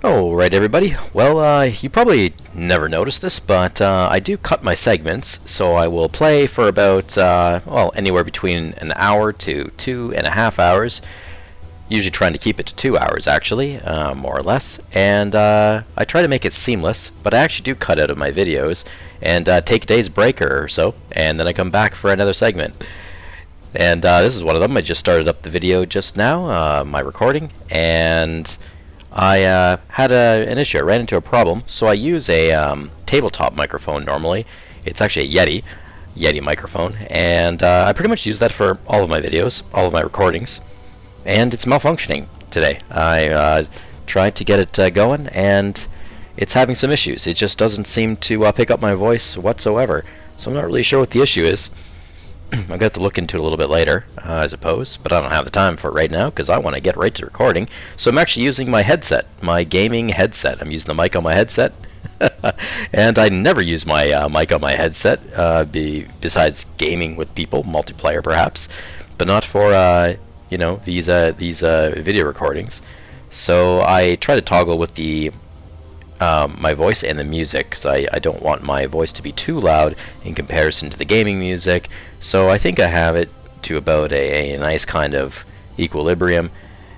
Alright everybody, well you probably never noticed this, but I do cut my segments, so I will play for about, well, anywhere between an hour to 2.5 hours, usually trying to keep it to 2 hours actually, more or less, and I try to make it seamless, but I actually do cut out of my videos, and take a day's break or so, and then I come back for another segment. And this is one of them. I just started up the video just now, my recording, and I had an issue. I ran into a problem, so I use a tabletop microphone normally. It's actually a Yeti microphone, and I pretty much use that for all of my videos, all of my recordings, and it's malfunctioning today. I tried to get it going, and it's having some issues. It just doesn't seem to pick up my voice whatsoever, so I'm not really sure what the issue is. I'm going to have to look into it a little bit later, I suppose, but I don't have the time for it right now because I want to get right to recording. So I'm actually using my headset, my gaming headset. I'm using the mic on my headset, and I never use my mic on my headset, besides gaming with people, multiplayer perhaps, but not for you know, these video recordings. So I try to toggle with the my voice and the music, because I don't want my voice to be too loud in comparison to the gaming music. So I think I have it to about a nice kind of equilibrium,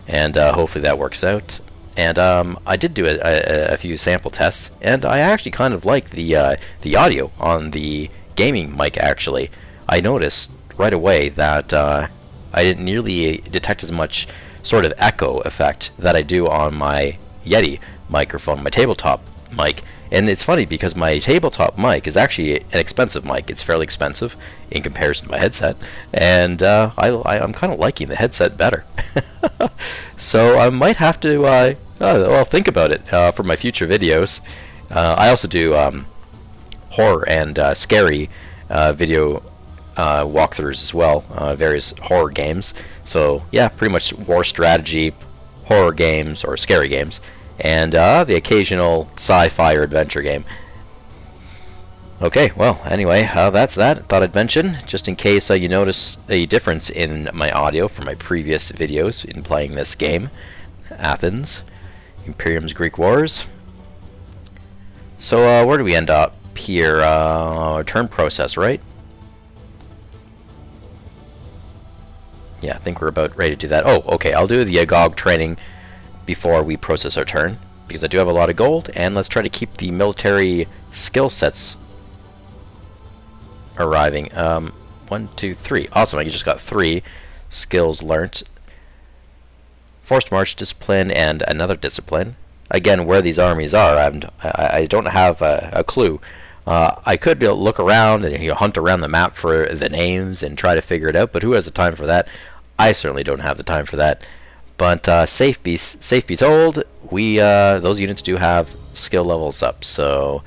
and hopefully that works out. And I did do a few sample tests, and I actually kind of like the audio on the gaming mic. Actually, I noticed right away that I didn't nearly detect as much sort of echo effect that I do on my Yeti microphone, my tabletop mic. And it's funny because my tabletop mic is actually an expensive mic. It's fairly expensive in comparison to my headset, and I'm kind of liking the headset better. So I might have to well, think about it for my future videos. I also do horror and scary video walkthroughs as well, various horror games. So yeah, pretty much war strategy, horror games, or scary games, and the occasional sci-fi or adventure game. Okay, well, anyway, that's that. Thought I'd mention, just in case you notice a difference in my audio from my previous videos in playing this game, Athens, Imperium's Greek Wars. So where do we end up here? Turn process, right? Yeah, I think we're about ready to do that. Oh, okay, I'll do the Agog training before we process our turn, because I do have a lot of gold, and let's try to keep the military skill sets arriving. 1, 2, 3. Awesome, I just got 3 skills learnt. Forced march, discipline, and another discipline. Again, where these armies are, I don't have a clue. I could be able to look around and hunt around the map for the names and try to figure it out, but who has the time for that? I certainly don't have the time for that. But safe be told, we those units do have skill levels up. So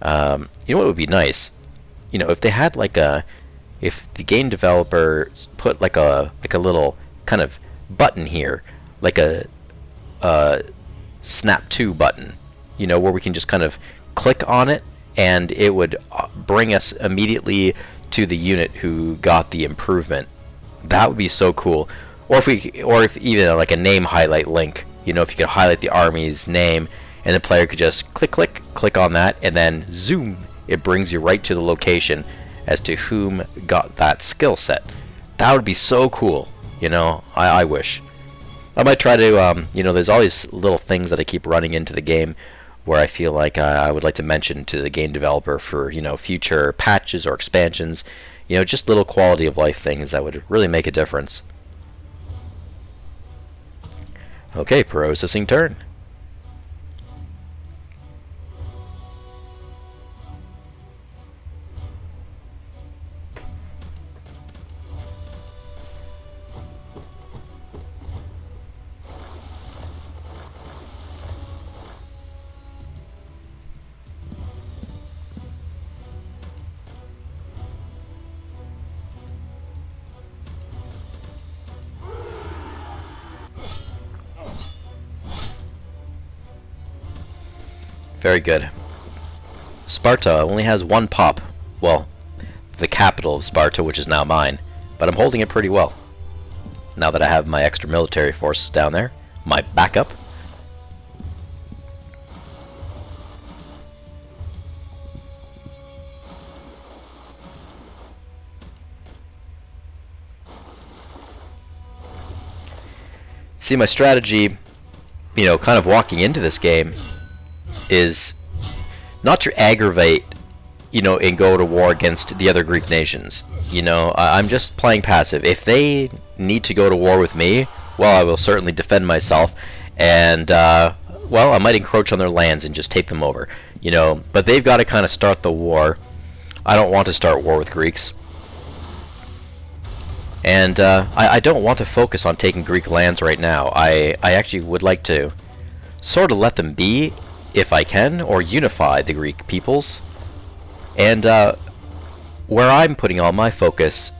you know what would be nice? You know, if they had if the game developers put like a little kind of button here, like a snap to button, you know, where we can just kind of click on it, and it would bring us immediately to the unit who got the improvement. That would be so cool. Or if even like a name highlight link, you know, if you could highlight the army's name, and the player could just click on that, and then zoom, it brings you right to the location as to whom got that skill set. That would be so cool. You know, I wish. I might try to, you know, there's all these little things that I keep running into the game where I feel like I would like to mention to the game developer for, you know, future patches or expansions, you know, just little quality of life things that would really make a difference. Okay, processing turn. Very good. Sparta only has 1 pop. Well, the capital of Sparta, which is now mine. But I'm holding it pretty well. Now that I have my extra military forces down there. My backup. See, my strategy, you know, kind of walking into this game is not to aggravate, you know, and go to war against the other Greek nations. You know, I'm just playing passive. If they need to go to war with me, well, I will certainly defend myself, and, well, I might encroach on their lands and just take them over, you know, but they've got to kind of start the war. I don't want to start war with Greeks. And I don't want to focus on taking Greek lands right now. I actually would like to sort of let them be, if I can, or unify the Greek peoples. And where I'm putting all my focus,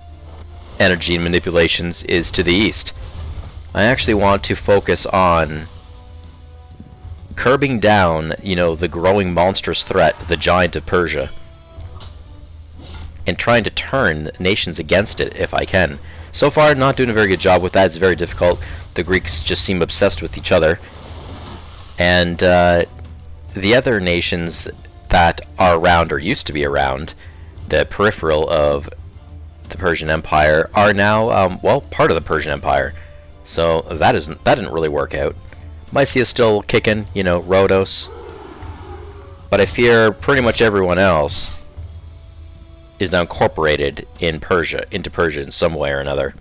energy, and manipulations is to the east. I actually want to focus on curbing down, you know, the growing monstrous threat, the giant of Persia, and trying to turn nations against it if I can. So far, not doing a very good job with that. It's very difficult. The Greeks just seem obsessed with each other. And the other nations that are around, or used to be around, the peripheral of the Persian Empire, are now, well, part of the Persian Empire. So that didn't really work out. Mysia's still kicking, you know, Rhodos. But I fear pretty much everyone else is now incorporated in Persia, into Persia in some way or another.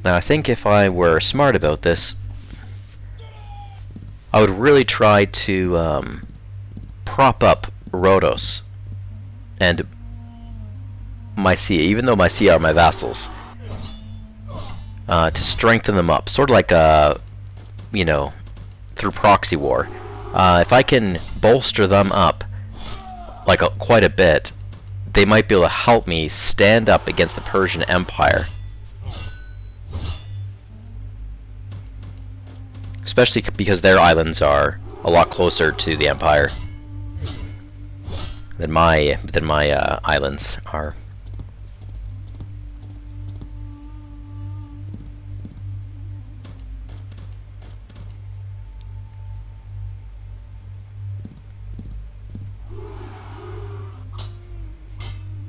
Now, I think if I were smart about this, I would really try to prop up Rhodos and Mysia, even though Mysia are my vassals, to strengthen them up, sort of like you know, through proxy war. If I can bolster them up like quite a bit, they might be able to help me stand up against the Persian Empire. Especially because their islands are a lot closer to the Empire than my islands are.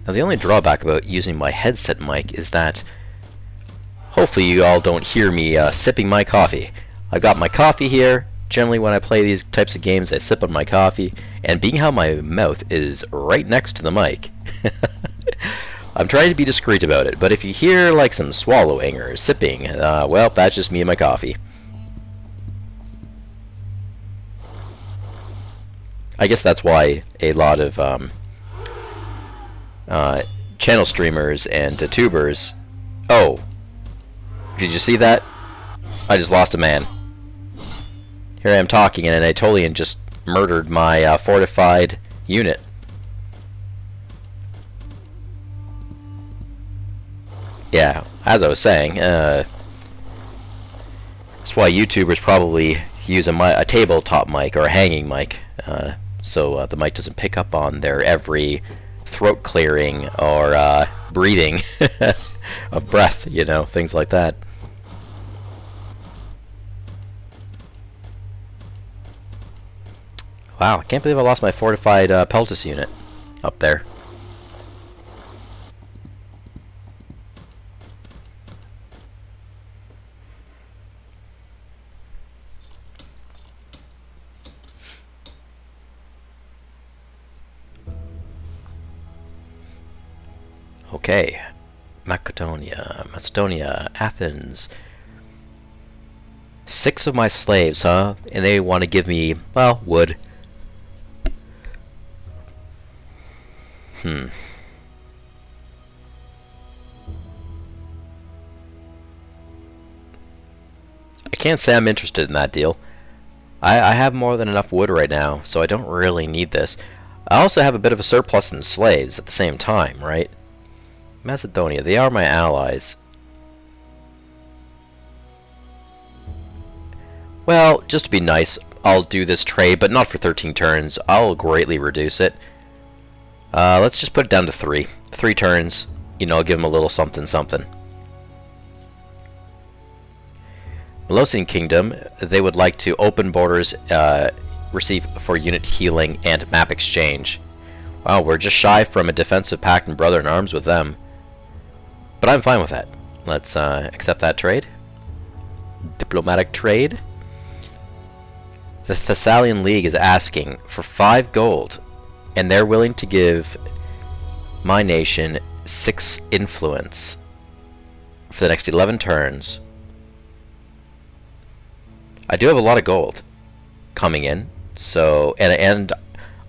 Now, the only drawback about using my headset mic is that hopefully you all don't hear me sipping my coffee. I've got my coffee here. Generally, when I play these types of games, I sip on my coffee, and being how my mouth is right next to the mic, I'm trying to be discreet about it, but if you hear like some swallowing or sipping, well, that's just me and my coffee. I guess that's why a lot of channel streamers and tubers... Oh, did you see that? I just lost a man. Here I am talking, and an Aetolian just murdered my fortified unit. Yeah, as I was saying, that's why YouTubers probably use a tabletop mic or a hanging mic, so the mic doesn't pick up on their every throat clearing or breathing of breath, you know, things like that. Wow, I can't believe I lost my fortified Peltis unit up there. Okay, Macedonia, Athens. 6 of my slaves, huh? And they want to give me, well, wood. I can't say I'm interested in that deal. I have more than enough wood right now, so I don't really need this. I also have a bit of a surplus in slaves at the same time, right? Macedonia, they are my allies. Well, just to be nice, I'll do this trade, but not for 13 turns. I'll greatly reduce it. Let's just put it down to 3. 3 turns. You know, give them a little something something. Molossian Kingdom, they would like to open borders, receive for unit healing and map exchange. Wow, we're just shy from a defensive pact and brother in arms with them. But I'm fine with that. Let's accept that trade. Diplomatic trade. The Thessalian League is asking for 5 gold, and they're willing to give my nation 6 influence for the next 11 turns. I do have a lot of gold coming in, so and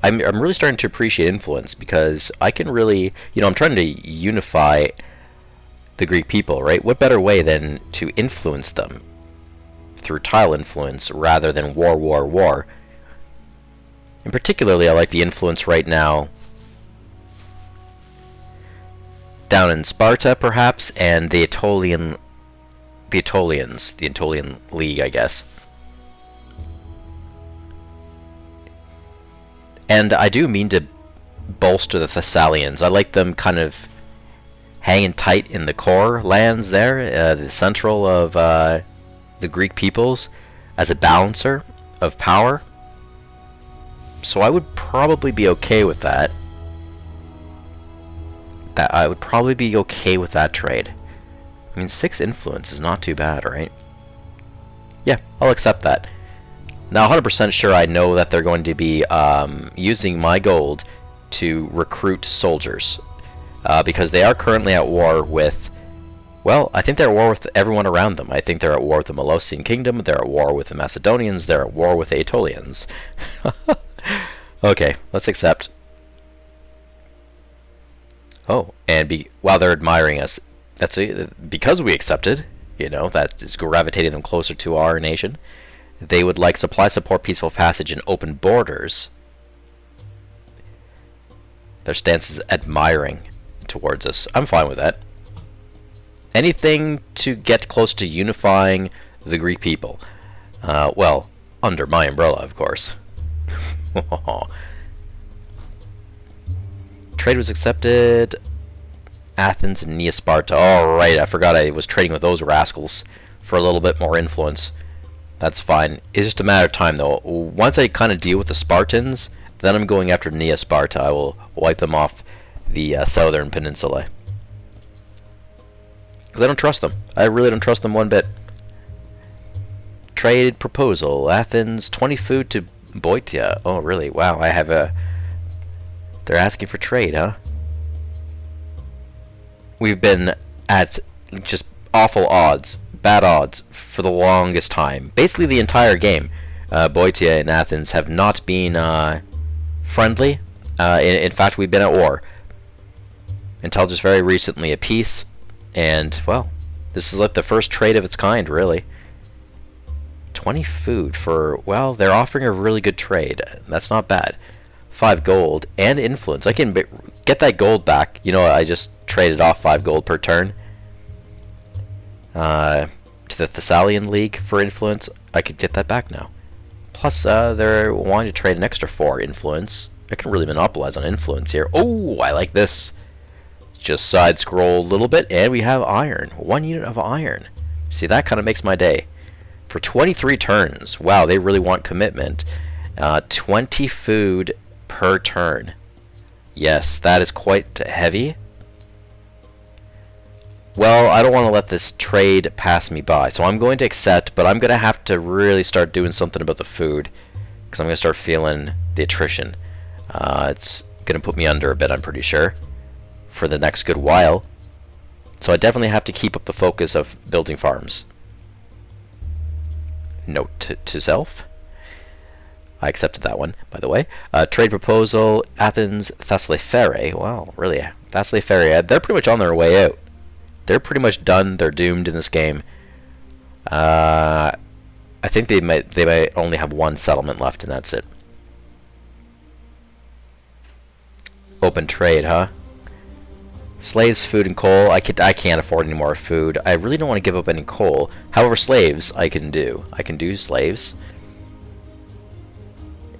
I'm really starting to appreciate influence, because I can really, you know, I'm trying to unify the Greek people, right? What better way than to influence them through tile influence rather than war. And particularly, I like the influence right now down in Sparta, perhaps, and the Aetolian League, I guess. And I do mean to bolster the Thessalians. I like them kind of hanging tight in the core lands there, the central of the Greek peoples, as a balancer of power. So I would probably be okay with that. I would probably be okay with that trade. I mean, 6 influence is not too bad, right? Yeah, I'll accept that. Now, 100% sure I know that they're going to be using my gold to recruit soldiers. Because they are currently at war with... Well, I think they're at war with everyone around them. I think they're at war with the Molossian Kingdom, they're at war with the Macedonians, they're at war with the Aetolians. Okay, let's accept. Oh, and while they're admiring us, that's because we accepted, you know, that is gravitating them closer to our nation. They would like supply support, peaceful passage, and open borders. Their stance is admiring towards us. I'm fine with that. Anything to get close to unifying the Greek people. Well, under my umbrella, of course. Trade was accepted. Athens and Neosparta. Alright, I forgot I was trading with those rascals for a little bit more influence. That's fine. It's just a matter of time, though. Once I kind of deal with the Spartans, then I'm going after Neosparta. I will wipe them off the southern peninsula. Because I don't trust them. I really don't trust them one bit. Trade proposal. Athens, 20 food to Boeotia. Oh, really? Wow, I have a... They're asking for trade, huh? We've been at just awful odds, bad odds, for the longest time. Basically the entire game. Boeotia and Athens have not been friendly. In fact, we've been at war. Until just very recently, a peace. And, well, this is like the first trade of its kind, really. 20 food for, well, they're offering a really good trade. That's not bad. 5 gold and influence. I can get that gold back. You know, I just traded off 5 gold per turn to the Thessalian League for influence. I could get that back now. Plus, they're wanting to trade an extra 4 influence. I can really monopolize on influence here. Oh, I like this. Just side scroll a little bit, and we have iron. 1 unit of iron. See, that kind of makes my day. For 23 turns. Wow, they really want commitment. 20 food per turn. Yes, that is quite heavy. Well, I don't want to let this trade pass me by, so I'm going to accept, but I'm going to have to really start doing something about the food, because I'm going to start feeling the attrition. It's going to put me under a bit, I'm pretty sure, for the next good while. So I definitely have to keep up the focus of building farms. Note to self. I accepted that one, by the way. Trade proposal, Athens, Thessaloniki. Wow, really? Thessaloniki, they're pretty much on their way out. They're pretty much done. They're doomed in this game. I think they might only have 1 settlement left, and that's it. Open trade, huh? Slaves, food, and coal. I can't afford any more food. I really don't want to give up any coal. However, slaves I can do. I can do slaves.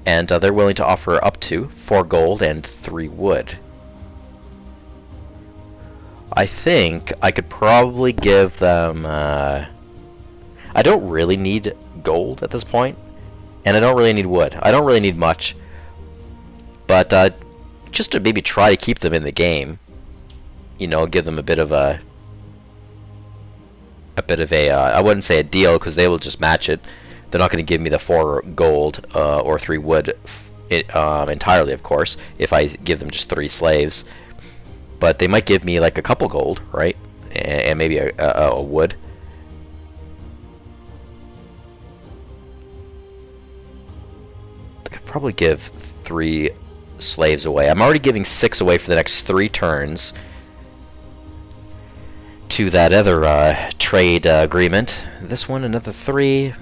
And they're willing to offer up to 4 gold and 3 wood. I think I could probably give them... I don't really need gold at this point, and I don't really need wood. I don't really need much. But just to maybe try to keep them in the game, you know, give them a bit of a I wouldn't say a deal, because they will just match it. They're not going to give me the 4 gold or 3 wood entirely, of course, if I give them just 3 slaves. But they might give me like a couple gold, right? And maybe a wood. I could probably give 3 slaves away. I'm already giving 6 away for the next 3 turns to that other trade agreement. This one, another 3.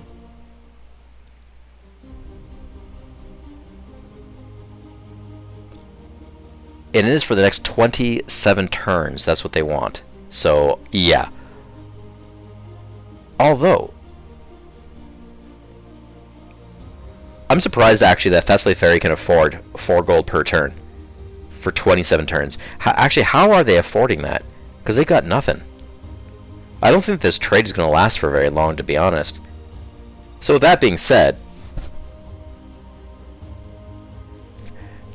And it is for the next 27 turns. That's what they want. So, yeah. Although, I'm surprised actually that Thessaly Ferry can afford 4 gold per turn for 27 turns. Actually, how are they affording that? Because they got nothing. I don't think this trade is going to last for very long, to be honest. So with that being said,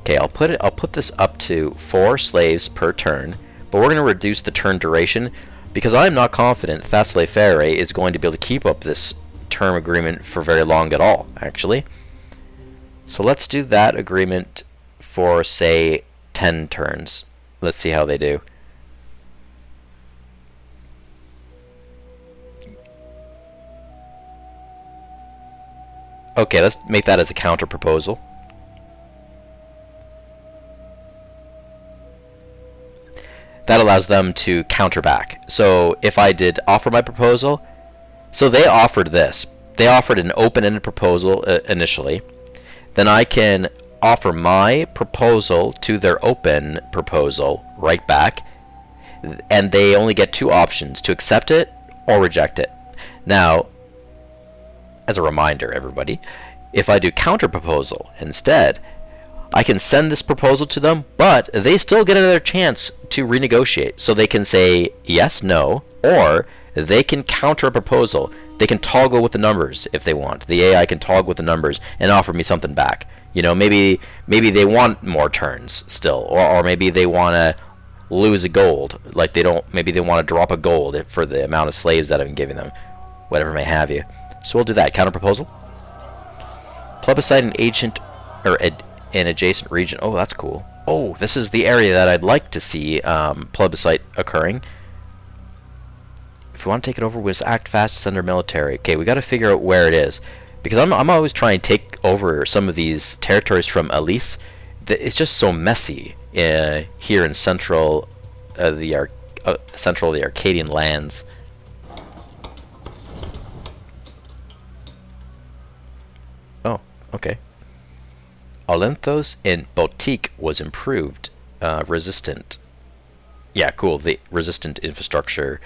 okay, I'll put this up to 4 slaves per turn, but we're going to reduce the turn duration because I'm not confident Thessaly Ferry is going to be able to keep up this term agreement for very long at all, actually. So let's do that agreement for, say, 10 turns. Let's see how they do. Okay, let's make that as a counter proposal. That allows them to counter back. So if I did offer my proposal, so they offered this. They offered an open-ended proposal initially. Then I can offer my proposal to their open proposal right back, and they only get 2 options, to accept it or reject it. Now, as a reminder, everybody, if I do counter proposal instead, I can send this proposal to them, but they still get another chance to renegotiate. So they can say yes, no, or they can counter a proposal. They can toggle with the numbers if they want. The AI can toggle with the numbers and offer me something back. You know, maybe they want more turns still, or maybe they want to lose a gold. Like they don't. Maybe they want to drop a gold for the amount of slaves that I'm giving them, whatever may have you. So we'll do that. Counter proposal. Plebiscite an ancient or an adjacent region. Oh, that's cool. Oh, this is the area that I'd like to see plebiscite occurring. If we want to take it over, we'll just act fast, send our military. Okay, we got to figure out where it is, because I'm always trying to take over some of these territories from Elise. It's just so messy here in central the Arcadian lands. Oh, okay. Olinthos and Boutique was improved. Resistant. Yeah, cool. The resistant infrastructure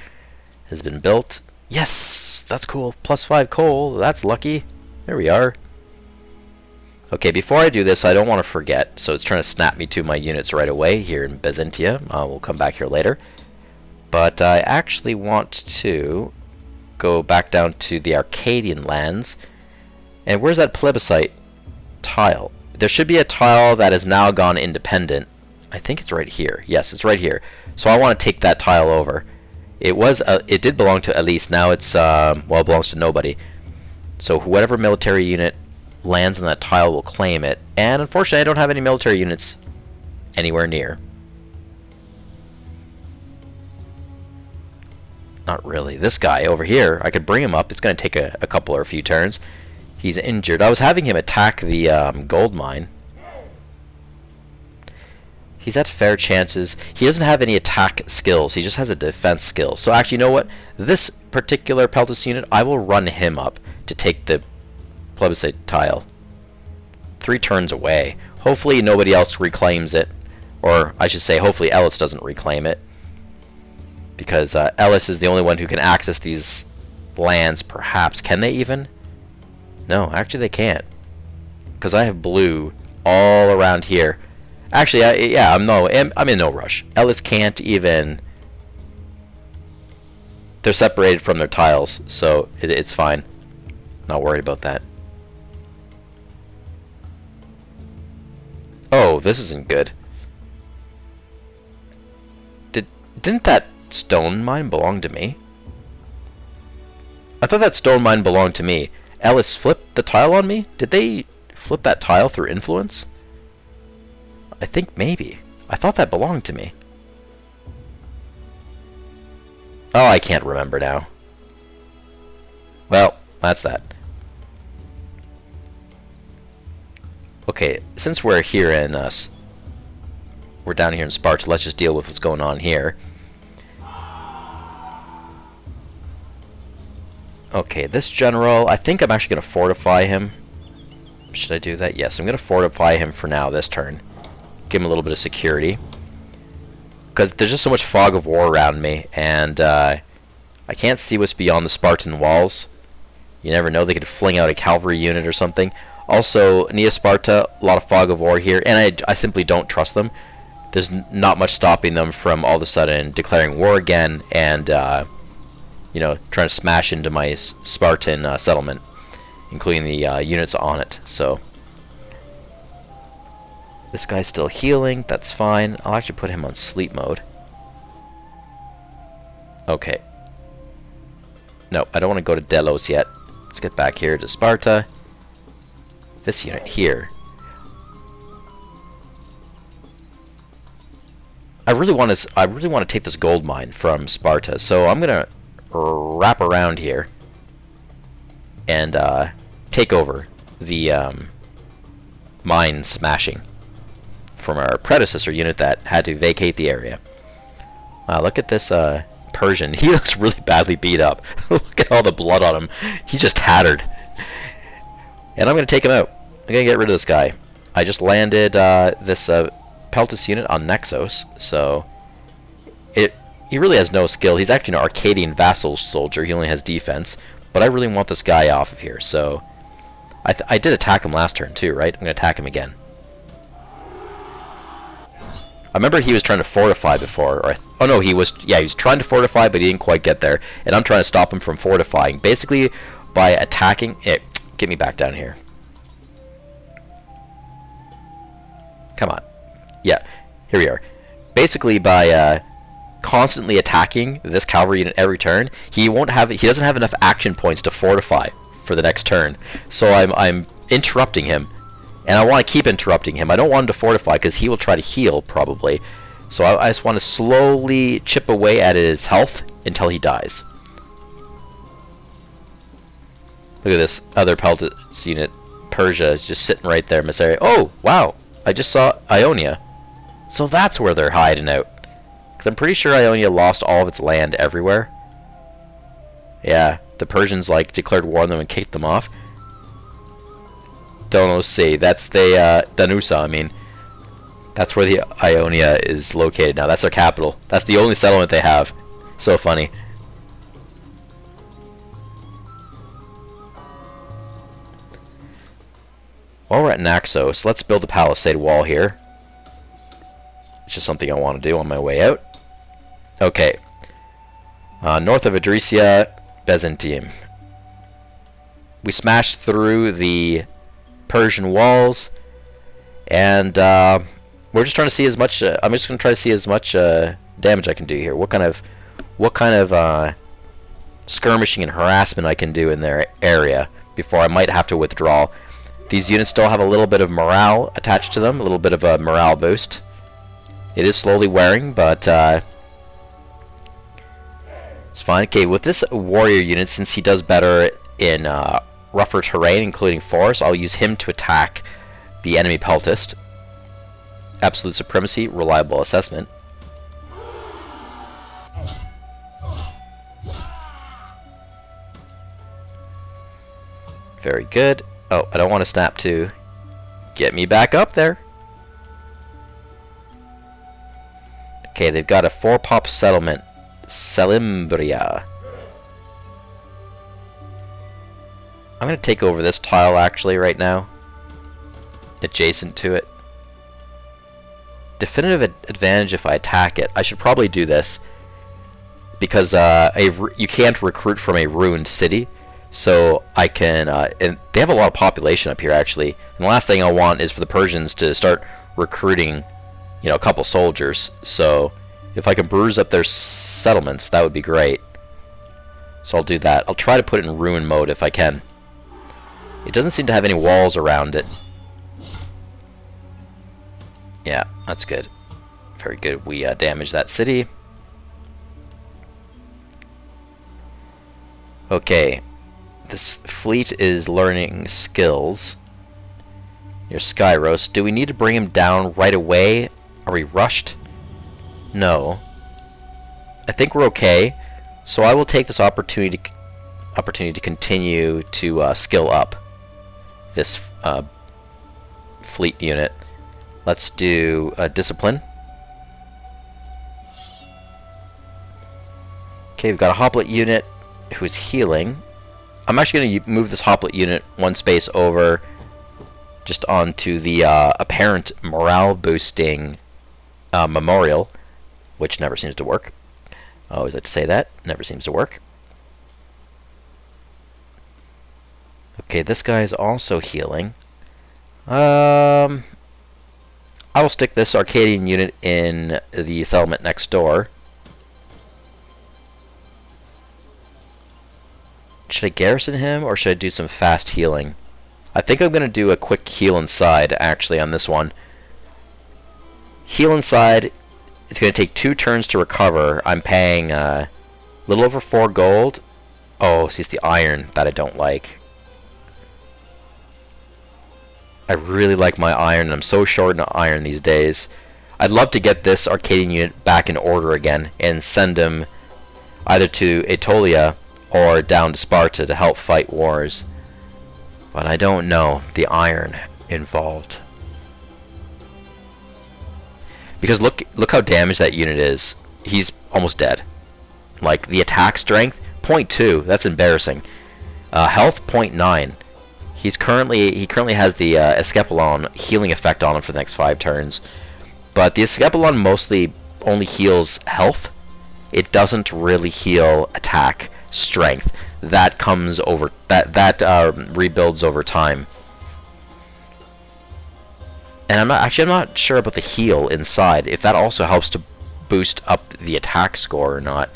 has been built. Yes! That's cool. +5 coal. That's lucky. There we are. Okay, before I do this, I don't want to forget. So it's trying to snap me to my units right away here in Byzantia. We'll come back here later. But I actually want to go back down to the Arcadian lands. And where's that plebiscite tile? There should be a tile that has now gone independent. I think it's right here. Yes, it's right here. So I want to take that tile over. It did belong to Elise. Now it's well, it belongs to nobody. So whatever military unit lands on that tile will claim it. And unfortunately, I don't have any military units anywhere near. Not really. This guy over here, I could bring him up. It's going to take a couple or a few turns. He's injured. I was having him attack the gold mine. He's at fair chances. He doesn't have any attack skills. He just has a defense skill. So actually, you know what? This particular Peltus unit, I will run him up to take the plebiscite tile. 3 turns away. Hopefully nobody else reclaims it. Or I should say, hopefully Ellis doesn't reclaim it. Because Ellis is the only one who can access these lands, perhaps. Can they even? No, actually they can't. Because I have blue all around here. Actually, I'm in no rush. Ellis can't even they're separated from their tiles, so it's fine. Not worried about that. Oh, this isn't good. Didn't that stone mine belong to me? I thought that stone mine belonged to me. Ellis flipped the tile on me? Did they flip that tile through influence? I think maybe. I thought that belonged to me. Oh, I can't remember now. Well, that's that. Okay, since we're here in we're down here in Sparta, let's just deal with what's going on here. Okay, this general, I think I'm actually going to fortify him. Should I do that? Yes, I'm going to fortify him for now this turn. Give him a little bit of security. Because there's just so much fog of war around me, and I can't see what's beyond the Spartan walls. You never know, they could fling out a cavalry unit or something. Also, Nea Sparta, a lot of fog of war here, and I simply don't trust them. There's not much stopping them from all of a sudden declaring war again and, you know, trying to smash into my Spartan settlement, including the units on it. So, this guy's still healing, that's fine. I'll actually put him on sleep mode. Okay. No, I don't want to go to Delos yet. Let's get back here to Sparta. This unit here. I really want to take this gold mine from Sparta, so I'm gonna wrap around here and take over the mine smashing from our predecessor unit that had to vacate the area. Look at this Persian. He looks really badly beat up. Look at all the blood on him. He's just tattered. And I'm going to take him out. I'm going to get rid of this guy. I just landed this Peltus unit on Nexos, so he really has no skill. He's actually an Arcadian vassal soldier. He only has defense. But I really want this guy off of here, so I did attack him last turn too, right? I'm going to attack him again. I remember he was trying to fortify before, or oh no, he was trying to fortify, but he didn't quite get there, and I'm trying to stop him from fortifying, basically by attacking it. Get me back down here. Come on. Yeah, here we are. Basically by constantly attacking this cavalry unit every turn, he doesn't have enough action points to fortify for the next turn, so I'm interrupting him. And I want to keep interrupting him. I don't want him to fortify because he will try to heal, probably. So I just want to slowly chip away at his health until he dies. Look at this other Peltus unit. Persia is just sitting right there in this area. Oh, wow. I just saw Ionia. So that's where they're hiding out. Because I'm pretty sure Ionia lost all of its land everywhere. Yeah, the Persians like declared war on them and kicked them off. Don't see. That's the Danusa. I mean, that's where the Ionia is located now. That's their capital. That's the only settlement they have. So funny. While we're at Naxos, let's build a palisade wall here. It's just something I want to do on my way out. Okay. North of Adresia, Byzantium. We smashed through the Persian walls, and we're just trying to see as much. I'm just going to try to see as much damage I can do here. What kind of skirmishing and harassment I can do in their area before I might have to withdraw. These units still have a little bit of morale attached to them, a little bit of a morale boost. It is slowly wearing, but it's fine. Okay, with this warrior unit, since he does better in rougher terrain, including forest, I'll use him to attack the enemy Peltist. Absolute supremacy, reliable assessment. Very good. Oh, I don't want to snap to get me back up there. Okay, they've got a 4-pop settlement, Selimbria. I'm going to take over this tile actually right now, adjacent to it. Definitive advantage if I attack it. I should probably do this. because you can't recruit from a ruined city. So I can, and they have a lot of population up here actually. And the last thing I want is for the Persians to start recruiting, a couple soldiers. So if I can bruise up their settlements, that would be great. So I'll do that. I'll try to put it in ruin mode if I can. It doesn't seem to have any walls around it. Yeah, that's good. Very good. We damaged that city. Okay. This fleet is learning skills. Near Skyros. Do we need to bring him down right away? Are we rushed? No. I think we're okay. So I will take this opportunity to continue to skill up this fleet unit. Let's do discipline. Okay, we've got a hoplite unit who is healing. I'm actually going to move this hoplite unit one space over just onto the apparent morale boosting memorial, which never seems to work. I always like to say that. Never seems to work. Okay, this guy is also healing. I will stick this Arcadian unit in the settlement next door. Should I garrison him, or should I do some fast healing? I think I'm going to do a quick heal inside, actually, on this one. Heal inside. It's going to take 2 turns to recover. I'm paying a little over 4 gold. Oh, see, it's the iron that I don't like. I really like my iron, and I'm so short on iron these days. I'd love to get this Arcadian unit back in order again and send him either to Aetolia or down to Sparta to help fight wars. But I don't know the iron involved. Because look how damaged that unit is. He's almost dead. Like, the attack strength, 0.2. That's embarrassing. Health, 0.9. He currently has the Escapulon healing effect on him for the next 5 turns. But the Escapulon mostly only heals health. It doesn't really heal attack strength. That comes over rebuilds over time. And I'm not sure about the heal inside, if that also helps to boost up the attack score or not,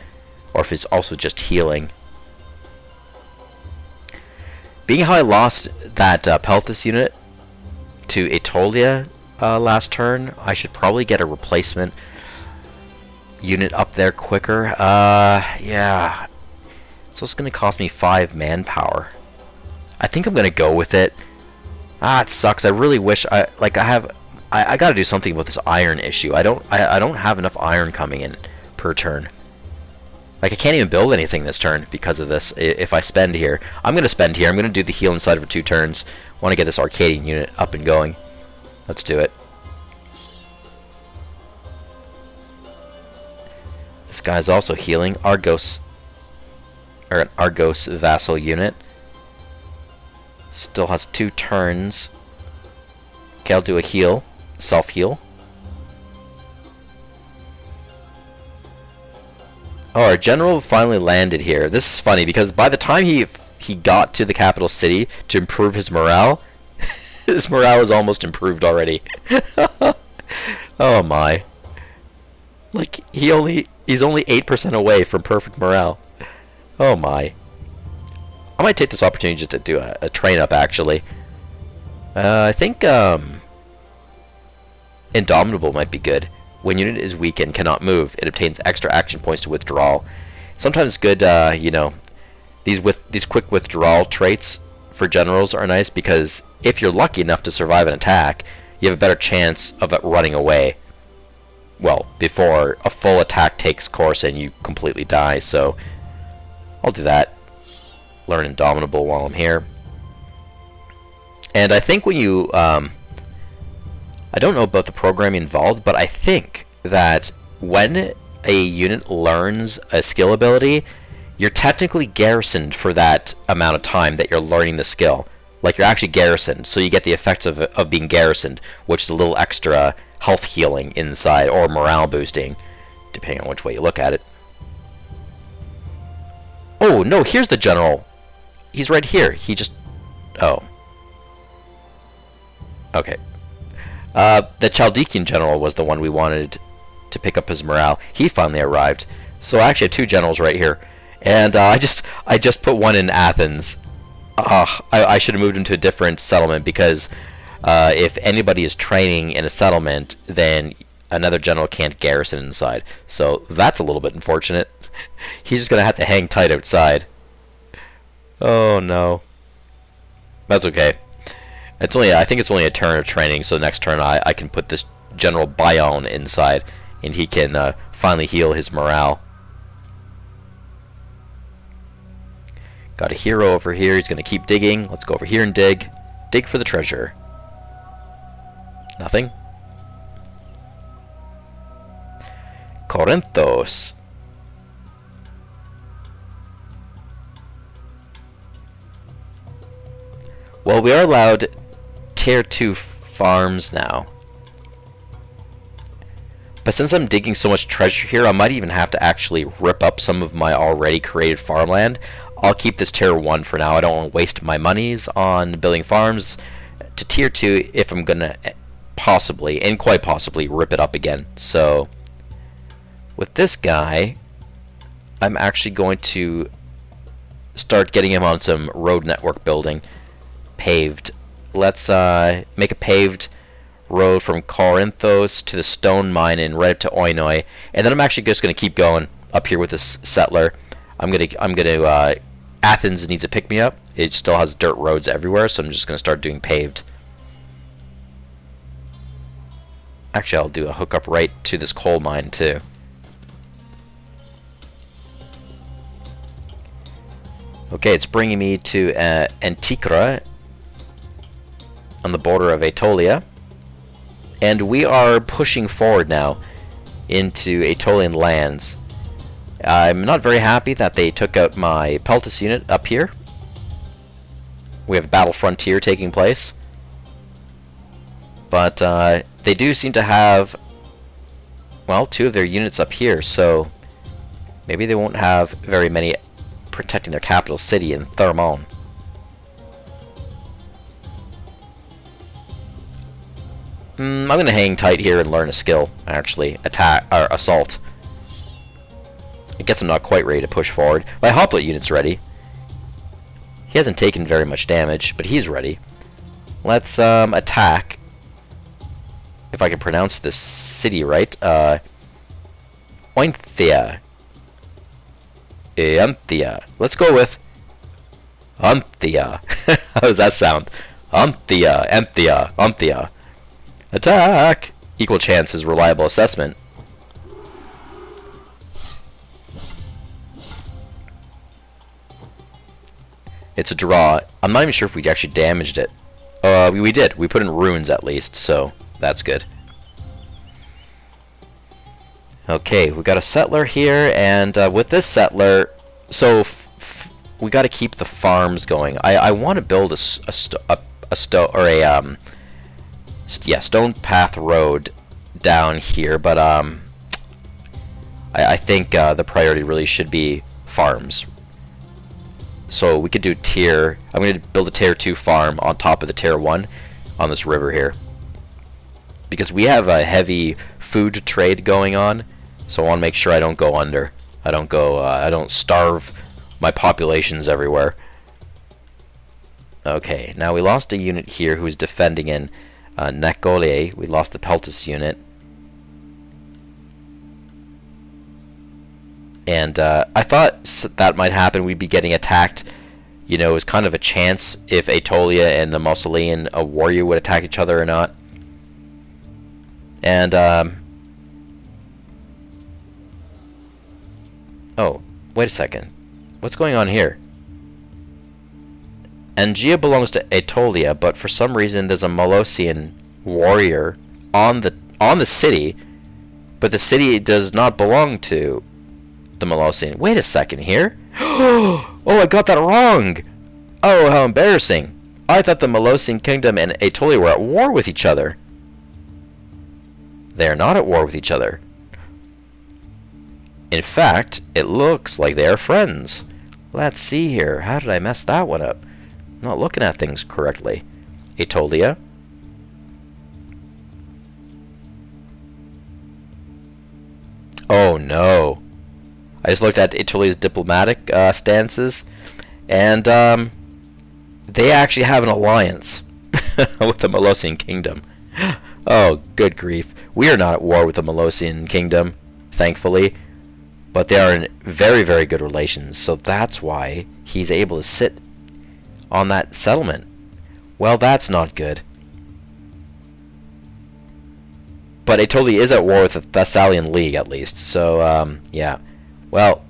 or if it's also just healing. Being how I lost that Peltis unit to Aetolia last turn, I should probably get a replacement unit up there quicker. Yeah. So it's going to cost me 5 manpower. I think I'm going to go with it. It sucks. I really wish I got to do something about this iron issue. I don't have enough iron coming in per turn. Like, I can't even build anything this turn because of this. If I spend here, I'm going to spend here. I'm going to do the heal inside for 2 turns. I want to get this Arcadian unit up and going. Let's do it. This guy's also healing. Argos, or an Argos vassal unit. Still has 2 turns. Okay, I'll do a heal. Self-heal. Oh, our general finally landed here. This is funny because by the time he got to the capital city to improve his morale, his morale is almost improved already. Oh my. Like, he's only 8% away from perfect morale. Oh my. I might take this opportunity to do a train up, actually. I think Indomitable might be good. When unit is weak and cannot move, it obtains extra action points to withdrawal. Sometimes good, these quick withdrawal traits for generals are nice because if you're lucky enough to survive an attack, you have a better chance of it running away. Well, before a full attack takes course and you completely die, so I'll do that. Learn Indomitable while I'm here. And I think when you, I don't know about the programming involved, but I think that when a unit learns a skill ability, you're technically garrisoned for that amount of time that you're learning the skill. Like, you're actually garrisoned, so you get the effects of being garrisoned, which is a little extra health healing inside, or morale boosting, depending on which way you look at it. no, here's the general. He's right here. He just... Oh. Okay. The Chaldean general was the one we wanted to pick up his morale. He finally arrived. So I actually have 2 generals right here. And I just put one in Athens. I should have moved him to a different settlement, because if anybody is training in a settlement, then another general can't garrison inside. So that's a little bit unfortunate. He's just going to have to hang tight outside. Oh no. That's okay. I think it's only a turn of training, so next turn I can put this General Bion inside, and he can finally heal his morale. Got a hero over here. He's going to keep digging. Let's go over here and dig. Dig for the treasure. Nothing. Corinthos. Well, we are allowed tier 2 farms now. But since I'm digging so much treasure here, I might even have to actually rip up some of my already created farmland. I'll keep this tier 1 for now. I don't want to waste my monies on building farms to tier 2 if I'm going to possibly, and quite possibly, rip it up again. So, with this guy, I'm actually going to start getting him on some road network building. Paved. Let's make a paved road from Corinthos to the stone mine and right up to Oinoi, and then I'm actually just going to keep going up here with this settler. I'm gonna Athens needs a pick me up. It still has dirt roads everywhere, so I'm just gonna start doing paved. Actually, I'll do a hookup right to this coal mine too. Okay, it's bringing me to Antikyra on the border of Aetolia. And we are pushing forward now into Aetolian lands. I'm not very happy that they took out my Peltis unit up here. We have a battle frontier taking place. But they do seem to have, well, 2 of their units up here, so maybe they won't have very many protecting their capital city in Thermon. I'm going to hang tight here and learn a skill, actually. Attack, or assault. I guess I'm not quite ready to push forward. My hoplite unit's ready. He hasn't taken very much damage, but he's ready. Let's attack. If I can pronounce this city right. Ointhia. Anthia. Let's go with Anthia. How does that sound? Anthia. Anthia. Anthia. Attack! Equal chances, reliable assessment. It's a draw. I'm not even sure if we actually damaged it. We did. We put in runes at least, so that's good. Okay, we got a settler here, and with this settler, so we got to keep the farms going. I want to build a stone path road down here, but I think the priority really should be farms. So we could do tier. I'm going to build a tier 2 farm on top of the tier 1 on this river here, because we have a heavy food trade going on. So I want to make sure I don't go under. I don't starve my populations everywhere. Okay, now we lost a unit here who's defending in Nekole. We lost the Peltis unit. And I thought that might happen. We'd be getting attacked. You know, it was kind of a chance if Aetolia and the Mausolean warrior would attack each other or not. And, oh, wait a second. What's going on here? Angia belongs to Aetolia, but for some reason there's a Molossian warrior on the city, but the city does not belong to the Molossian. Wait a second here. Oh, I got that wrong. Oh, how embarrassing. I thought the Molossian kingdom and Aetolia were at war with each other. They are not at war with each other. In fact, it looks like they are friends. Let's see here. How did I mess that one up? I'm not looking at things correctly. Aetolia. Oh no. I just looked at Aetolia's diplomatic stances, and they actually have an alliance with the Molossian Kingdom. Oh, good grief. We are not at war with the Molossian Kingdom, thankfully, but they are in very, very good relations, so that's why he's able to sit on that settlement. Well, that's not good. But Aetolia is at war with the Thessalian League, at least, so, yeah. Well,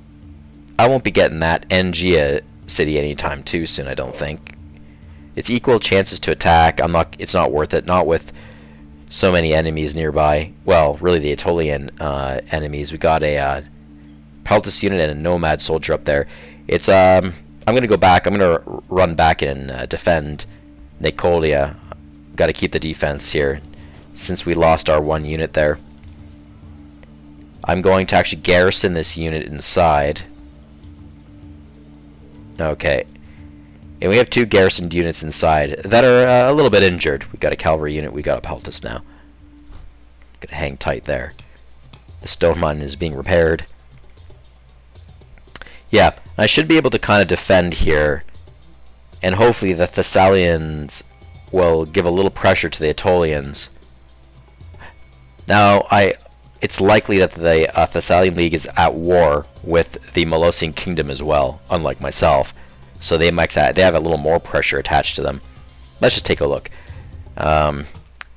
I won't be getting that Engia city anytime too soon, I don't think. It's equal chances to attack. It's not worth it. Not with so many enemies nearby. Well, really the Aetolian enemies. We got a Peltis unit and a Nomad soldier up there. It's I'm gonna go back. I'm gonna run back and defend Nicolia. Got to keep the defense here, since we lost our one unit there. I'm going to actually garrison this unit inside. Okay. And we have 2 garrisoned units inside that are a little bit injured. We got a cavalry unit, we got a Peltis now. Gotta hang tight there. The stone mine is being repaired. Yeah, I should be able to kind of defend here. And hopefully the Thessalians will give a little pressure to the Aetolians. Now, it's likely that the Thessalian League is at war with the Molossian Kingdom as well, unlike myself. So they have a little more pressure attached to them. Let's just take a look.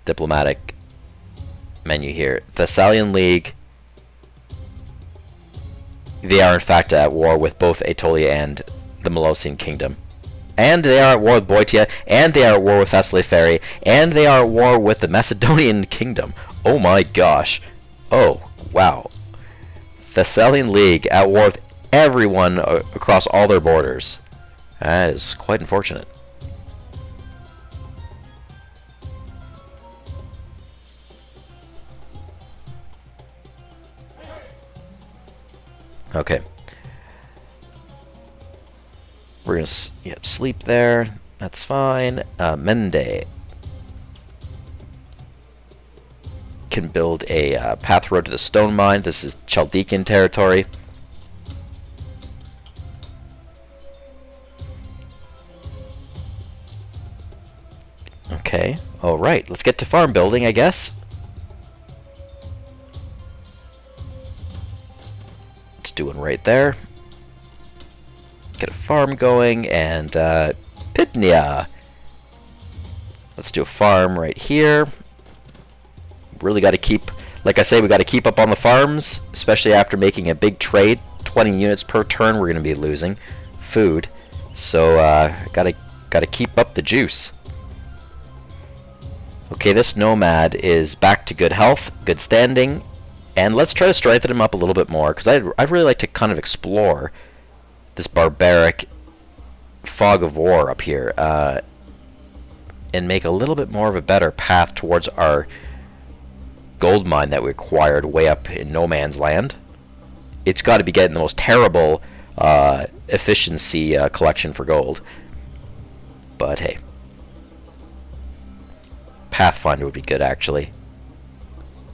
Diplomatic menu here. Thessalian League. They are in fact at war with both Aetolia and the Molossian Kingdom. And they are at war with Boeotia, and they are at war with Thessaloniki, and they are at war with the Macedonian Kingdom. Oh my gosh. Oh, wow. Thessalian League at war with everyone across all their borders. That is quite unfortunate. Okay. We're going to sleep there. That's fine. Mende can build a path road to the stone mine. This is Chaldean territory. Okay. Alright. Let's get to farm building, I guess. Let's do one right there. Get a farm going, and Pitnia. Let's do a farm right here. Really got to keep, like I say, we got to keep up on the farms, especially after making a big trade. 20 units per turn, we're going to be losing food, so got to keep up the juice. Okay, this nomad is back to good health, good standing, and let's try to strengthen him up a little bit more, because I'd really like to kind of explore this barbaric fog of war up here, and make a little bit more of a better path towards our gold mine that we acquired way up in no man's land. It's got to be getting the most terrible efficiency collection for gold, but hey, Pathfinder would be good actually.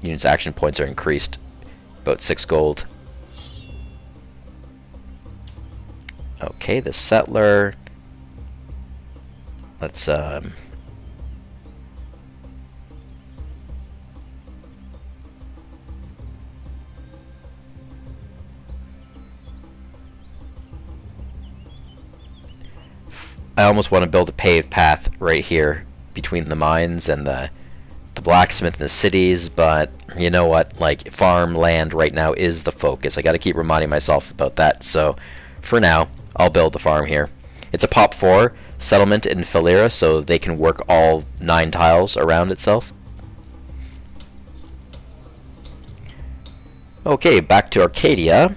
Units' action points are increased about 6 gold. Okay, the settler. Let's I almost want to build a paved path right here between the mines and the blacksmith and the cities, but you know what? Like, farmland right now is the focus. I got to keep reminding myself about that. So, for now, I'll build the farm here. It's a Pop 4 settlement in Philera, so they can work all 9 tiles around itself. Okay, back to Arcadia.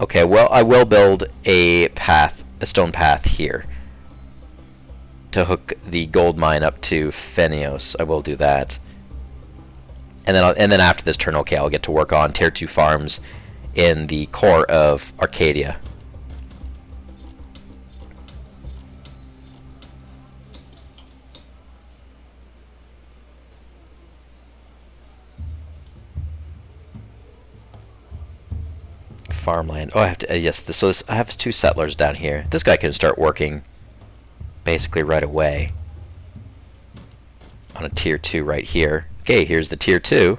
Okay, well, I will build a path, a stone path here to hook the gold mine up to Phenios. I will do that. and then after this turn, okay, I'll get to work on tier 2 farms in the core of Arcadia. Farmland. Oh, I have to. Yes. I have 2 settlers down here. This guy can start working basically right away on a tier 2 right here. Okay, here's the tier 2.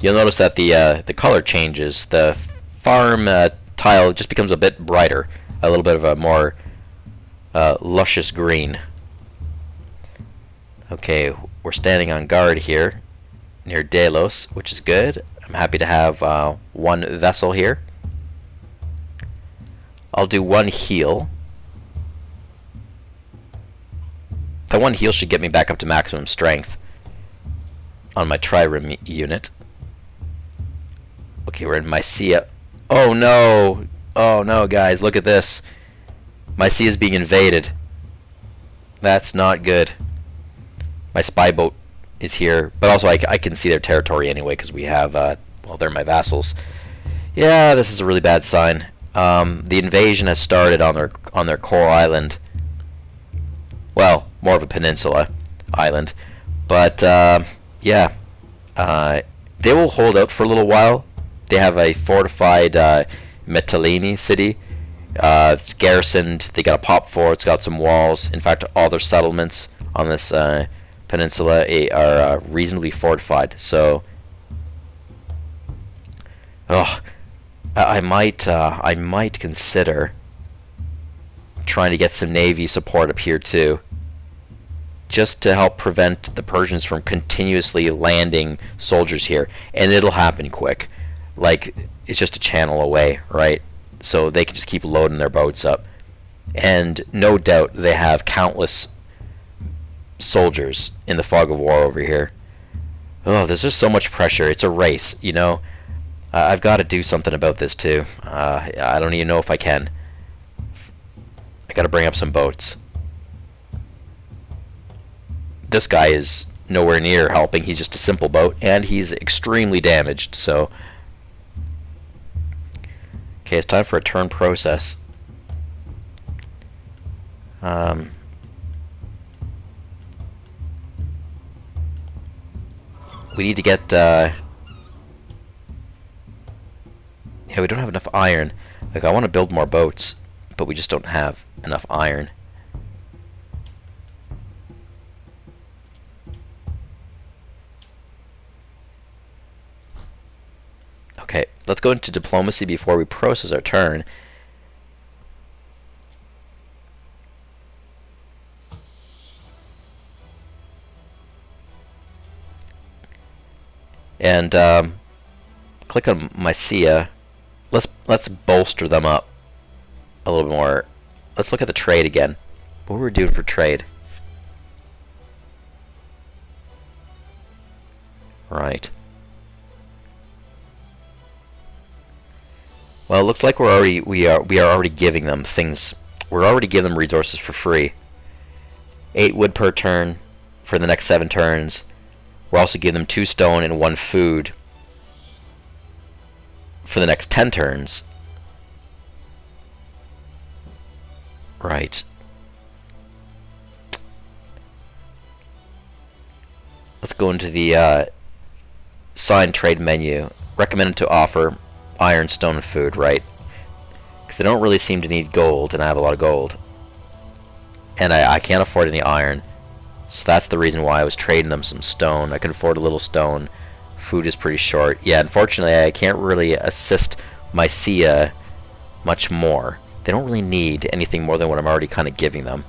You'll notice that the color changes. The farm tile just becomes a bit brighter, a little bit of a more luscious green. Okay, we're standing on guard here near Delos, which is good. I'm happy to have 1 vessel here. I'll do 1 heal. That 1 heal should get me back up to maximum strength on my trireme unit. Okay, we're in Mycia. Oh no! Oh no, guys, look at this. Mycia is being invaded. That's not good. My spy boat is here, but also I can see their territory anyway because we have, well, they're my vassals. Yeah, this is a really bad sign. The invasion has started on their core island. Well, more of a peninsula island, but yeah, they will hold out for a little while. They have a fortified Mytilene city. It's garrisoned. They got a pop fort. It's got some walls. In fact, all their settlements on this peninsula are reasonably fortified. So, I might consider trying to get some navy support up here too, just to help prevent the Persians from continuously landing soldiers here, and it'll happen quick. Like, it's just a channel away, right? So they can just keep loading their boats up, and no doubt they have countless soldiers in the fog of war over here. Oh, there's just so much pressure. It's a race, you know. I've got to do something about this too. I don't even know if I can. I got to bring up some boats. This guy is nowhere near helping. He's just a simple boat, and he's extremely damaged. So, okay, it's time for a turn process. We need to get, yeah, we don't have enough iron. Like, I want to build more boats, but we just don't have enough iron. Okay, let's go into diplomacy before we process our turn. And click on Mycia. Let's bolster them up a little bit more. Let's look at the trade again. What were we doing for trade? Right. Well, it looks like we are already giving them things. We're already giving them resources for free. 8 wood per turn for the next 7 turns. We're also giving them 2 stone and 1 food for the next 10 turns. Right. Let's go into the signed trade menu. Recommended to offer iron, stone, and food, right? Because they don't really seem to need gold, and I have a lot of gold. And I can't afford any iron. So that's the reason why I was trading them some stone. I can afford a little stone. Food is pretty short. Yeah, unfortunately, I can't really assist Mycia much more. They don't really need anything more than what I'm already kind of giving them.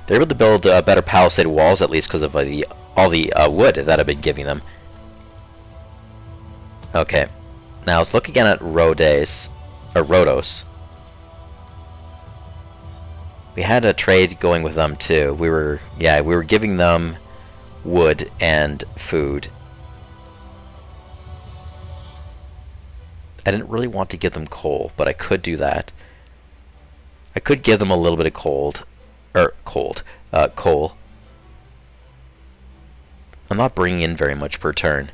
They're able to build better palisade walls, at least because of all the wood that I've been giving them. Okay, now let's look again at Rhodes. We had a trade going with them too. We were giving them wood and food. I didn't really want to give them coal, but I could do that. I could give them a little bit of coal. I'm not bringing in very much per turn.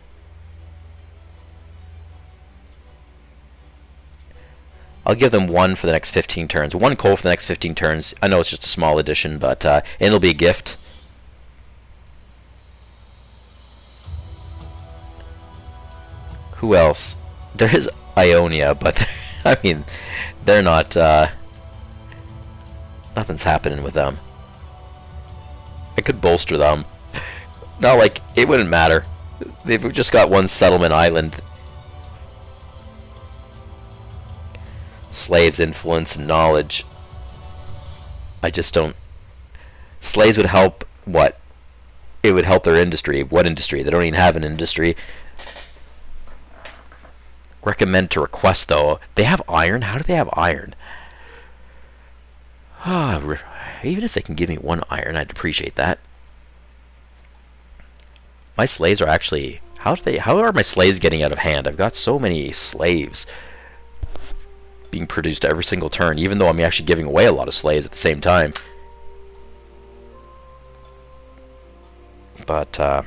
I'll give them 1 for the next 15 turns. 1 coal for the next 15 turns. I know it's just a small addition, but it'll be a gift. Who else? There is Ionia, but I mean, they're not. Nothing's happening with them. I could bolster them. No, like, it wouldn't matter. They've just got 1 settlement island. Slaves, influence, and knowledge. I just don't... Slaves would help what? It would help their industry. What industry? They don't even have an industry. Recommend to request, though. They have iron? How do they have iron? Even if they can give me 1 iron, I'd appreciate that. My slaves are actually... How are my slaves getting out of hand? I've got so many slaves being produced every single turn, even though I'm actually giving away a lot of slaves at the same time. But, I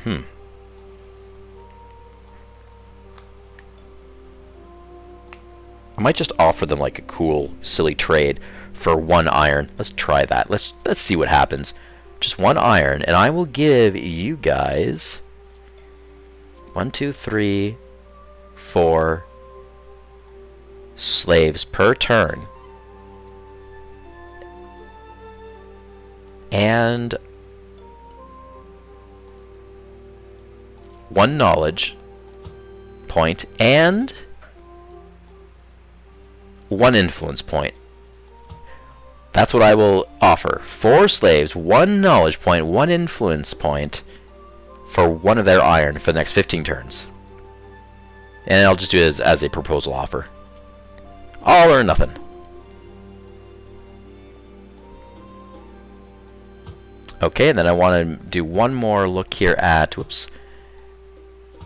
might just offer them like a cool, silly trade for 1 iron. Let's try that. Let's see what happens. Just 1 iron, and I will give you guys 1, 2, 3, 4 slaves per turn. And 1 knowledge point and 1 influence point. That's what I will offer. 4 slaves, 1 knowledge point, 1 influence point for 1 of their iron for the next 15 turns. And I'll just do it as a proposal offer. All or nothing. Okay, and then I want to do 1 more look here at, whoops,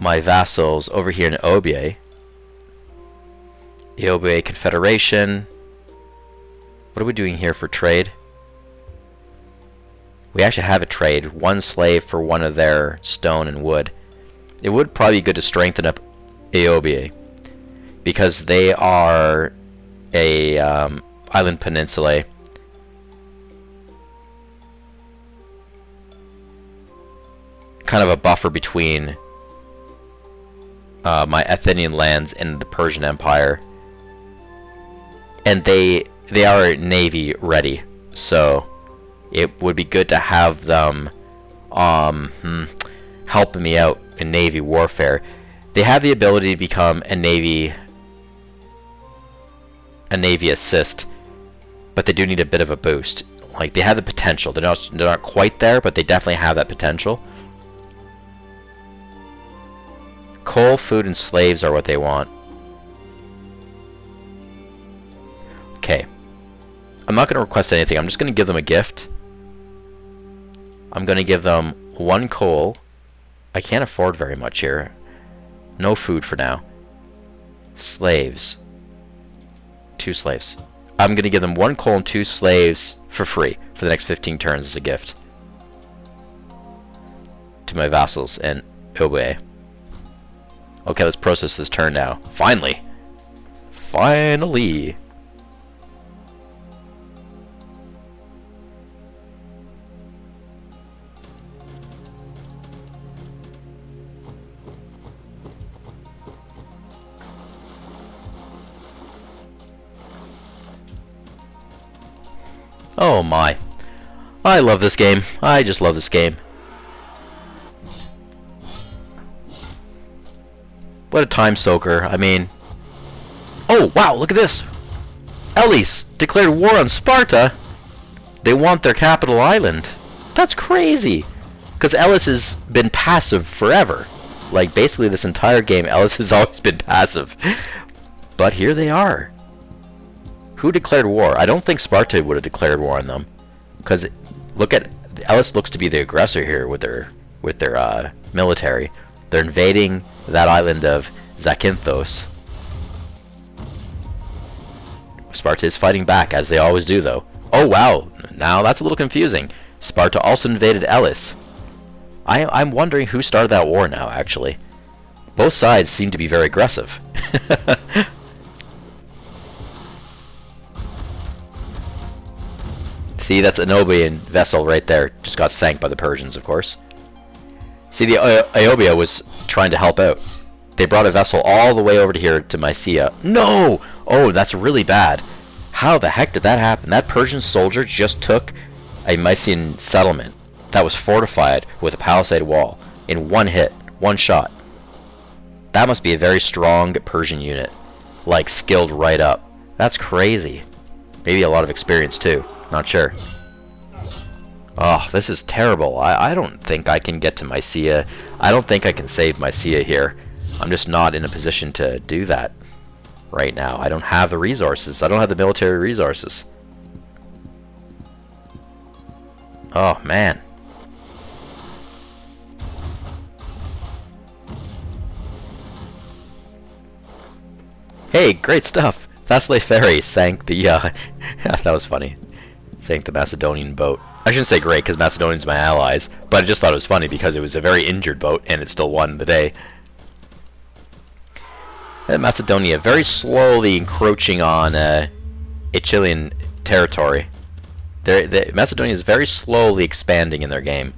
my vassals over here in Obier. Obier Confederation. What are we doing here for trade? We actually have a trade. 1 slave for 1 of their stone and wood. It would probably be good to strengthen up Aobier, because they are a island peninsula. Kind of a buffer between my Athenian lands and the Persian Empire. And they are navy ready, so it would be good to have them helping me out in navy warfare. They have the ability to become a navy assist, but they do need a bit of a boost. Like, they have the potential. They're not quite there, but they definitely have that potential. Coal, food, and slaves are what they want. Okay. I'm not going to request anything. I'm just going to give them a gift. I'm going to give them 1 coal. I can't afford very much here. No food for now. Slaves. 2 slaves. I'm going to give them 1 coal and 2 slaves for free for the next 15 turns as a gift to my vassals and Obier. Okay, let's process this turn now. Finally! Finally! Oh my. I love this game. I just love this game. What a time soaker. I mean... Oh, wow, look at this! Elis declared war on Sparta! They want their capital island. That's crazy! Because Elis has been passive forever. Like, basically this entire game, Elis has always been passive. But here they are. Who declared war? I don't think Sparta would have declared war on them, because look at Elis looks to be the aggressor here with their military. They're invading that island of Zakynthos. Sparta is fighting back, as they always do, though. Oh wow! Now that's a little confusing. Sparta also invaded Elis. I'm wondering who started that war now, actually. Both sides seem to be very aggressive. See, that's an Iobian vessel right there. Just got sank by the Persians, of course. See, the Iobia was trying to help out. They brought a vessel all the way over to here to Mysia. No! Oh, that's really bad. How the heck did that happen? That Persian soldier just took a Mysian settlement that was fortified with a palisade wall in one hit, one shot. That must be a very strong Persian unit. Like, skilled right up. That's crazy. Maybe a lot of experience, too. Not sure. Oh, this is terrible. I don't think I can get to Mysia. I don't think I can save Mysia here. I'm just not in a position to do that right now. I don't have the resources. I don't have the military resources. Oh, man. Hey, great stuff. Thessaly Ferry sank the, that was funny. Sank the Macedonian boat. I shouldn't say great, because Macedonians are my allies, but I just thought it was funny because it was a very injured boat, and it still won the day. And Macedonia, very slowly encroaching on Achillean territory. Macedonia is very slowly expanding in their game.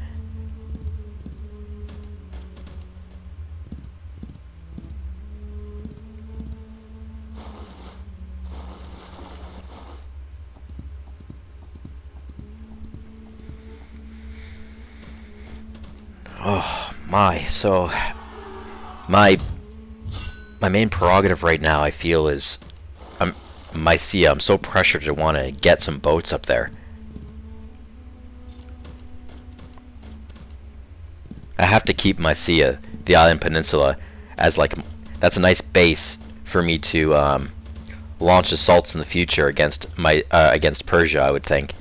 Oh my, so my main prerogative right now, I feel, is Mysia. I'm so pressured to want to get some boats up there. I have to keep Mysia, the island peninsula, as like, that's a nice base for me to launch assaults in the future against against Persia, I would think,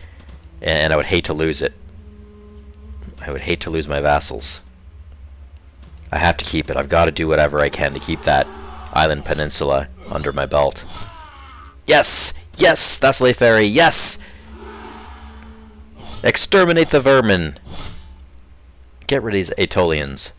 and I would hate to lose it. I would hate to lose my vassals. I have to keep it. I've got to do whatever I can to keep that island peninsula under my belt. Yes! Yes! Thessaly Ferry! Yes! Exterminate the vermin! Get rid of these Aetolians.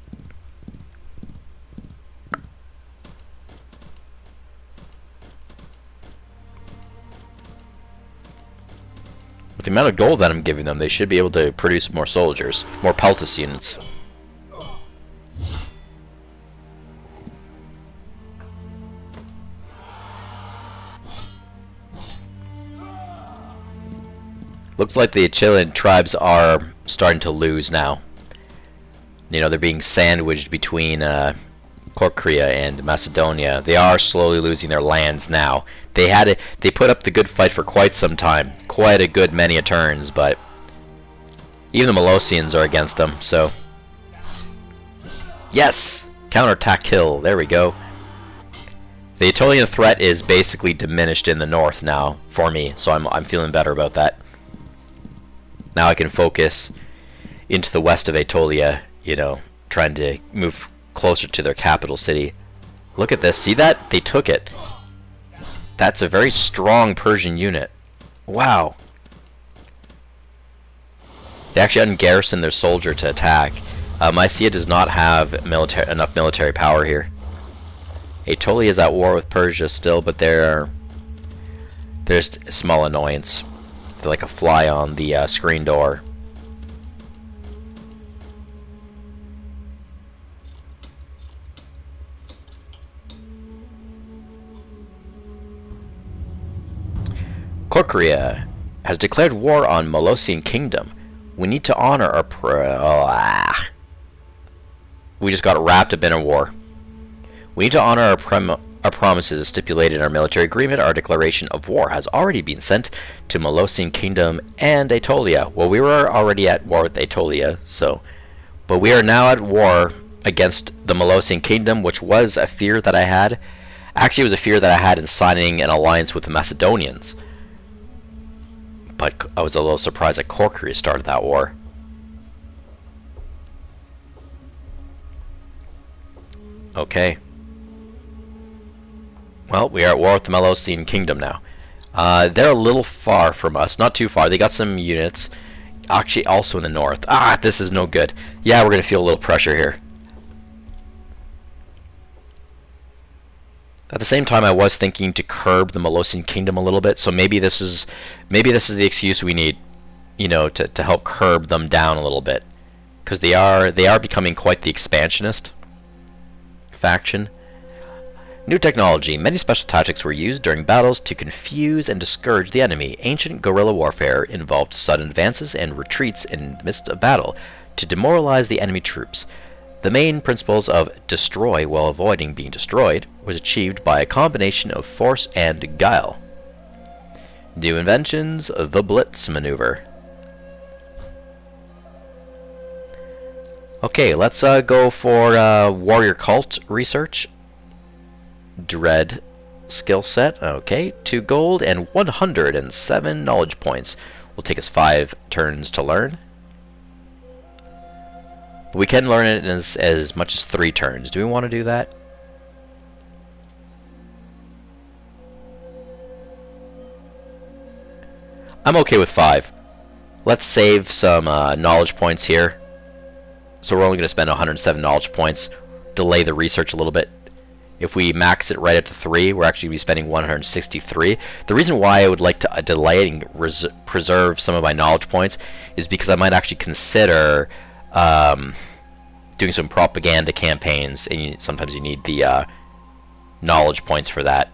With the amount of gold that I'm giving them, they should be able to produce more soldiers, more Peltus units. Looks like the Achillean tribes are starting to lose now. You know, they're being sandwiched between Corcyra and Macedonia. They are slowly losing their lands now. They put up the good fight for quite some time, quite a good many turns, but even the Molossians are against them. So, yes, counterattack kill. There we go. The Aetolian threat is basically diminished in the north now for me, so I'm feeling better about that. Now I can focus into the west of Aetolia, you know, trying to move closer to their capital city. Look at this. See that? They took it. That's a very strong Persian unit. Wow. They actually ungarrisoned their soldier to attack. Mysia does not have enough military power here. Aetolia is at war with Persia still, but there's a small annoyance. They're like a fly on the screen door. Corcyra has declared war on Molossian Kingdom. We need to honor our We just got wrapped up in a war. We need to honor our promises stipulated in our military agreement. Our declaration of war has already been sent to Molossian Kingdom and Aetolia. Well, we were already at war with Aetolia, but we are now at war against the Molossian Kingdom, which was a fear that I had. Actually, it was a fear that I had in signing an alliance with the Macedonians. But I was a little surprised that Corcyra started that war. Okay. Well, we are at war with the Molossian Kingdom now. They're a little far from us. Not too far. They got some units. actually also in the north. Ah, this is no good. Yeah, we're going to feel a little pressure here. At the same time, I was thinking to curb the Molosian kingdom a little bit, so maybe this is the excuse we need, you know, to help curb them down a little bit, because they are becoming quite the expansionist faction. New technology. Many special tactics were used during battles to confuse and discourage the enemy. Ancient guerrilla warfare involved sudden advances and retreats in the midst of battle to demoralize the enemy troops. The main principles of destroy while avoiding being destroyed was achieved by a combination of force and guile. New inventions, the Blitz maneuver. Okay, let's go for warrior cult research. Dread skill set. Okay, 2 gold and 107 knowledge points. Will take us 5 turns to learn. But we can learn it in as much as 3 turns. Do we want to do that? I'm okay with 5. Let's save some knowledge points here. So we're only going to spend 107 knowledge points. Delay the research a little bit. If we max it right up to 3, we're actually going to be spending 163. The reason why I would like to delay it and preserve some of my knowledge points is because I might actually consider doing some propaganda campaigns, and sometimes you need the knowledge points for that.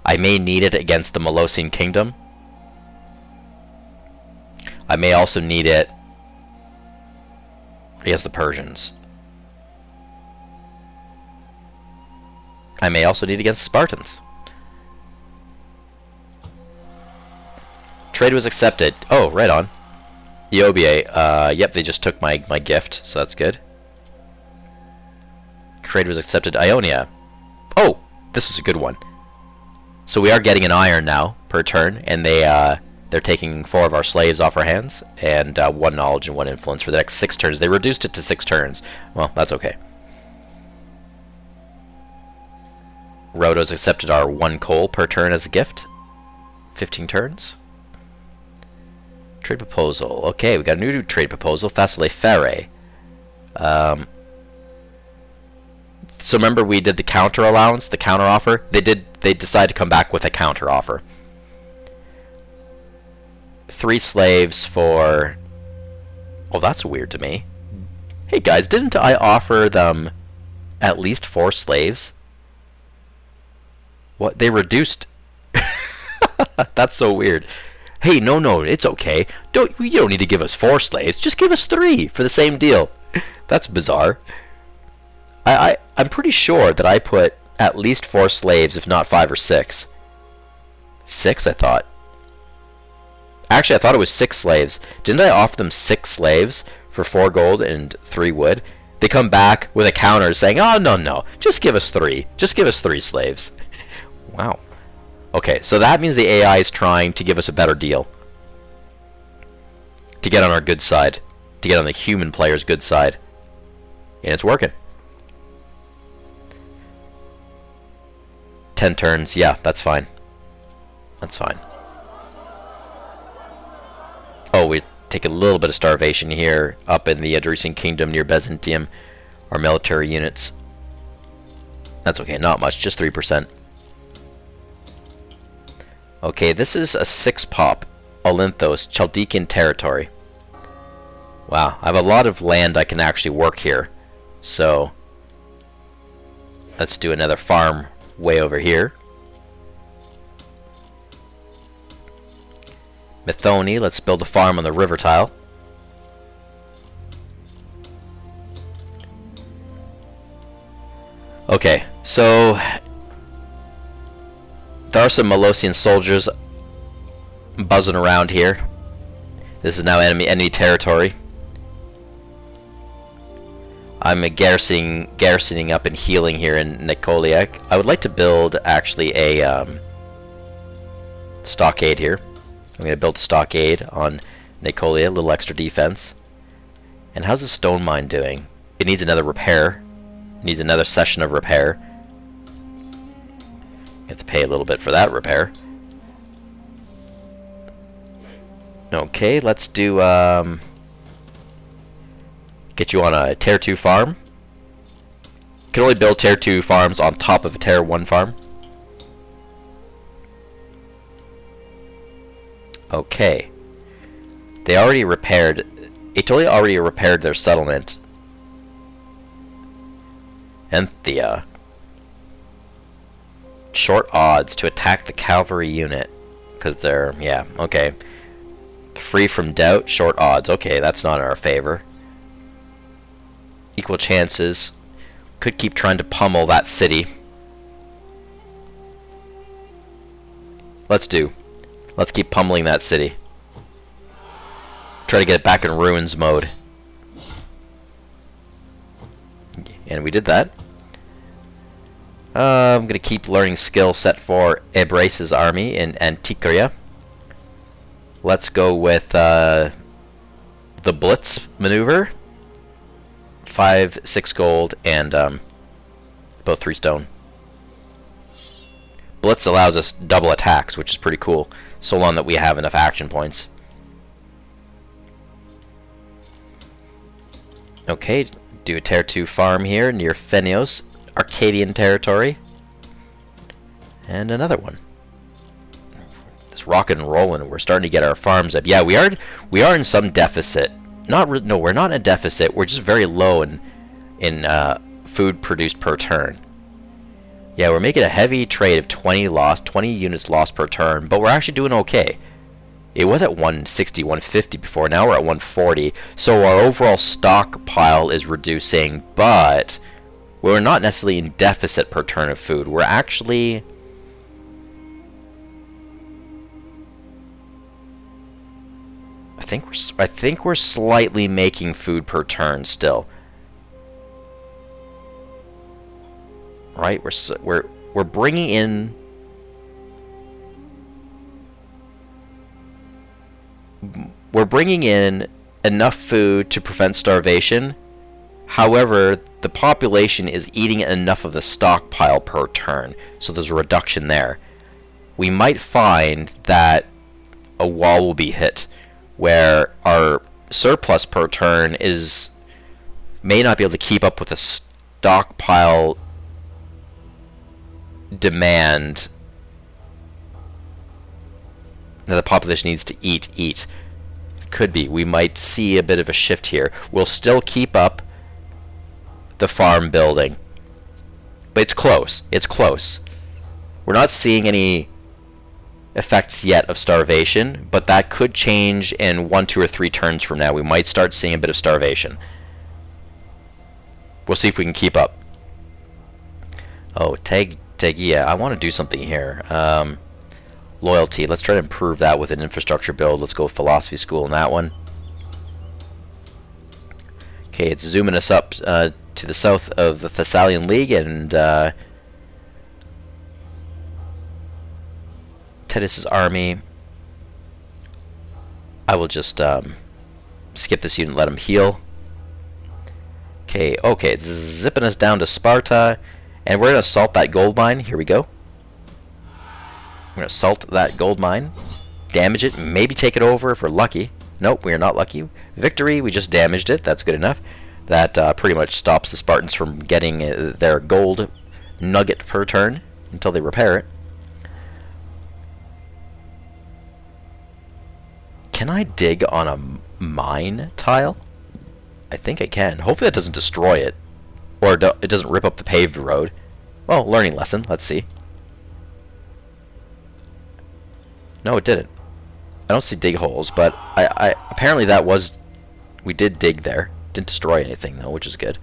I may need it against the Molosian kingdom. I may also need it against the Persians. I may also need it against the Spartans. Trade was accepted. Oh, right on. Eobiae, yep, they just took my gift, so that's good. Trade was accepted. Ionia. Oh, this is a good one. So we are getting an iron now per turn, and they're taking 4 of our slaves off our hands, and 1 knowledge and 1 influence for the next 6 turns. They reduced it to 6 turns. Well, that's okay. Rhodos accepted our 1 coal per turn as a gift. 15 turns. Trade proposal. Okay, we got a new trade proposal. Facile Ferre. So remember we did the counter allowance, the counter offer? They decided to come back with a counter offer. 3 slaves for... Oh, that's weird to me. Hey guys, didn't I offer them at least 4 slaves? What? They reduced... That's so weird. Hey, no, it's okay. You don't need to give us 4 slaves. Just give us 3 for the same deal. That's bizarre. I'm pretty sure that I put at least 4 slaves, if not 5 or 6. 6, I thought. Actually, I thought it was 6 slaves. Didn't I offer them 6 slaves for 4 gold and 3 wood? They come back with a counter saying, oh, no, just give us 3. Just give us 3 slaves. Wow. Okay, so that means the AI is trying to give us a better deal. To get on our good side. To get on the human player's good side. And it's working. 10 turns, yeah, that's fine. That's fine. Oh, we take a little bit of starvation here up in the Adresian Kingdom near Byzantium. Our military units. That's okay, not much, just 3%. Okay, this is a 6-pop Olynthios Chaldean territory. Wow, I have a lot of land I can actually work here. So, let's do another farm way over here. Methone, let's build a farm on the river tile. Okay, so there are some Molosian soldiers buzzing around here. This is now enemy territory. I'm garrisoning up and healing here in Nicolia. I would like to build actually a stockade here. I'm going to build a stockade on Nicolia, a little extra defense. And how's the stone mine doing? It needs another repair. It needs another session of repair. You have to pay a little bit for that repair. Okay, let's do, get you on a Tier 2 farm. You can only build Tier 2 farms on top of a Tier 1 farm. Okay. They already repaired... Italy already repaired their settlement. Anthea. Short odds to attack the cavalry unit. Because they're... yeah, okay. Free from doubt, short odds. Okay, that's not in our favor. Equal chances. Could keep trying to pummel that city. Let's keep pummeling that city. Try to get it back in ruins mode. And we did that. I'm going to keep learning skill set for Ebrace's army in Antikyria. Let's go with the Blitz maneuver. 5, 6 gold, and about 3 stone. Blitz allows us double attacks, which is pretty cool, so long that we have enough action points. Okay, do a Tier 2 farm here near Phenios, Arcadian territory. And another one. It's rockin' and rollin'. We're starting to get our farms up. Yeah, we are in some deficit. No, we're not in a deficit. We're just very low in food produced per turn. Yeah, we're making a heavy trade of 20 units lost per turn, but we're actually doing okay. It was at 160, 150 before, now we're at 140, so our overall stockpile is reducing, but we're not necessarily in deficit per turn of food. We're actually... I think we're slightly making food per turn still. Right? We're bringing in... We're bringing in enough food to prevent starvation. However, the population is eating enough of the stockpile per turn, so there's a reduction there. We might find that a wall will be hit, where our surplus per turn may not be able to keep up with the stockpile demand that the population needs to eat. Could be. We might see a bit of a shift here. We'll still keep up the farm building, but it's close. It's close. We're not seeing any effects yet of starvation, but that could change in 1, 2, or 3 turns from now. We might start seeing a bit of starvation. We'll see if we can keep up. Oh, Tegia, I want to do something here. Loyalty, let's try to improve that with an infrastructure build. Let's go with philosophy school in that one. Okay, it's zooming us up to the south of the Thessalian League, and Titus's army. I will just skip this unit and let him heal. Okay, it's zipping us down to Sparta, and we're going to assault that gold mine. Here we go. We're going to assault that gold mine, damage it, maybe take it over if we're lucky. Nope, we are not lucky. Victory, we just damaged it. That's good enough. That pretty much stops the Spartans from getting their gold nugget per turn until they repair it. Can I dig on a mine tile? I think I can. Hopefully that doesn't destroy it, or it doesn't rip up the paved road. Well, learning lesson. Let's see. No, it didn't. I don't see dig holes, but I apparently that was... We did dig there. Didn't destroy anything, though, which is good.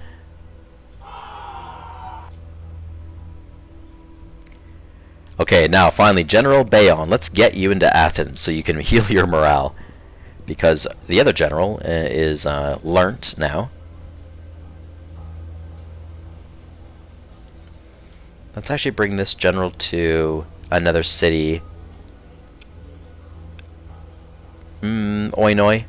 Okay, now, finally, General Bayon. Let's get you into Athens so you can heal your morale. Because the other general is learnt now. Let's actually bring this general to another city. Oinoi.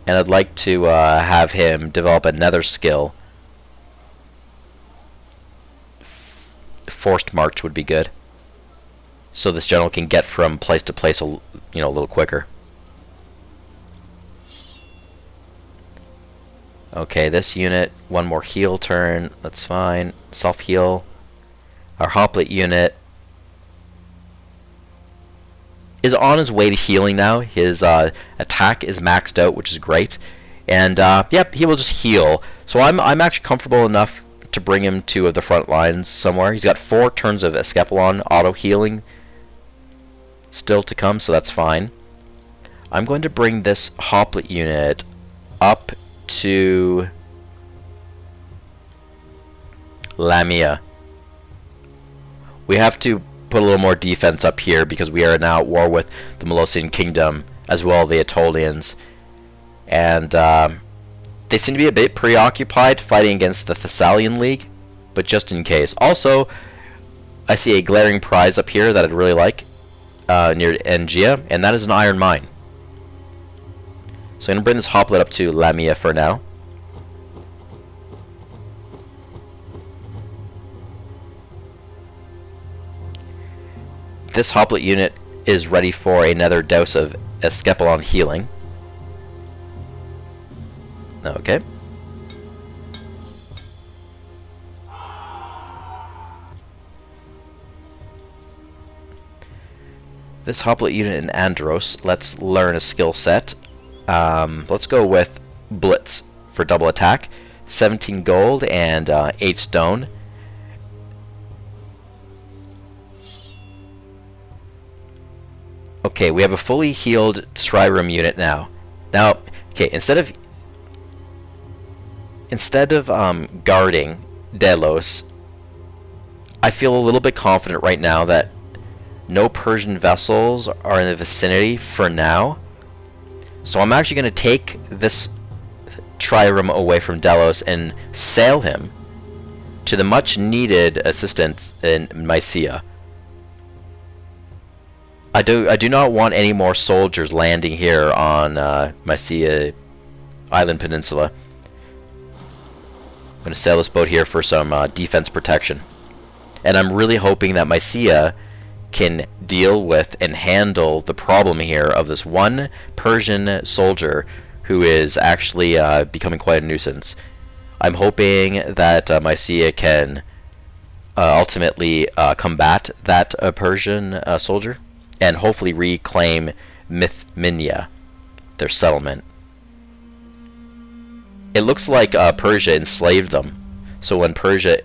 And I'd like to have him develop another skill. Forced march would be good. so this general can get from place to place a little quicker. Okay, this unit, one more heal turn, that's fine. Self-heal. Our hoplite unit is on his way to healing now. His attack is maxed out, which is great. And, yep, he will just heal. So I'm actually comfortable enough to bring him to the front lines somewhere. He's got 4 turns of Escapelon auto-healing still to come, so that's fine. I'm going to bring this hoplite unit up to Lamia. We have to put a little more defense up here because we are now at war with the Molossian Kingdom as well as the Aetolians, and they seem to be a bit preoccupied fighting against the Thessalian League, but just in case. Also, I see a glaring prize up here that I'd really like near Engea, and that is an iron mine. So I'm going to bring this hoplite up to Lamia for now. This hoplite unit is ready for another dose of Escapelon healing. Okay. This hoplite unit in Andros, let's learn a skill set. Let's go with Blitz for double attack. 17 gold and 8 stone. Okay, we have a fully healed Trirum unit now. Now, okay, instead of guarding Delos, I feel a little bit confident right now that no Persian vessels are in the vicinity for now. So I'm actually going to take this Trirum away from Delos and sail him to the much needed assistance in Mysia. I do not want any more soldiers landing here on Mysia Island Peninsula. I'm going to sail this boat here for some defense protection. And I'm really hoping that Mysia can deal with and handle the problem here of this one Persian soldier who is actually becoming quite a nuisance. I'm hoping that Mysia can ultimately combat that Persian soldier and hopefully reclaim Mythminia, their settlement. It looks like Persia enslaved them. So when Persia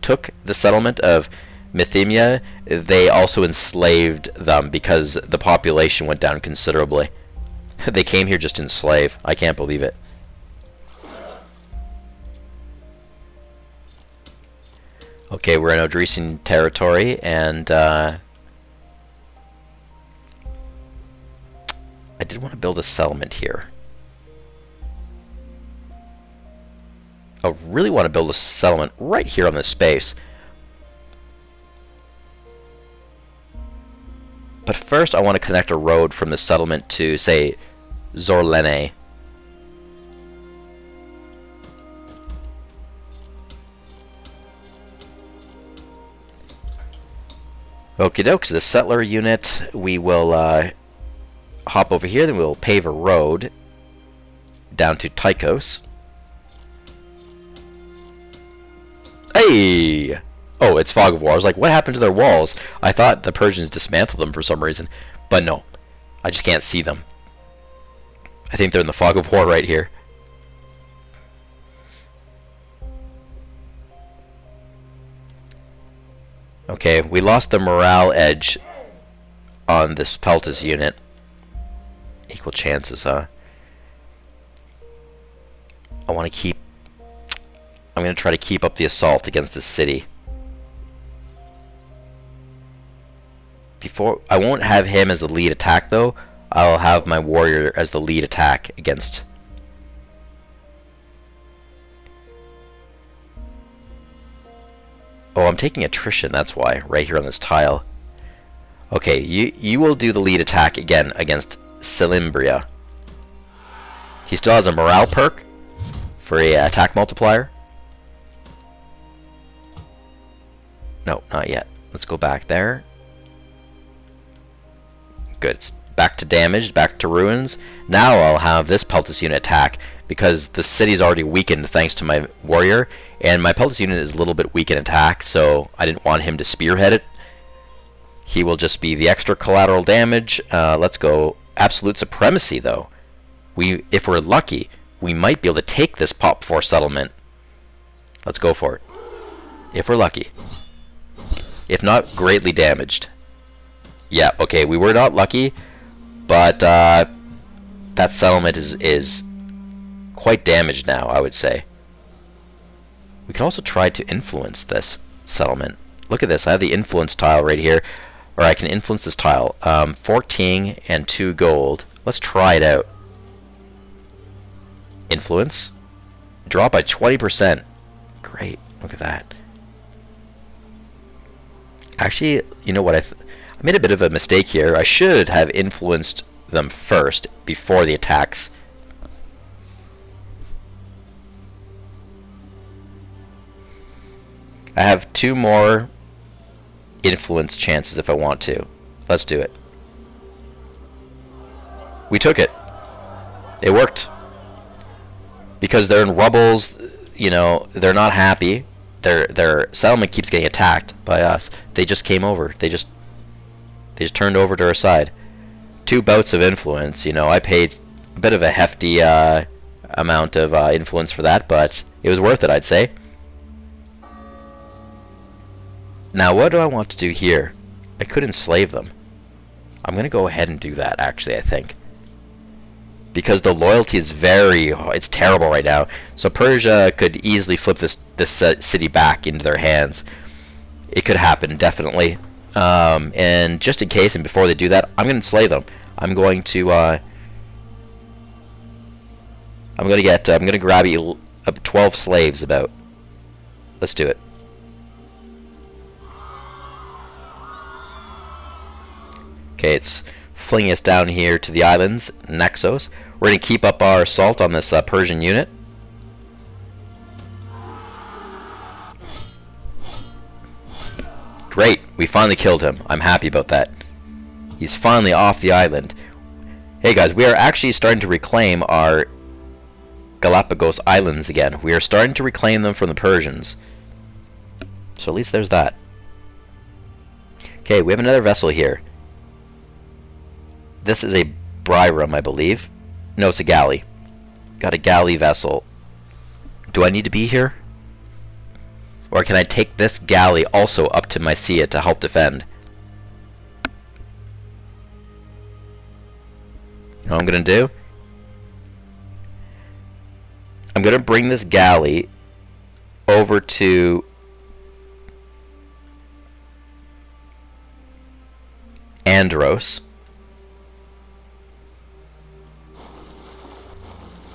took the settlement of Mythimia, they also enslaved them because the population went down considerably. They came here just to enslave. I can't believe it. Okay, we're in Odrysian territory, and I did want to build a settlement here. I really want to build a settlement right here on this space. But first I want to connect a road from the settlement to, say, Zorlene. Okie dokes, the settler unit, we will hop over here, then we'll pave a road down to Tychos. Hey! Oh, it's Fog of War. I was like, what happened to their walls? I thought the Persians dismantled them for some reason. But no, I just can't see them. I think they're in the Fog of War right here. Okay, we lost the morale edge on this Peltas unit. Equal chances, huh? I'm going to try to keep up the assault against this city. I won't have him as the lead attack though. I'll have my warrior as the lead attack against. Oh, I'm taking attrition, that's why, right here on this tile. Okay, you will do the lead attack again against Silimbria. He still has a morale perk for a attack multiplier. No, not yet. Let's go back there. Good. It's back to damaged, back to ruins. Now I'll have this Peltas unit attack, because the city's already weakened thanks to my warrior, and my Peltas unit is a little bit weak in attack, so I didn't want him to spearhead it. He will just be the extra collateral damage. Let's go absolute supremacy, though. If we're lucky, we might be able to take this Pop 4 settlement. Let's go for it. If we're lucky. If not, greatly damaged. Yeah, okay, we were not lucky, but that settlement is quite damaged now, I would say. We could also try to influence this settlement. Look at this, I have the influence tile right here. Or I can influence this tile. 14 and 2 gold. Let's try it out. Influence. Drop by 20%. Great, look at that. Actually, you know what, I made a bit of a mistake here. I should have influenced them first before the attacks. I have 2 more influence chances if I want to. Let's do it. We took it. It worked. Because they're in rubbles, you know, they're not happy. Their settlement keeps getting attacked by us. They just came over. They just turned over to our side. 2 bouts of influence. You know, I paid a bit of a hefty amount of influence for that, but it was worth it, I'd say. Now, what do I want to do here? I could enslave them. I'm going to go ahead and do that, actually, I think. Because the loyalty is it's terrible right now. So Persia could easily flip this city back into their hands. It could happen, definitely. And just in case, and before they do that, I'm going to enslave them. I'm going to grab 12 slaves about. Let's do it. Okay, it's flinging us down here to the islands, Naxos. We're going to keep up our assault on this Persian unit. Great, we finally killed him. I'm happy about that. He's finally off the island. Hey guys, we are actually starting to reclaim our Galapagos Islands again. We are starting to reclaim them from the Persians. So at least there's that. Okay, we have another vessel here. This is a Bryrum, I believe. No, it's a galley. Got a galley vessel. Do I need to be here? Or can I take this galley also up to Mysia to help defend? You know what I'm going to do? I'm going to bring this galley over to Andros.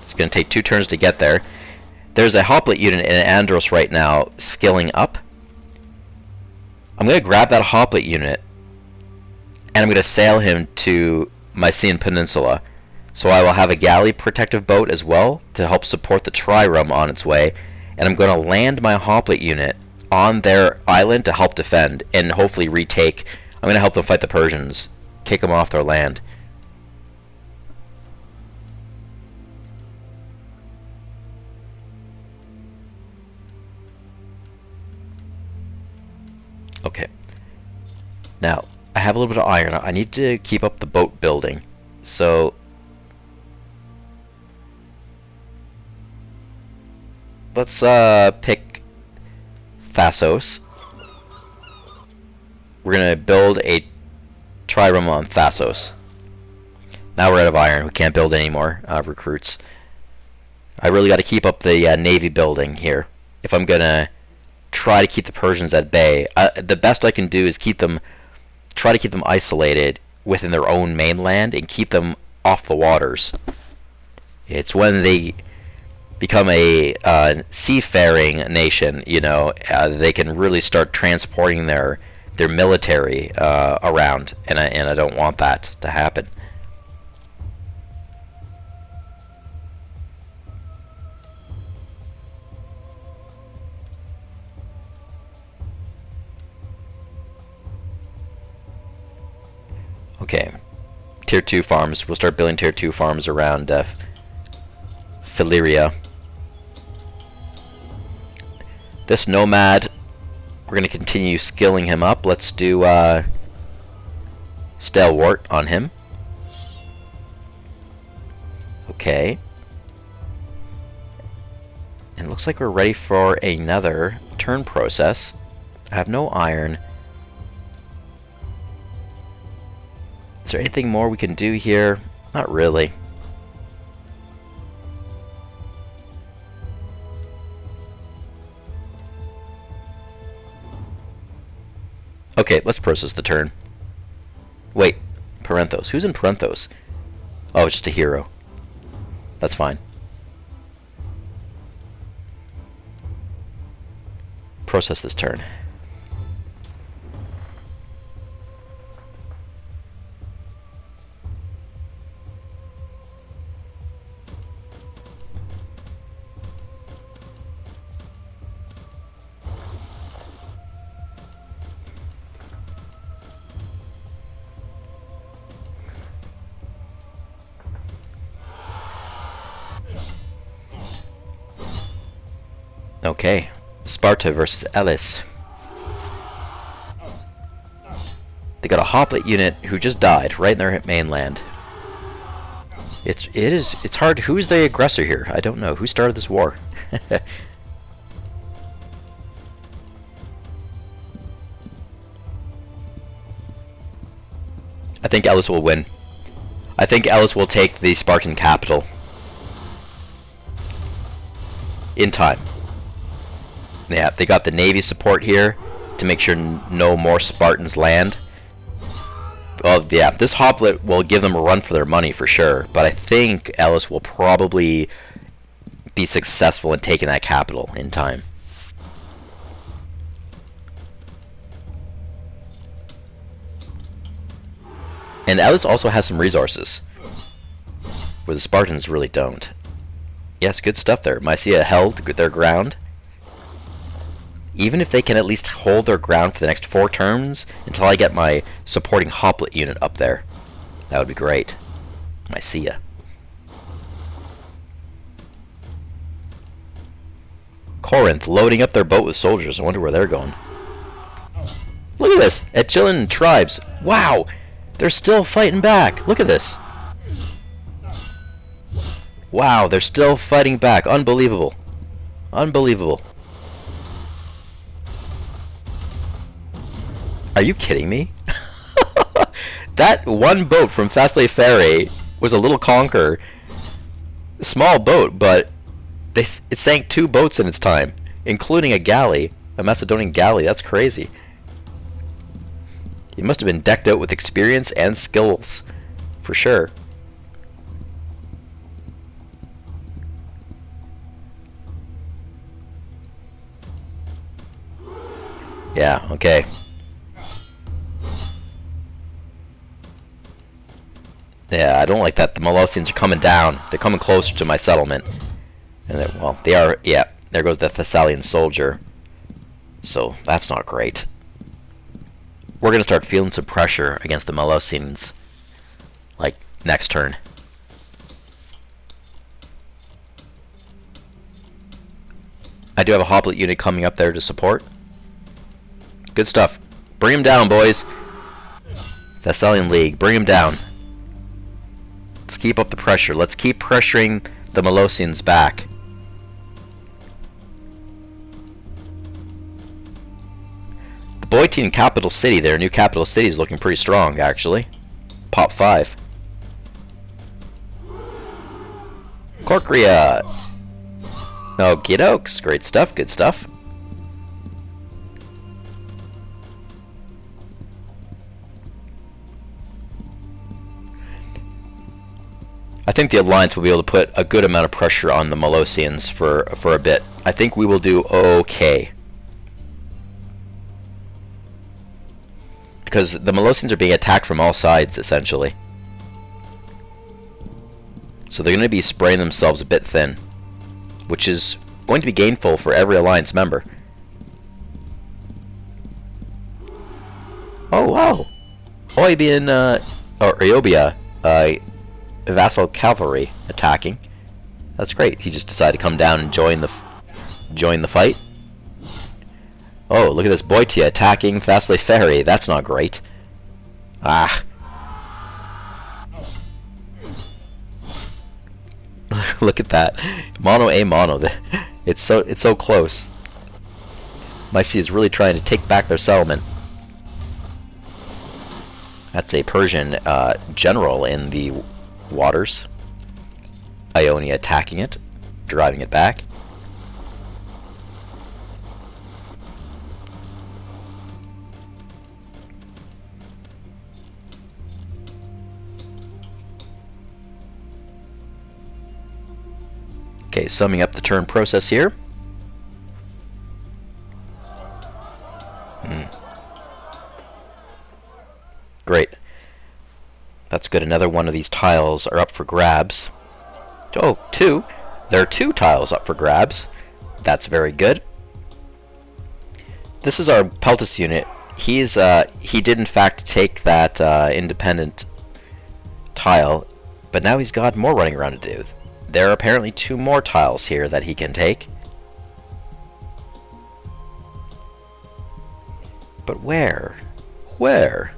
It's going to take 2 turns to get there. There's a hoplite unit in Andros right now skilling up. I'm going to grab that hoplite unit and I'm going to sail him to Mysian Peninsula. So I will have a galley protective boat as well to help support the trireme on its way. And I'm going to land my hoplite unit on their island to help defend and hopefully retake. I'm going to help them fight the Persians, kick them off their land. Okay. Now, I have a little bit of iron. I need to keep up the boat building. So, let's pick Thasos. We're going to build a trireme on Thasos. Now we're out of iron. We can't build any more recruits. I really got to keep up the navy building here if I'm going to try to keep the Persians at bay. The best I can do is try to keep them isolated within their own mainland and keep them off the waters. It's when they become a seafaring nation, you know, they can really start transporting their military around, and I don't want that to happen. Okay, Tier 2 farms. We'll start building Tier 2 farms around Philiria. This nomad, we're going to continue skilling him up. Let's do Stalwart on him. Okay. And it looks like we're ready for another turn process. I have no iron. Is there anything more we can do here? Not really. Okay, let's process the turn. Wait, Parenthos. Who's in Parenthos? Oh, just a hero. That's fine. Process this turn. Okay, Sparta versus Elis. They got a hoplite unit who just died right in their mainland. It's hard. Who's the aggressor here? I don't know. Who started this war? I think Elis will win. I think Elis will take the Spartan capital in time. Yeah, they got the Navy support here to make sure no more Spartans land. Well, yeah, this hoplite will give them a run for their money for sure, but I think Elis will probably be successful in taking that capital in time. And Elis also has some resources, where the Spartans really don't. Yes, good stuff there. Mysia held their ground. Even if they can at least hold their ground for the next 4 turns until I get my supporting hoplite unit up there, that would be great. Mysia. Corinth loading up their boat with soldiers. I wonder where they're going. Look at this! Aegean tribes. Wow! They're still fighting back. Look at this. Wow, they're still fighting back. Unbelievable. Unbelievable. Are you kidding me? That one boat from Thessaly Ferry was a little conquer. Small boat, but it sank 2 boats in its time, including a galley, a Macedonian galley. That's crazy. It must have been decked out with experience and skills, for sure. Yeah, okay. Yeah, I don't like that. The Molossians are coming down. They're coming closer to my settlement. And well, they are, yeah, there goes the Thessalian soldier. So, that's not great. We're going to start feeling some pressure against the Molossians, like, next turn. I do have a hoplite unit coming up there to support. Good stuff. Bring him down, boys. Thessalian League, bring him down. Let's keep up the pressure. Let's keep pressuring the Molossians back. The Boeotian capital city, their new capital city, is looking pretty strong, actually. Pop 5. Corkria. No, Oaks. Great stuff, good stuff. I think the Alliance will be able to put a good amount of pressure on the Molossians for a bit. I think we will do okay. Because the Molossians are being attacked from all sides, essentially. So they're going to be spraying themselves a bit thin, which is going to be gainful for every Alliance member. Oh, wow. Oibian, or Eobia, vassal cavalry attacking. That's great. He just decided to come down and join the fight. Oh, look at this Boeotia attacking Thessaly Ferry. That's not great. Ah. Look at that. Mono a mono. It's so close. Mycia is really trying to take back their settlement. That's a Persian general in the waters. Ionia attacking it, driving it back. Okay, summing up the turn process here. Great. That's good. Another one of these tiles are up for grabs. Oh, two. There are 2 tiles up for grabs. That's very good. This is our Peltus unit. He did in fact take that independent tile, but now he's got more running around to do. There are apparently 2 more tiles here that he can take. But where? Where?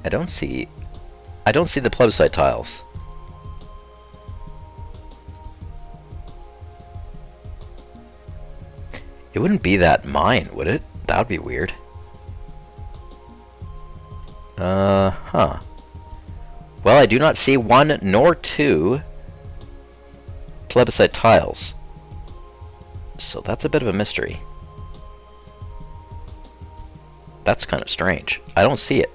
I don't see the plebiscite tiles. It wouldn't be that mine, would it? That would be weird. Huh. Well, I do not see 1 nor 2 plebiscite tiles. So that's a bit of a mystery. That's kind of strange. I don't see it.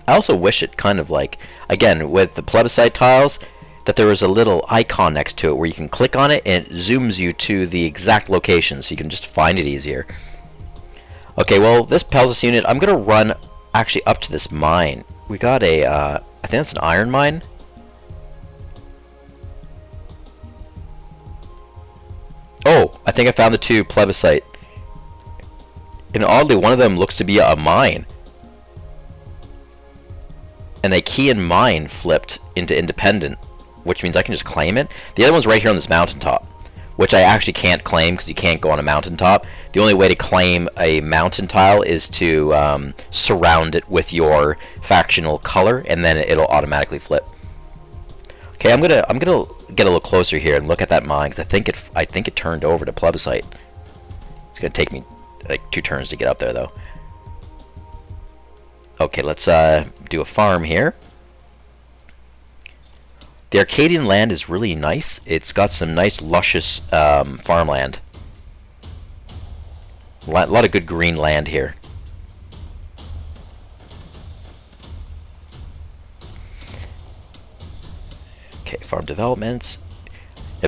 I also wish it kind of like, again, with the plebiscite tiles, that there was a little icon next to it where you can click on it and it zooms you to the exact location so you can just find it easier. Okay, well, this Peltus unit, I'm going to run actually up to this mine. We got a, I think that's an iron mine. Oh, I think I found the 2 plebiscite. And oddly, one of them looks to be a mine. And a key and mine flipped into independent, which means I can just claim it. The other one's right here on this mountaintop, which I actually can't claim because you can't go on a mountaintop. The only way to claim a mountain tile is to surround it with your factional color, and then it'll automatically flip. Okay, I'm gonna get a little closer here and look at that mine because I think it turned over to plebiscite. It's gonna take me like 2 turns to get up there though. Okay, let's do a farm here. The Arcadian land is really nice. It's got some nice luscious farmland. A lot of good green land here. Okay, farm developments.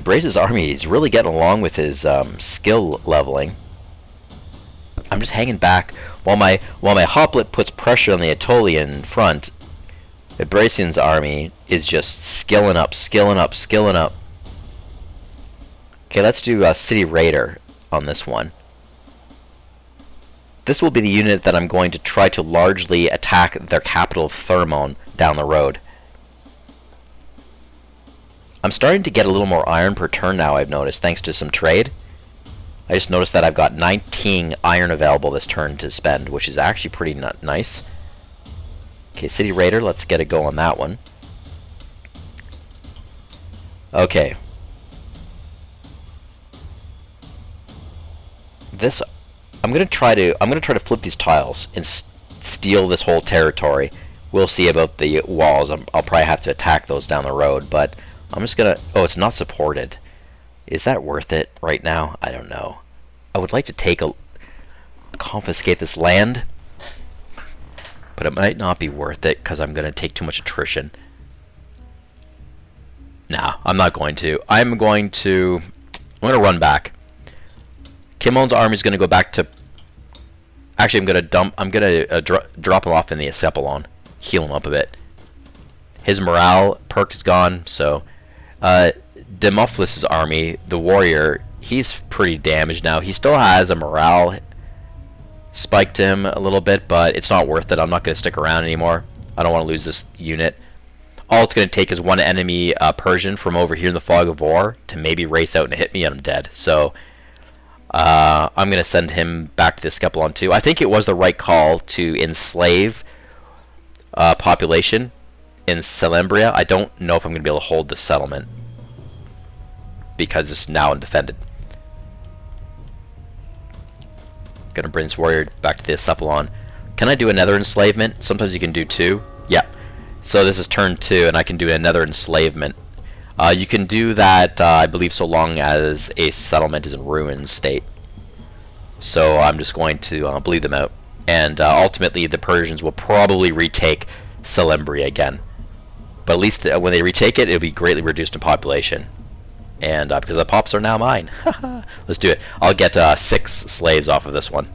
Brace's army is really getting along with his skill leveling. I'm just hanging back while my Hoplet puts pressure on the Aetolian front. Bracian's army is just skilling up. Okay, let's do City Raider on this one. This will be the unit that I'm going to try to largely attack their capital of Thermon down the road. I'm starting to get a little more iron per turn now, I've noticed, thanks to some trade. I just noticed that I've got 19 iron available this turn to spend, which is actually pretty nice. Okay, City Raider, let's get a go on that one. Okay. This, I'm gonna try to flip these tiles and steal this whole territory. We'll see about the walls. I'll probably have to attack those down the road, but I'm just gonna. Oh, it's not supported. Is that worth it right now? I don't know. I would like to confiscate this land, but it might not be worth it because I'm gonna take too much attrition. Nah, I'm not going to. I'm gonna run back. Kimon's army is gonna go back to. Actually, I'm gonna drop him off in the Acephalon, heal him up a bit. His morale perk is gone, so Demophilus' army, the warrior, he's pretty damaged now. He still has a morale spiked him a little bit, but it's not worth it. I'm not going to stick around anymore. I don't want to lose this unit. All it's going to take is one enemy Persian from over here in the Fog of War to maybe race out and hit me, and I'm dead. So I'm going to send him back to the Scephalon too. I think it was the right call to enslave population in Selembria. I don't know if I'm going to be able to hold the settlement because it's now undefended. Gonna bring this warrior back to the Scephalon. Can I do another enslavement? Sometimes you can do two. Yep. So this is turn 2, and I can do another enslavement. You can do that, I believe, so long as a settlement is in ruin state. So I'm just going to bleed them out. And ultimately, the Persians will probably retake Selembria again. But at least when they retake it, it'll be greatly reduced in population. And because the pops are now mine. Let's do it. I'll get 6 slaves off of this one.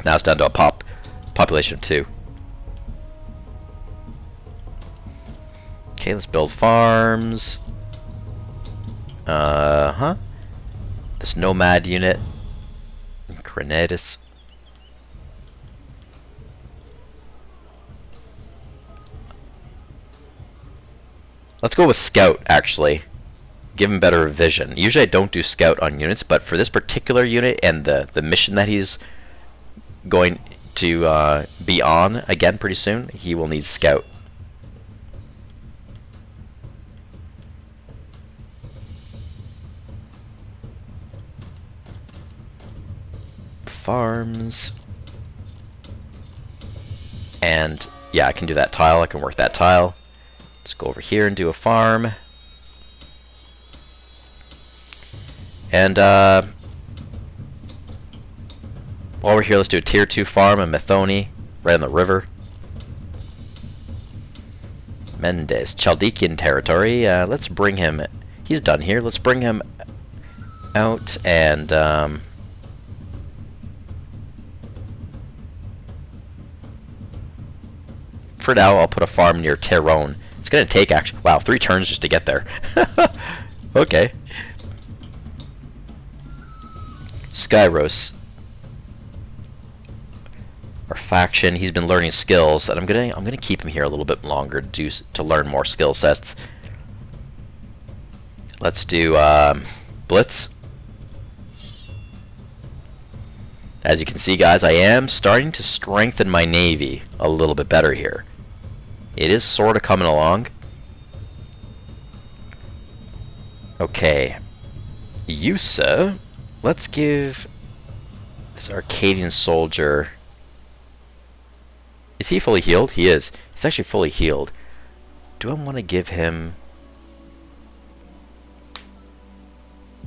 Now it's down to a population of 2. Okay, let's build farms. This nomad unit. Grenadis. Let's go with Scout, actually. Give him better vision. Usually I don't do Scout on units, but for this particular unit and the mission that he's going to be on again pretty soon, he will need Scout. Farms. And yeah, I can do that tile. I can work that tile. Let's go over here and do a farm. And while we're here, let's do a tier 2 farm in Methoni, right on the river. Mendes, Chaldean territory. Let's bring him. He's done here. Let's bring him out and for now, I'll put a farm near Terone. It's going to take, actually, wow, 3 turns just to get there. Okay. Skyros. Our faction, he's been learning skills, and I'm gonna keep him here a little bit longer to learn more skill sets. Let's do Blitz. As you can see, guys, I am starting to strengthen my navy a little bit better here. It is sort of coming along. Okay. You, sir. Let's give this Arcadian soldier... Is he fully healed? He is. He's actually fully healed. Do I want to give him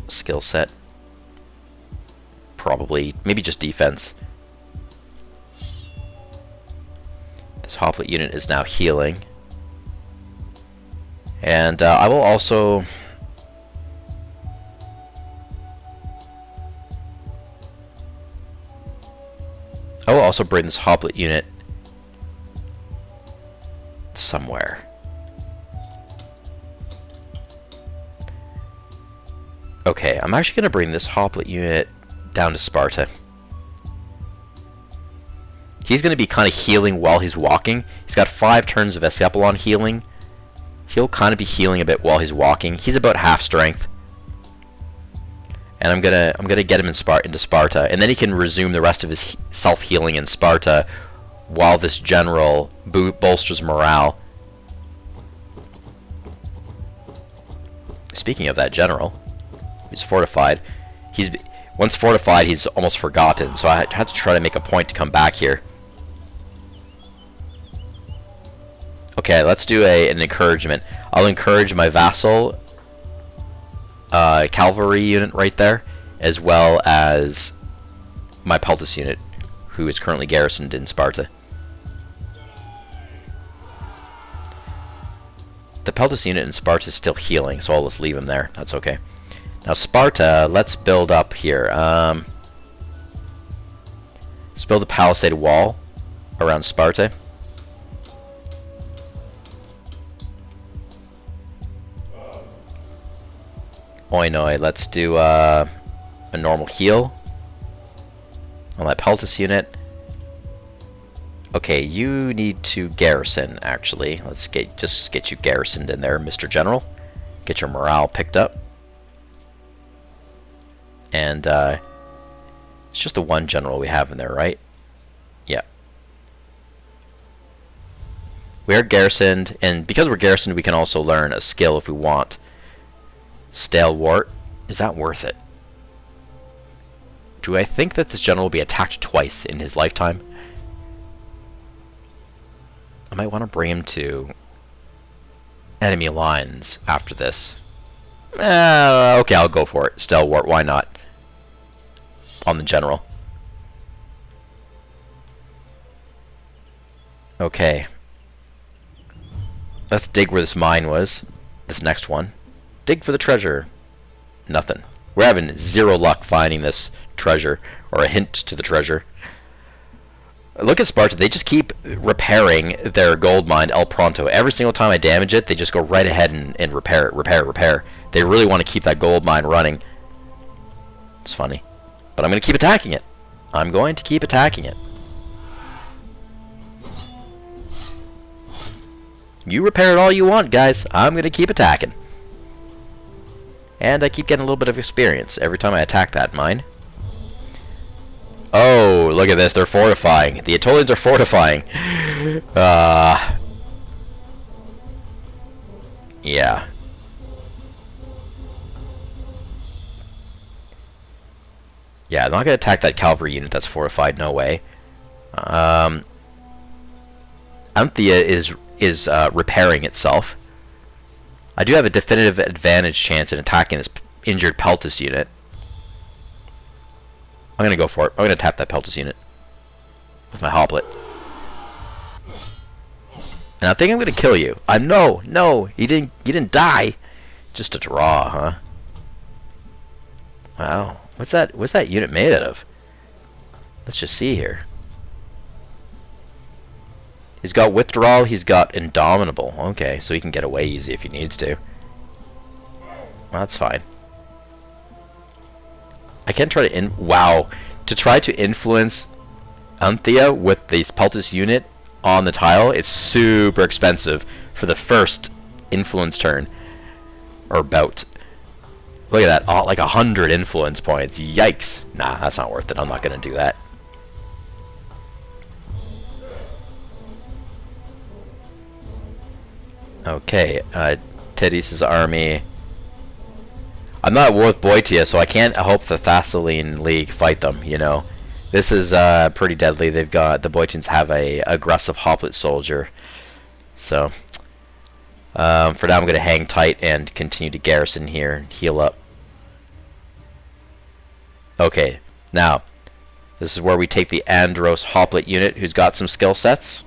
a skill set? Probably. Maybe just defense. This hoplite unit is now healing. And I will also... bring this hoplite unit somewhere. Okay, I'm actually going to bring this hoplite unit down to Sparta. He's going to be kind of healing while he's walking. He's got 5 turns of Escapelon healing. He'll kind of be healing a bit while he's walking. He's about half strength. And I'm gonna get him into Sparta, and then he can resume the rest of his self-healing in Sparta while this general bolsters morale. Speaking of that general, he's fortified. Once fortified, he's almost forgotten, so I had to try to make a point to come back here. Okay, let's do an encouragement. I'll encourage my vassal cavalry unit right there, as well as my Peltus unit, who is currently garrisoned in Sparta. The Peltus unit in Sparta is still healing, so I'll just leave him there. That's okay. Now Sparta, let's build up here. Let's build a palisade wall around Sparta. Oinoi, let's do a normal heal. on that Peltis unit. Okay, you need to garrison, actually. Let's just get you garrisoned in there, Mr. General. Get your morale picked up. And it's just the one general we have in there, right? Yeah. We are garrisoned, and because we're garrisoned, we can also learn a skill if we want. Stalewart. Is that worth it? Do I think that this general will be attacked twice in his lifetime? I might want to bring him to enemy lines after this. Okay, I'll go for it. Stalewart, why not? On the general. Okay. Let's dig where this mine was. This next one. Dig for the treasure. Nothing. We're having zero luck finding this treasure, or a hint to the treasure. Look at Sparta. They just keep repairing their gold mine El Pronto. Every single time I damage it, they just go right ahead and repair it, repair. They really want to keep that gold mine running. It's funny. But I'm going to keep attacking it. I'm going to keep attacking it. You repair it all you want, guys. I'm going to keep attacking. And I keep getting a little bit of experience every time I attack that mine. Oh, look at this. They're fortifying. The Aetolians are fortifying. Yeah. Yeah, I'm not going to attack that cavalry unit that's fortified. No way. Anthea is repairing itself. I do have a definitive advantage chance in attacking this injured Peltis unit. I'm going to go for it. I'm going to tap that Peltis unit with my Hoplet. And I think I'm going to kill you. No, you didn't die. Just a draw, huh? Wow. What's that unit made out of? Let's just see here. He's got withdrawal, he's got indomitable. Okay, so he can get away easy if he needs to. Well, that's fine. I can try to wow. To try to influence Anthea with this Peltis unit on the tile, it's super expensive for the first influence turn. Or bout. Look at that, like 100 influence points. Yikes. Nah, that's not worth it. I'm not going to do that. Okay, Teddy's army. I'm not at war with Boeotia, so I can't hope the Thessaline League fight them, you know. This is pretty deadly. They've got, the Boeotians have a aggressive Hoplet soldier. So, for now I'm going to hang tight and continue to garrison here and heal up. Okay, now, this is where we take the Andros Hoplet unit, who's got some skill sets.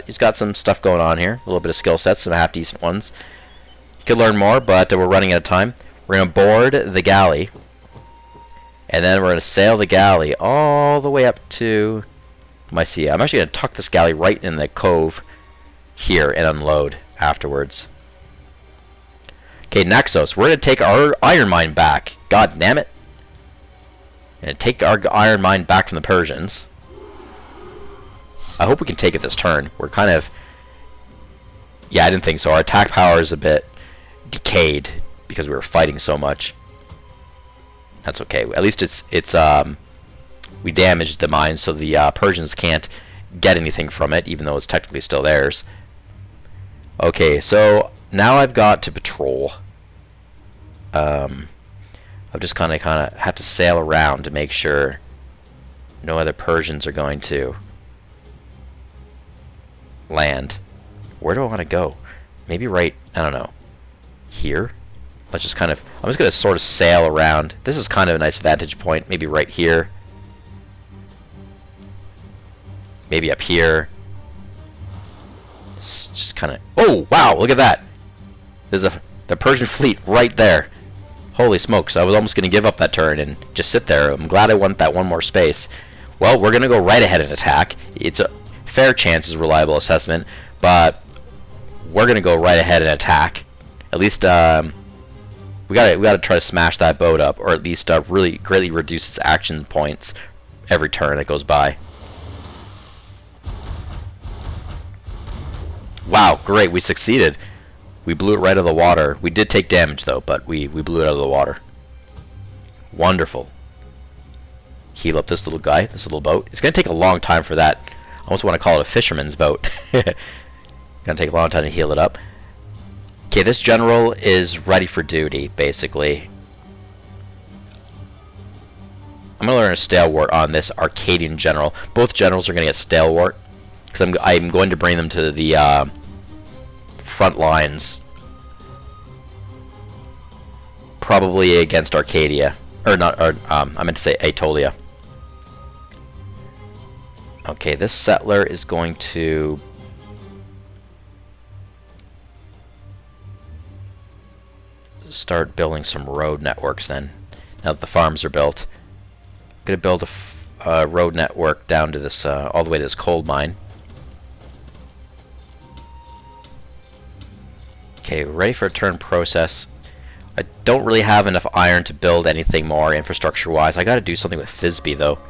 He's got some stuff going on here. A little bit of skill sets, some half decent ones. He could learn more, but we're running out of time. We're going to board the galley. And then we're going to sail the galley all the way up to Mysia. I'm actually going to tuck this galley right in the cove here and unload afterwards. Okay, Naxos. We're going to take our iron mine back. God damn it. We're going to take our iron mine back from the Persians. I hope we can take it this turn. We're kind of... Yeah, I didn't think so. Our attack power is a bit decayed because we were fighting so much. That's okay. At least we damaged the mine, so the Persians can't get anything from it, even though it's technically still theirs. Okay, so now I've got to patrol. I've just kind of have to sail around to make sure no other Persians are going to land. Where do I want to go? Maybe right, I don't know, here? Let's just I'm just going to sort of sail around. This is kind of a nice vantage point. Maybe right here. Maybe up here. Just kind of... Oh, wow, look at that. There's the Persian fleet right there. Holy smokes, I was almost going to give up that turn and just sit there. I'm glad I want that one more space. Well, we're going to go right ahead and attack. It's a fair chance is a reliable assessment, but we're going to go right ahead and attack. At least, we gotta try to smash that boat up, or at least really greatly reduce its action points every turn that goes by. Wow, great, we succeeded. We blew it right out of the water. We did take damage though, but we blew it out of the water. Wonderful. Heal up this little guy, this little boat. It's going to take a long time for that. I almost want to call it a fisherman's boat. Going to take a long time to heal it up. Okay, this general is ready for duty, basically. I'm going to learn a stalewart on this Arcadian general. Both generals are going to get stalewart, because I'm going to bring them to the front lines. Probably against Arcadia. Or not, or, I meant to say Aetolia. Okay, this settler is going to... start building some road networks then, now that the farms are built. I'm going to build a road network down to this, all the way to this coal mine. Okay, ready for a turn process. I don't really have enough iron to build anything more infrastructure-wise. I got to do something with Thisbe, though.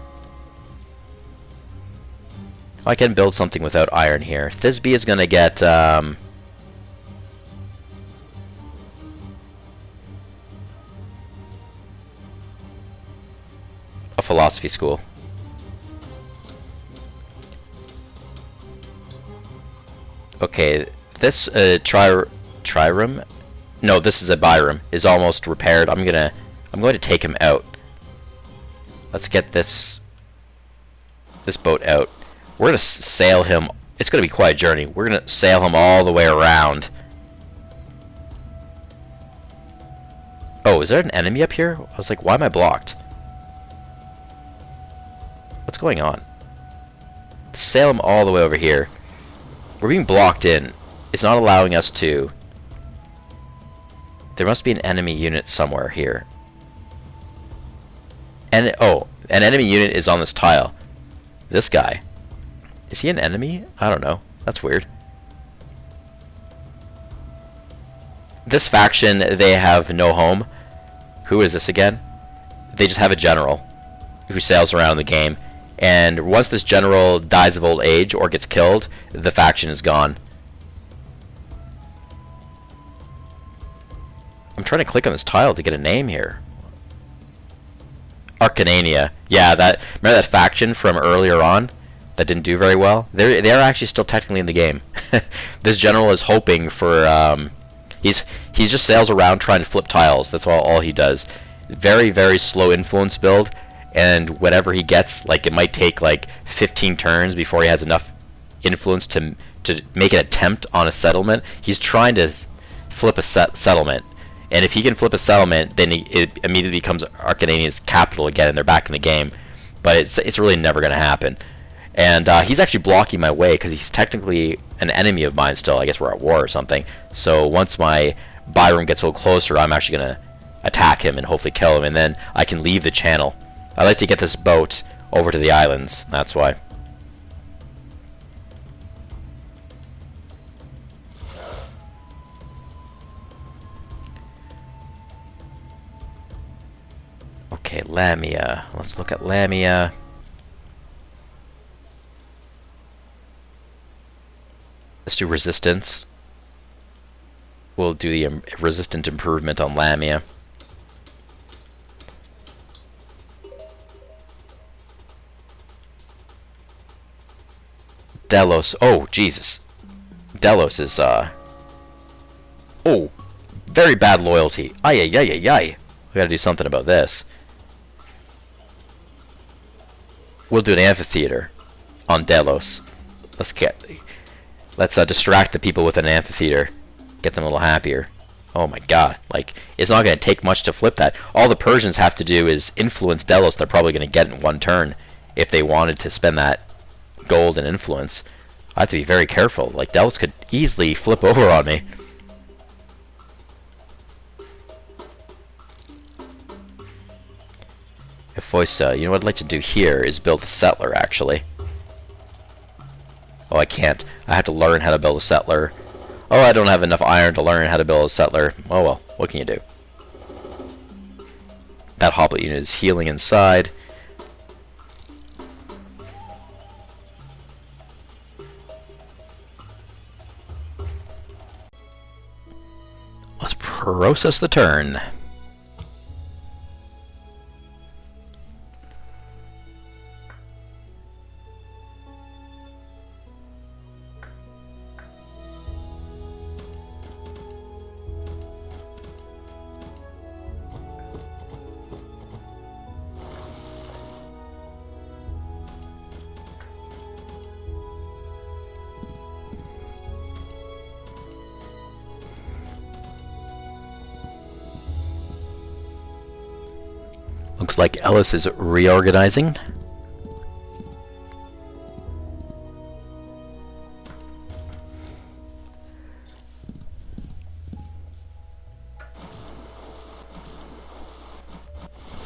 I can build something without iron here. Thisbe is going to get... a philosophy school. Okay, this trireme? No, this is a bireme. Is almost repaired. I'm going to take him out. Let's get this boat out. We're going to sail him. It's going to be quite a journey. We're going to sail him all the way around. Oh, is there an enemy up here? I was like, why am I blocked? What's going on? Sail him all the way over here. We're being blocked in. It's not allowing us to... There must be an enemy unit somewhere here. And oh, an enemy unit is on this tile. This guy. Is he an enemy? I don't know. That's weird. This faction, they have no home. Who is this again? They just have a general who sails around the game. And once this general dies of old age or gets killed, the faction is gone. I'm trying to click on this tile to get a name here. Arcanania. Yeah, remember that faction from earlier on that didn't do very well? They're actually still technically in the game. This general is hoping for he's just sails around trying to flip tiles. That's all he does. Very, very slow influence build, and whenever he gets, like, it might take like 15 turns before he has enough influence to make an attempt on a settlement. He's trying to flip a settlement. And if he can flip a settlement, then it immediately becomes Arcanania's capital again, and they're back in the game. But it's really never going to happen. And he's actually blocking my way, because he's technically an enemy of mine still. I guess we're at war or something. So once my bireme gets a little closer, I'm actually going to attack him and hopefully kill him, and then I can leave the channel. I like to get this boat over to the islands. That's why. Okay, Lamia. Let's look at Lamia. Let's do resistance. We'll do the resistant improvement on Lamia. Delos. Oh, Jesus. Delos is, oh, very bad loyalty. Ay, ay, ay, ay, ay. We gotta do something about this. We'll do an amphitheater on Delos. Let's distract the people with an amphitheater. Get them a little happier. Oh my god. Like, it's not going to take much to flip that. All the Persians have to do is influence Delos. They're probably going to get in one turn if they wanted to spend that gold and influence. I have to be very careful. Like, Delos could easily flip over on me. If Foysa, you know what I'd like to do here is build a settler, actually. Oh, I can't. I have to learn how to build a settler. Oh, I don't have enough iron to learn how to build a settler. Oh well, what can you do? That hoplite unit is healing inside. process the turn. Looks like Ellis is reorganizing.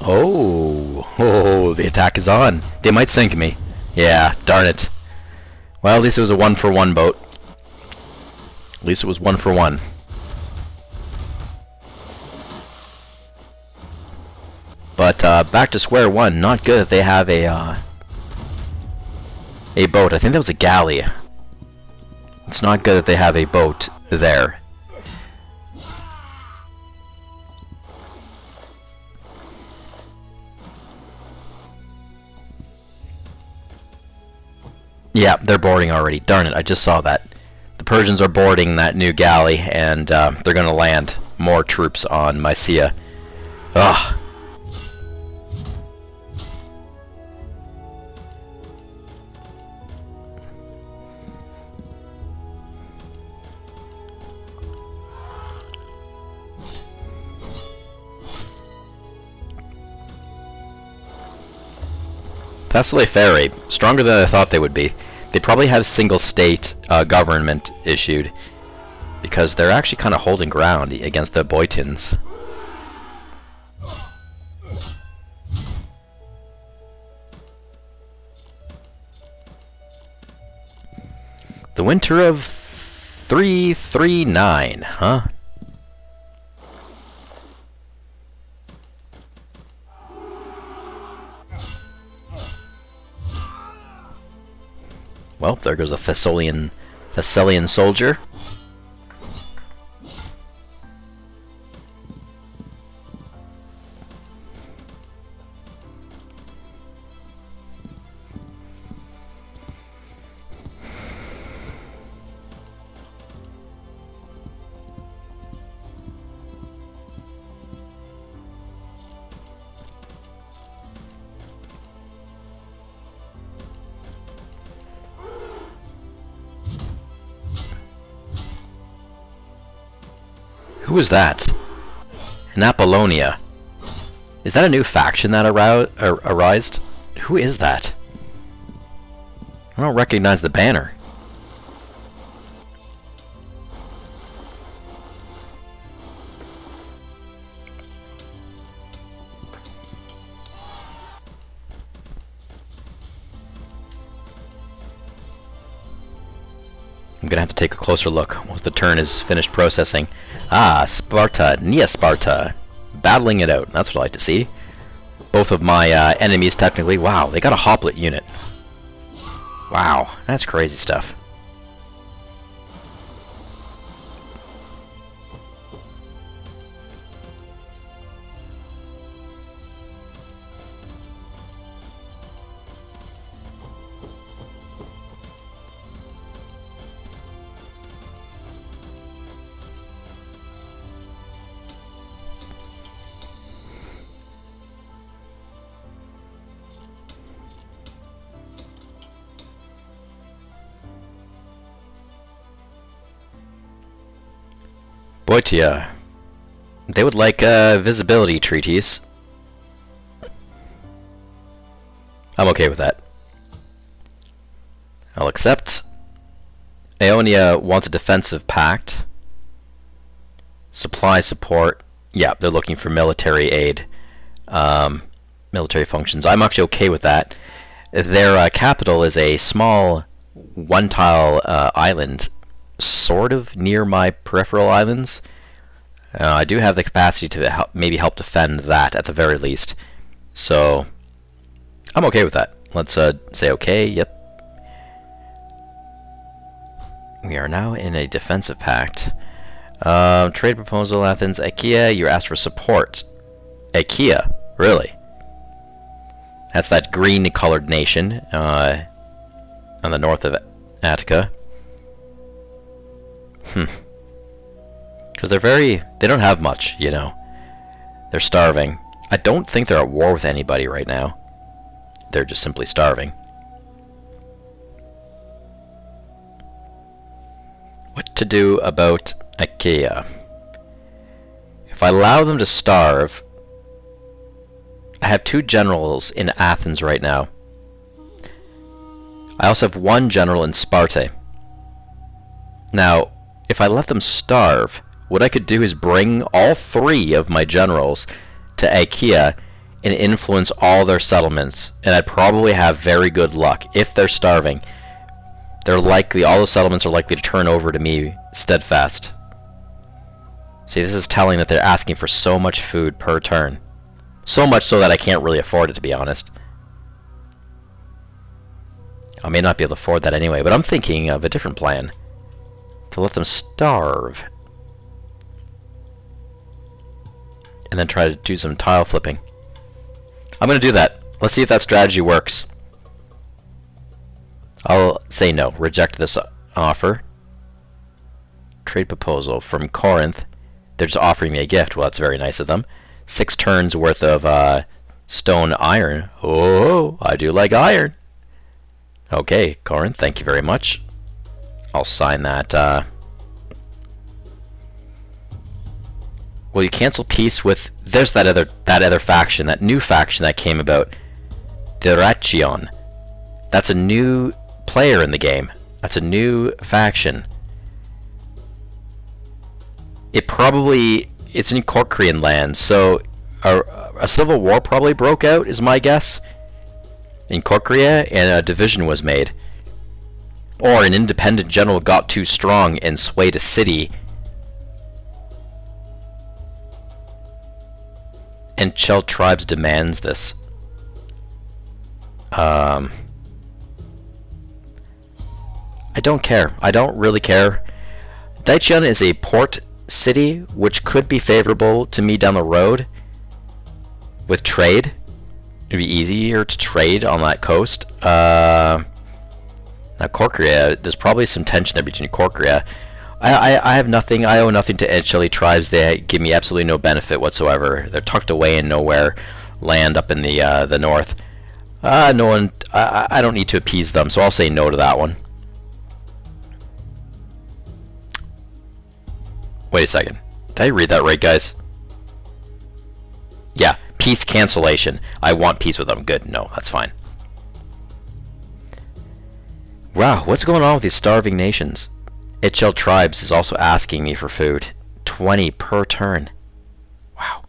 Oh, the attack is on. They might sink me. Yeah, darn it. Well, at least it was a 1-for-1 boat. At least it was 1-for-1. But back to square one. Not good that they have a boat. I think that was a galley. It's not good that they have a boat there. Yeah, they're boarding already. Darn it, I just saw that. The Persians are boarding that new galley, and they're going to land more troops on Mysia. Ugh. Thessaly Ferry, stronger than I thought they would be. They probably have single state government issued, because they're actually kind of holding ground against the Boytins. The winter of 339, huh? Well, there goes a Thessalian soldier. Who is that? In Apollonia. Is that a new faction that arised? Who is that? I don't recognize the banner. I'm gonna have to take a closer look once the turn is finished processing. Ah, Sparta, Nia Sparta. Battling it out. That's what I like to see. Both of my enemies, technically. Wow, they got a hoplet unit. Wow, that's crazy stuff. Boeotia. They would like visibility treaties. I'm okay with that. I'll accept. Aeonia wants a defensive pact. Supply support. Yeah, they're looking for military aid. Military functions. I'm actually okay with that. Their capital is a small one-tile island, sort of near my peripheral islands. I do have the capacity to maybe help defend that at the very least. So, I'm okay with that. Let's say okay, yep. We are now in a defensive pact. Trade proposal, Athens. IKEA, you asked for support. IKEA? Really? That's that green-colored nation on the north of Attica. Because they don't have much, you know. They're starving. I don't think they're at war with anybody right now. They're just simply starving. What to do about IKEA? If I allow them to starve, I have 2 generals in Athens right now. I also have 1 general in Sparta. Now, if I let them starve, what I could do is bring all 3 of my generals to IKEA and influence all their settlements, and I'd probably have very good luck. If they're starving, all the settlements are likely to turn over to me steadfast. See, this is telling that they're asking for so much food per turn. So much so that I can't really afford it, to be honest. I may not be able to afford that anyway, but I'm thinking of a different plan. To let them starve. And then try to do some tile flipping. I'm going to do that. Let's see if that strategy works. I'll say no. Reject this offer. Trade proposal from Corinth. They're just offering me a gift. Well, that's very nice of them. 6 turns worth of stone iron. Oh, I do like iron. Okay, Corinth, thank you very much. I'll sign that. Will you cancel peace with... There's that other faction, that new faction that came about. Dyrrhachion. That's a new player in the game. That's a new faction. It's in Corcrian lands, so a civil war probably broke out, is my guess, in Corcria, and a division was made. Or an independent general got too strong and swayed a city. And Chel Tribes demands this. I don't care. I don't really care. Daicheon is a port city, which could be favorable to me down the road with trade. It'd be easier to trade on that coast. Now Corcria, there's probably some tension there between Corcria. I have nothing. I owe nothing to Chile tribes. They give me absolutely no benefit whatsoever. They're tucked away in nowhere land up in the north. No one. I don't need to appease them, so I'll say no to that one. Wait a second. Did I read that right, guys? Yeah, peace cancellation. I want peace with them. Good. No, that's fine. Wow, what's going on with these starving nations? HL Tribes is also asking me for food. 20 per turn. Wow.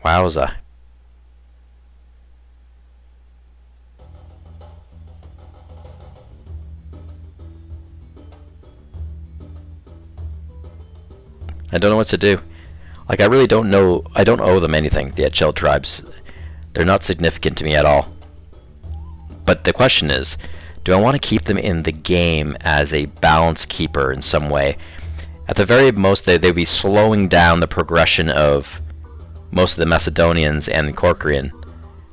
Wowza. I don't know what to do. Like, I really don't know. I don't owe them anything, the HL Tribes. They're not significant to me at all. But the question is, do I want to keep them in the game as a balance keeper in some way? At the very most, they'd be slowing down the progression of most of the Macedonians and the Corcrian.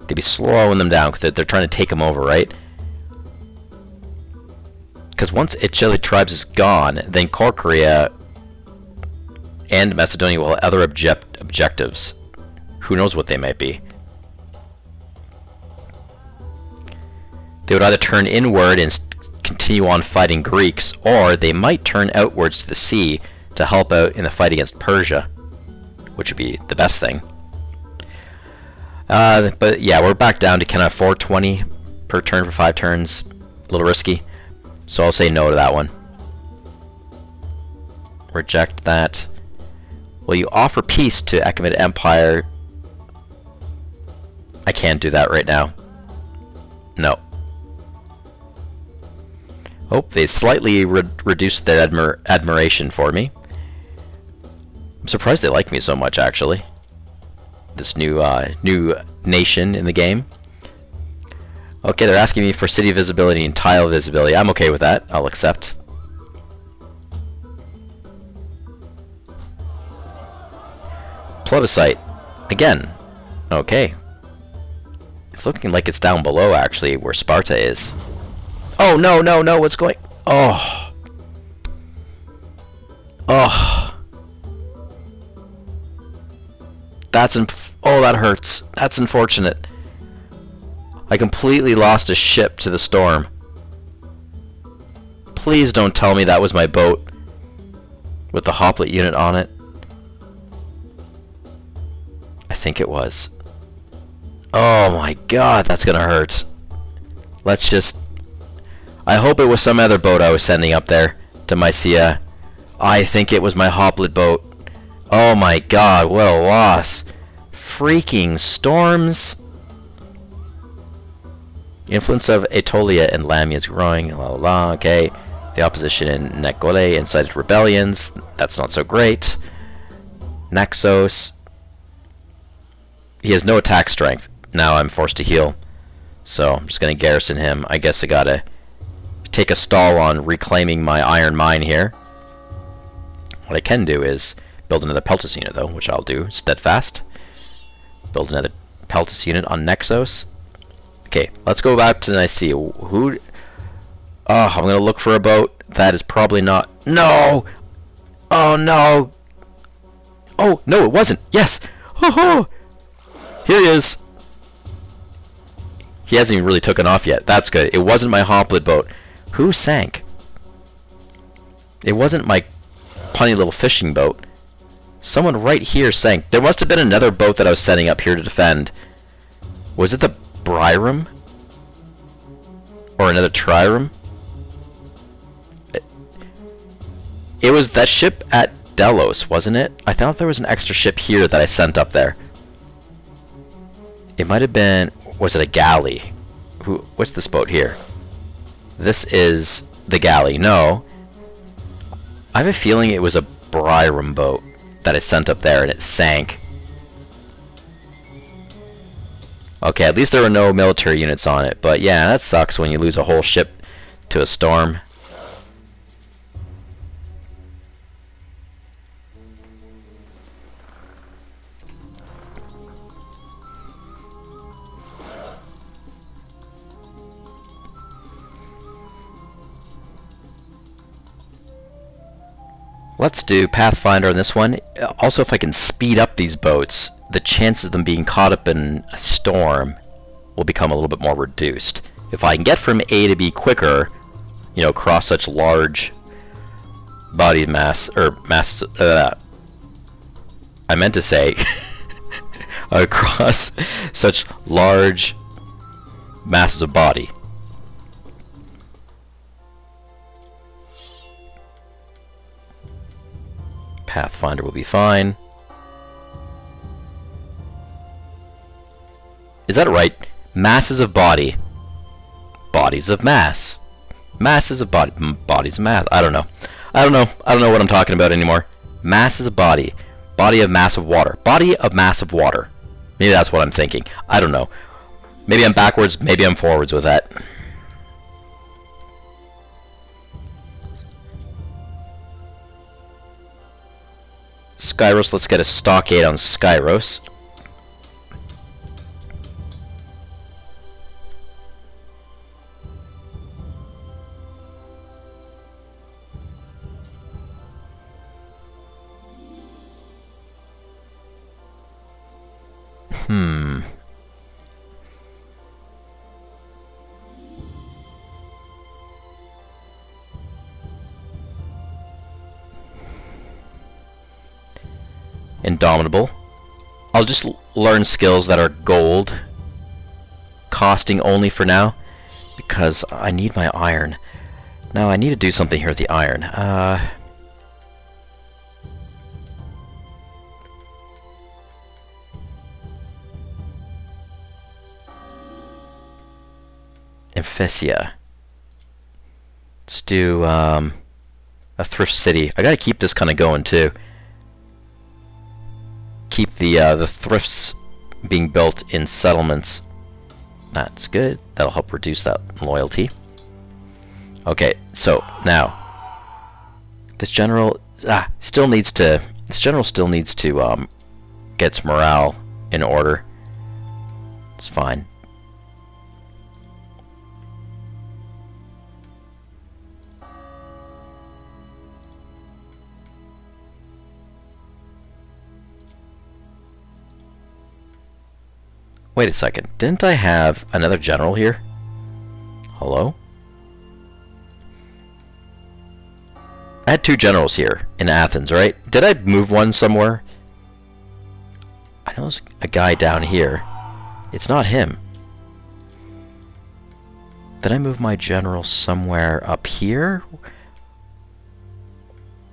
They'd be slowing them down because they're trying to take them over, right? Because once Chile Tribes is gone, then Corcria and Macedonia will have other objectives. Who knows what they might be? They would either turn inward and continue on fighting Greeks, or they might turn outwards to the sea to help out in the fight against Persia, which would be the best thing. But yeah, we're back down to kind of 420 per turn for 5 turns. A little risky, so I'll say no to that one. Reject that. Will you offer peace to Achaemenid Empire? I can't do that right now. No. Oh, they slightly reduced their admiration for me. I'm surprised they like me so much, actually. This new nation in the game. Okay, they're asking me for city visibility and tile visibility. I'm okay with that. I'll accept. plebiscite. Again. Okay. It's looking like it's down below, actually, where Sparta is. Oh, no, no, no, what's going... Oh. Oh. That's... Oh, that hurts. That's unfortunate. I completely lost a ship to the storm. Please don't tell me that was my boat with the hoplite unit on it. I think it was. Oh my god, that's gonna hurt. Let's just... I hope it was some other boat I was sending up there to Mycia. I think it was my hoplite boat. Oh my god, what a loss. Freaking storms. The influence of Aetolia and Lamia is growing. La la la, okay. The opposition in Nekole incited rebellions. That's not so great. Naxos. He has no attack strength. Now I'm forced to heal. So I'm just going to garrison him. I guess I gotta take a stall on reclaiming my iron mine here. What I can do is build another Peltus unit, though, which I'll do. Steadfast. Build another Peltus unit on Nexos. Okay, let's go back to Nicaea. Who... Oh, I'm going to look for a boat. That is probably not... No! Oh, no! Oh, no, it wasn't! Yes! Oh, here he is! He hasn't even really taken off yet. That's good. It wasn't my hoplite boat. Who sank? It wasn't my punny little fishing boat. Someone right here sank. There must have been another boat that I was setting up here to defend. Was it the Bryrum? Or another Trireme? It was that ship at Delos, wasn't it? I thought there was an extra ship here that I sent up there. It might have been... Was it a galley? What's this boat here? This is the galley. No. I have a feeling it was a Bryrum boat that I sent up there and it sank. Okay, at least there were no military units on it. But yeah, that sucks when you lose a whole ship to a storm. Let's do Pathfinder on this one. Also, if I can speed up these boats, the chances of them being caught up in a storm will become a little bit more reduced. If I can get from A to B quicker, you know, across such large body mass, or mass, I meant to say, across such large masses of body. Pathfinder will be fine. Is that right? Masses of body. Bodies of mass. Masses of body. Bodies of mass. I don't know. I don't know what I'm talking about anymore. Masses of body. Body of mass of water. Body of mass of water. Maybe that's what I'm thinking. I don't know. Maybe I'm backwards. Maybe I'm forwards with that. Skyros, let's get a stockade on Skyros. Indomitable. I'll just learn skills that are gold costing only for now, because I need my iron. Now I need to do something here with the iron. Emphysia. Let's do a thrift city. I gotta keep this kind of going too. Keep the thrifts being built in settlements. That's good. That'll help reduce that loyalty. Okay, so now this general still needs to get get its morale in order. It's fine. Wait a second. Didn't I have another general here? Hello? I had 2 generals here in Athens, right? Did I move one somewhere? I know there's a guy down here. It's not him. Did I move my general somewhere up here?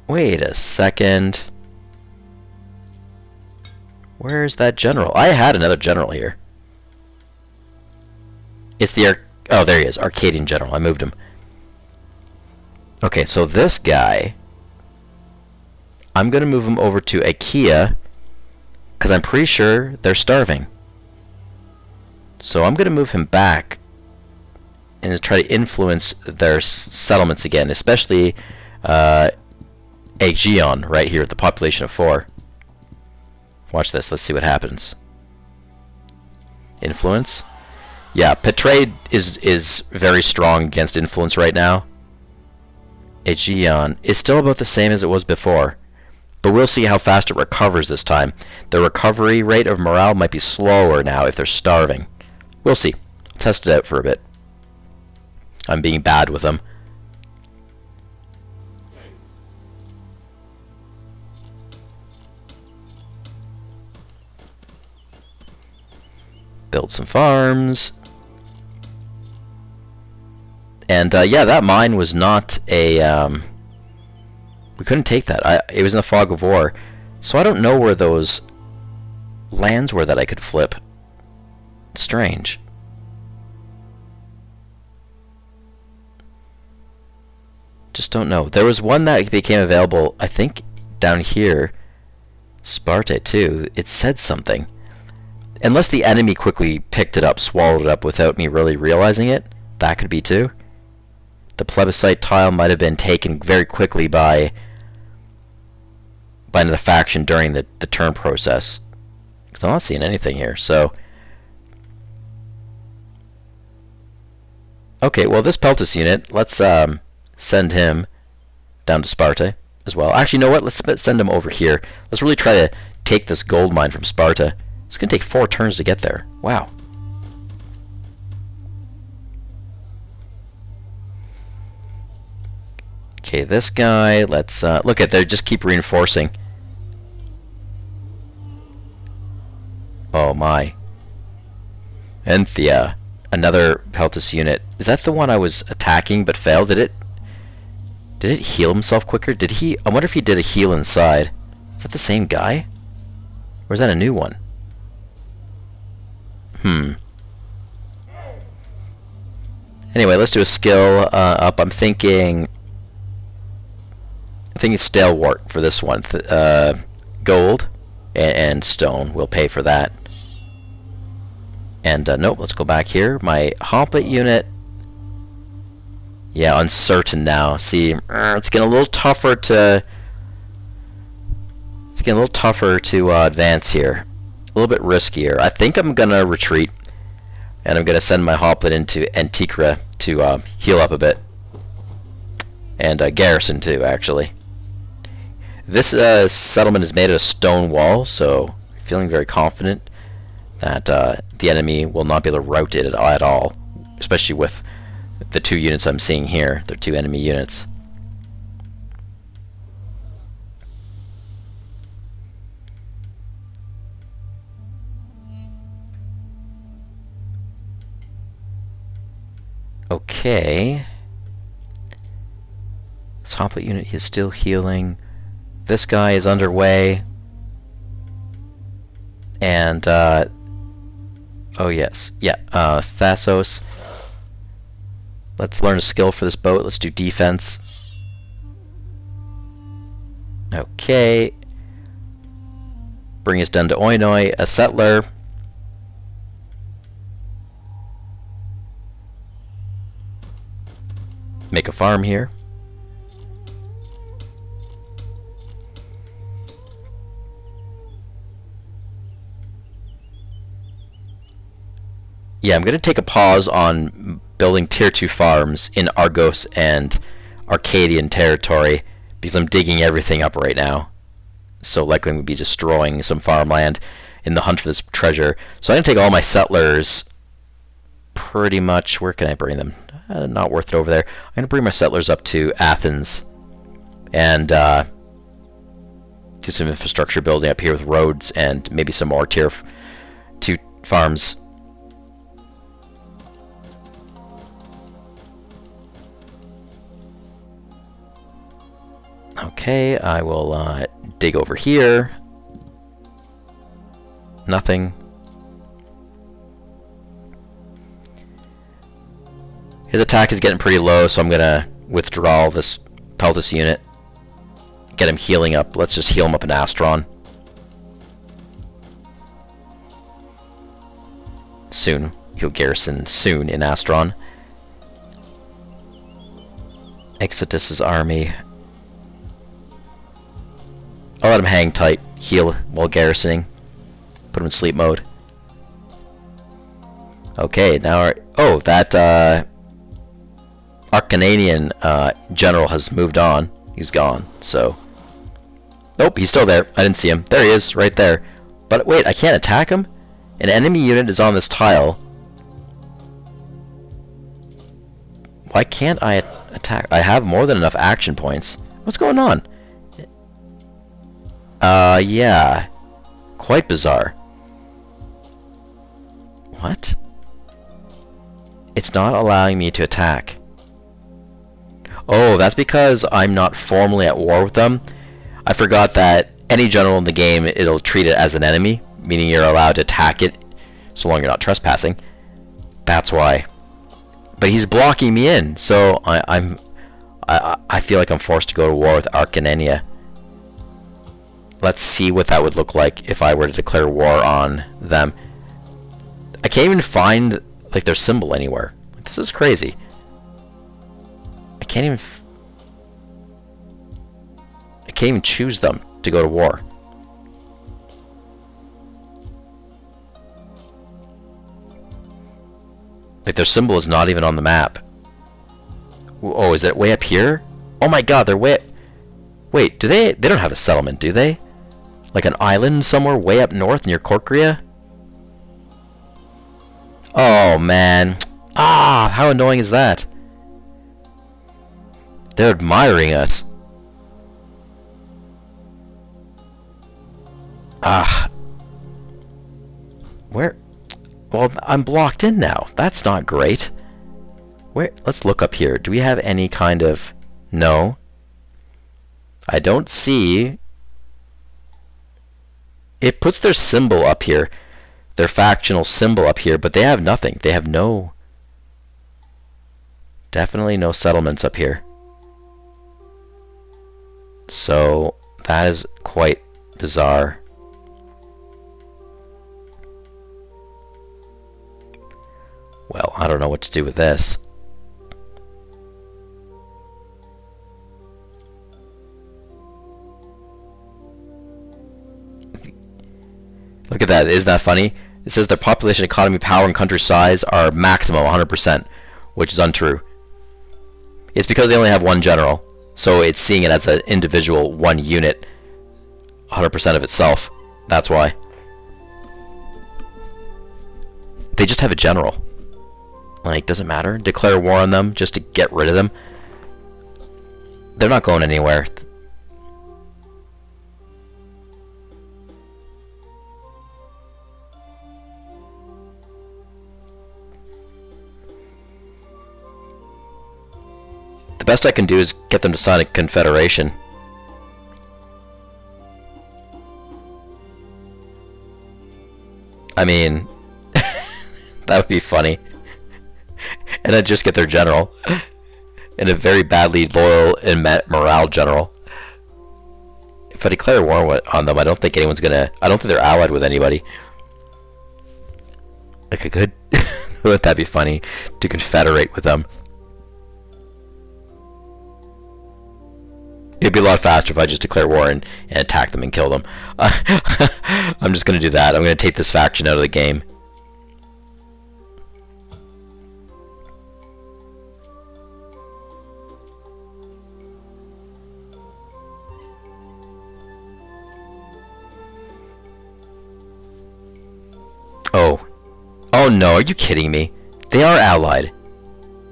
Wait a second. Where's that general? I had another general here. It's the oh, there he is, Arcadian general. I moved him. Okay, so this guy, I'm gonna move him over to Achaia, because I'm pretty sure they're starving. So I'm gonna move him back and try to influence their settlements again, especially Aegeon right here with the population of 4. Watch this. Let's see what happens. Influence. Yeah, Petrade is very strong against influence right now. Aegeon is still about the same as it was before, but we'll see how fast it recovers this time. The recovery rate of morale might be slower now if they're starving. We'll see. Test it out for a bit. I'm being bad with them. Build some farms. And yeah, that mine was not a... we couldn't take that. It was in the fog of war. So I don't know where those lands were that I could flip. Strange. Just don't know. There was one that became available, I think, down here. Sparta, too. It said something. Unless the enemy quickly picked it up, swallowed it up without me really realizing it. That could be, too. The plebiscite tile might have been taken very quickly by another faction during the turn process. Because I'm not seeing anything here, so... Okay, well, this Peltus unit, let's send him down to Sparta as well. Actually, you know what? Let's send him over here. Let's really try to take this gold mine from Sparta. It's going to take 4 turns to get there. Wow. Okay, this guy, let's look at, they just keep reinforcing. Oh my. Enthia, another Peltus unit. Is that the one I was attacking but failed? Did it heal himself quicker? Did he? I wonder if he did a heal inside. Is that the same guy? Or is that a new one? Anyway, let's do a skill up. I'm thinking Stalewart for this one. Gold and stone. We'll pay for that. And nope, let's go back here. My hoplite unit. Yeah, uncertain now. See, it's getting a little tougher to. It's getting a little tougher to advance here. A little bit riskier. I think I'm gonna retreat, and I'm gonna send my hoplite into Antikyra to heal up a bit, and garrison too. Actually, this settlement is made of a stone wall, so I'm feeling very confident that the enemy will not be able to rout it at all, especially with the 2 units I'm seeing here. They're 2 enemy units. Okay. This hoplite unit is still healing. This guy is underway. And, oh yes. Yeah, Thassos. Let's learn a skill for this boat. Let's do defense. Okay. Bring us down to Oinoi, a settler. Make a farm here. Yeah, I'm going to take a pause on building tier 2 farms in Argos and Arcadian territory because I'm digging everything up right now. So likely I'm going to be destroying some farmland in the hunt for this treasure. So I'm going to take all my settlers pretty much... Where can I bring them? Not worth it over there. I'm going to bring my settlers up to Athens and do some infrastructure building up here with roads and maybe some more tier 2 farms. Okay, I will dig over here. Nothing. His attack is getting pretty low, so I'm gonna withdraw this Peltus unit. Get him healing up. Let's just heal him up in Astron. Soon. He'll garrison soon in Astron. Exodus's army. I'll let him hang tight, heal while garrisoning. Put him in sleep mode. Okay, now that Arcananian general has moved on. He's gone, so... Nope, he's still there. I didn't see him. There he is, right there. But wait, I can't attack him? An enemy unit is on this tile. Why can't I attack? I have more than enough action points. What's going on? Yeah. Quite bizarre. What? It's not allowing me to attack. Oh, that's because I'm not formally at war with them. I forgot that any general in the game, it'll treat it as an enemy, meaning you're allowed to attack it so long you're not trespassing. That's why. But he's blocking me in, so I feel like I'm forced to go to war with Arcanania. Let's see what that would look like if I were to declare war on them. I can't even find like their symbol anywhere. This is crazy. I can't even choose them to go to war. Like their symbol is not even on the map. Oh, is it way up here? Oh my god, they're way... Wait, do they don't have a settlement, do they? Like an island somewhere way up north near Corkria? Oh man. Ah, how annoying is that? They're admiring us. Ah. Where? Well, I'm blocked in now. That's not great. Where? Let's look up here. Do we have any kind of... No. I don't see... It puts their symbol up here. Their factional symbol up here, but they have nothing. They have no... Definitely no settlements up here. So, that is quite bizarre. Well, I don't know what to do with this. Look at that, isn't that funny? It says their population, economy, power, and country size are maximum 100%, which is untrue. It's because they only have one general, so it's seeing it as an individual, one unit, 100% of itself. That's why. They just have a general. Like, doesn't matter. Declare war on them just to get rid of them. They're not going anywhere. The best I can do is get them to sign a confederation. I mean, that would be funny. And I'd just get their general. And a very badly loyal and morale general. If I declare war on them, I don't think anyone's gonna... I don't think they're allied with anybody. Like I could... Wouldn't that be funny? To confederate with them. It'd be a lot faster if I just declare war and attack them and kill them. I'm just gonna do that. I'm gonna take this faction out of the game. Oh no, are you kidding me? They are allied.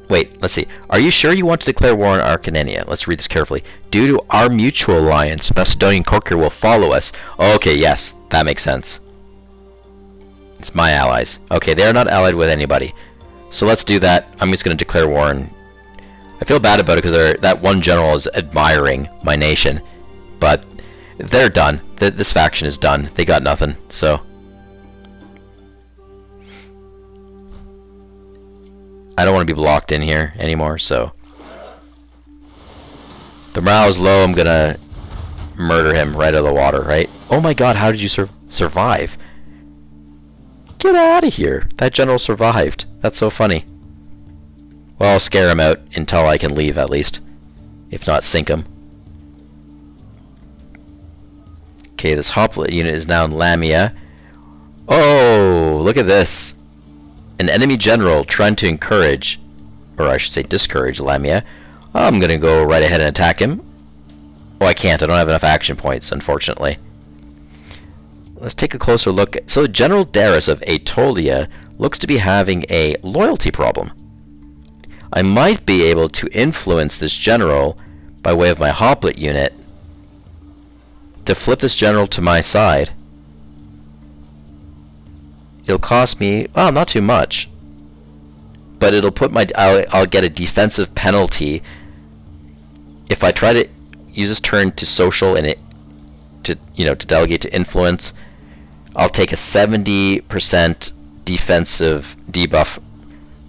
Wait, let's see. Are you sure you want to declare war on Acarnania? Let's read this carefully. Due to our mutual alliance, Macedonian courier will follow us. Okay, yes, that makes sense. It's my allies. Okay, they are not allied with anybody. So let's do that. I'm just going to declare war, and I feel bad about it because that one general is admiring my nation. But they're done. This faction is done. They got nothing, so... I don't want to be blocked in here anymore, so... The morale is low, I'm gonna murder him right out of the water, right? Oh my god, how did you survive? Get out of here! That general survived. That's so funny. Well, I'll scare him out until I can leave, at least. If not, sink him. Okay, this hoplite unit is now in Lamia. Oh, look at this. An enemy general trying to encourage, or I should say discourage, Lamia. I'm gonna go right ahead and attack him. Oh, I can't. I don't have enough action points, unfortunately. Let's take a closer look. So General Darius of Aetolia looks to be having a loyalty problem. I might be able to influence this general by way of my hoplite unit to flip this general to my side. It'll cost me, well, not too much, but it'll put my, I'll get a defensive penalty if I try to use this turn to social and to delegate to influence. I'll take a 70% defensive debuff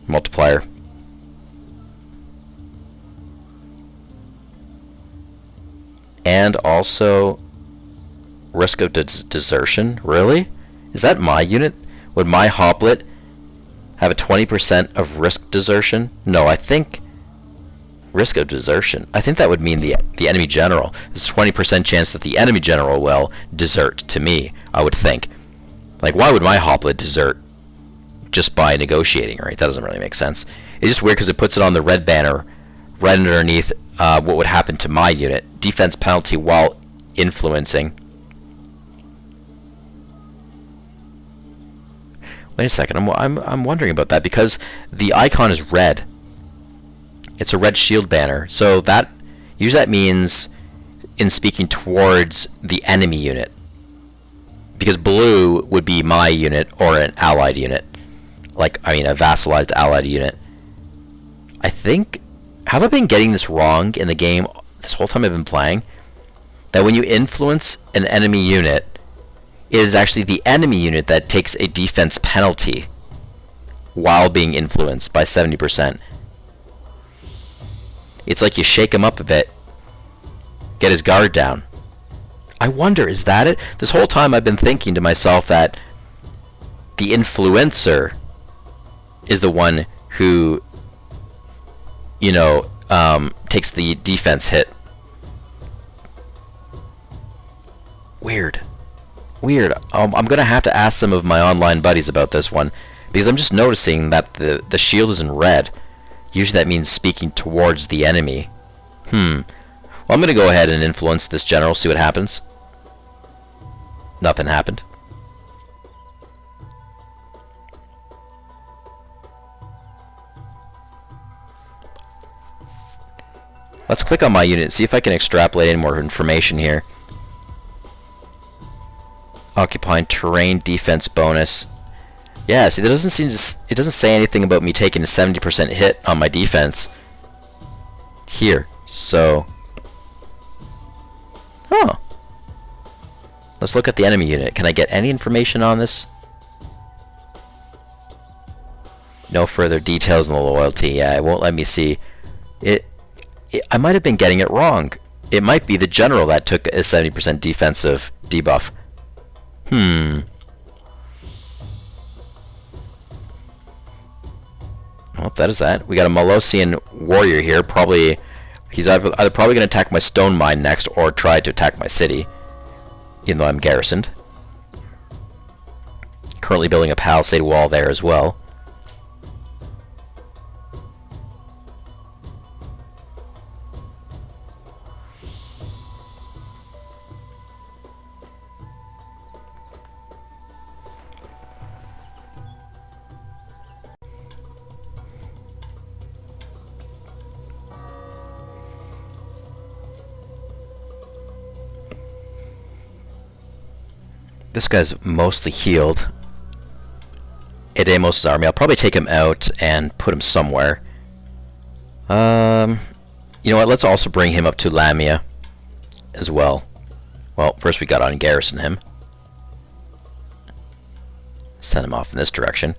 multiplier. And also risk of desertion. Really? Is that my unit? Would my hoplite have a 20% of risk desertion? No, I think risk of desertion. I think that would mean the enemy general. There's a 20% chance that the enemy general will desert to me, I would think. Like, why would my hoplite desert just by negotiating, right? That doesn't really make sense. It's just weird because it puts it on the red banner right underneath what would happen to my unit. Defense penalty while influencing. Wait a second, I'm wondering about that because the icon is red. It's a red shield banner, so that usually that means in speaking towards the enemy unit. Because blue would be my unit or an allied unit. Like, I mean, a vassalized allied unit. I think, have I been getting this wrong in the game this whole time I've been playing? That when you influence an enemy unit, it is actually the enemy unit that takes a defense penalty while being influenced by 70%. It's like you shake him up a bit, get his guard down. I wonder, is that it? This whole time I've been thinking to myself that the influencer is the one who, takes the defense hit. Weird. I'm gonna have to ask some of my online buddies about this one because I'm just noticing that the shield is in red. Usually that means speaking towards the enemy. Well, I'm gonna go ahead and influence this general, see what happens. Nothing happened. Let's click on my unit and see if I can extrapolate any more information here. Occupying terrain defense bonus. Yeah, see, it doesn't say anything about me taking a 70% hit on my defense here. So, let's look at the enemy unit. Can I get any information on this? No further details on the loyalty. Yeah, it won't let me see it. I might have been getting it wrong. It might be the general that took a 70% defensive debuff. Well, that is that. We got a Molosian warrior here. Probably, he's either probably going to attack my stone mine next or try to attack my city, even though I'm garrisoned. Currently building a palisade wall there as well. This guy's mostly healed. Edemos' army. I'll probably take him out and put him somewhere. You know what? Let's also bring him up to Lamia as well. Well, first we got to ungarrison him. Send him off in this direction.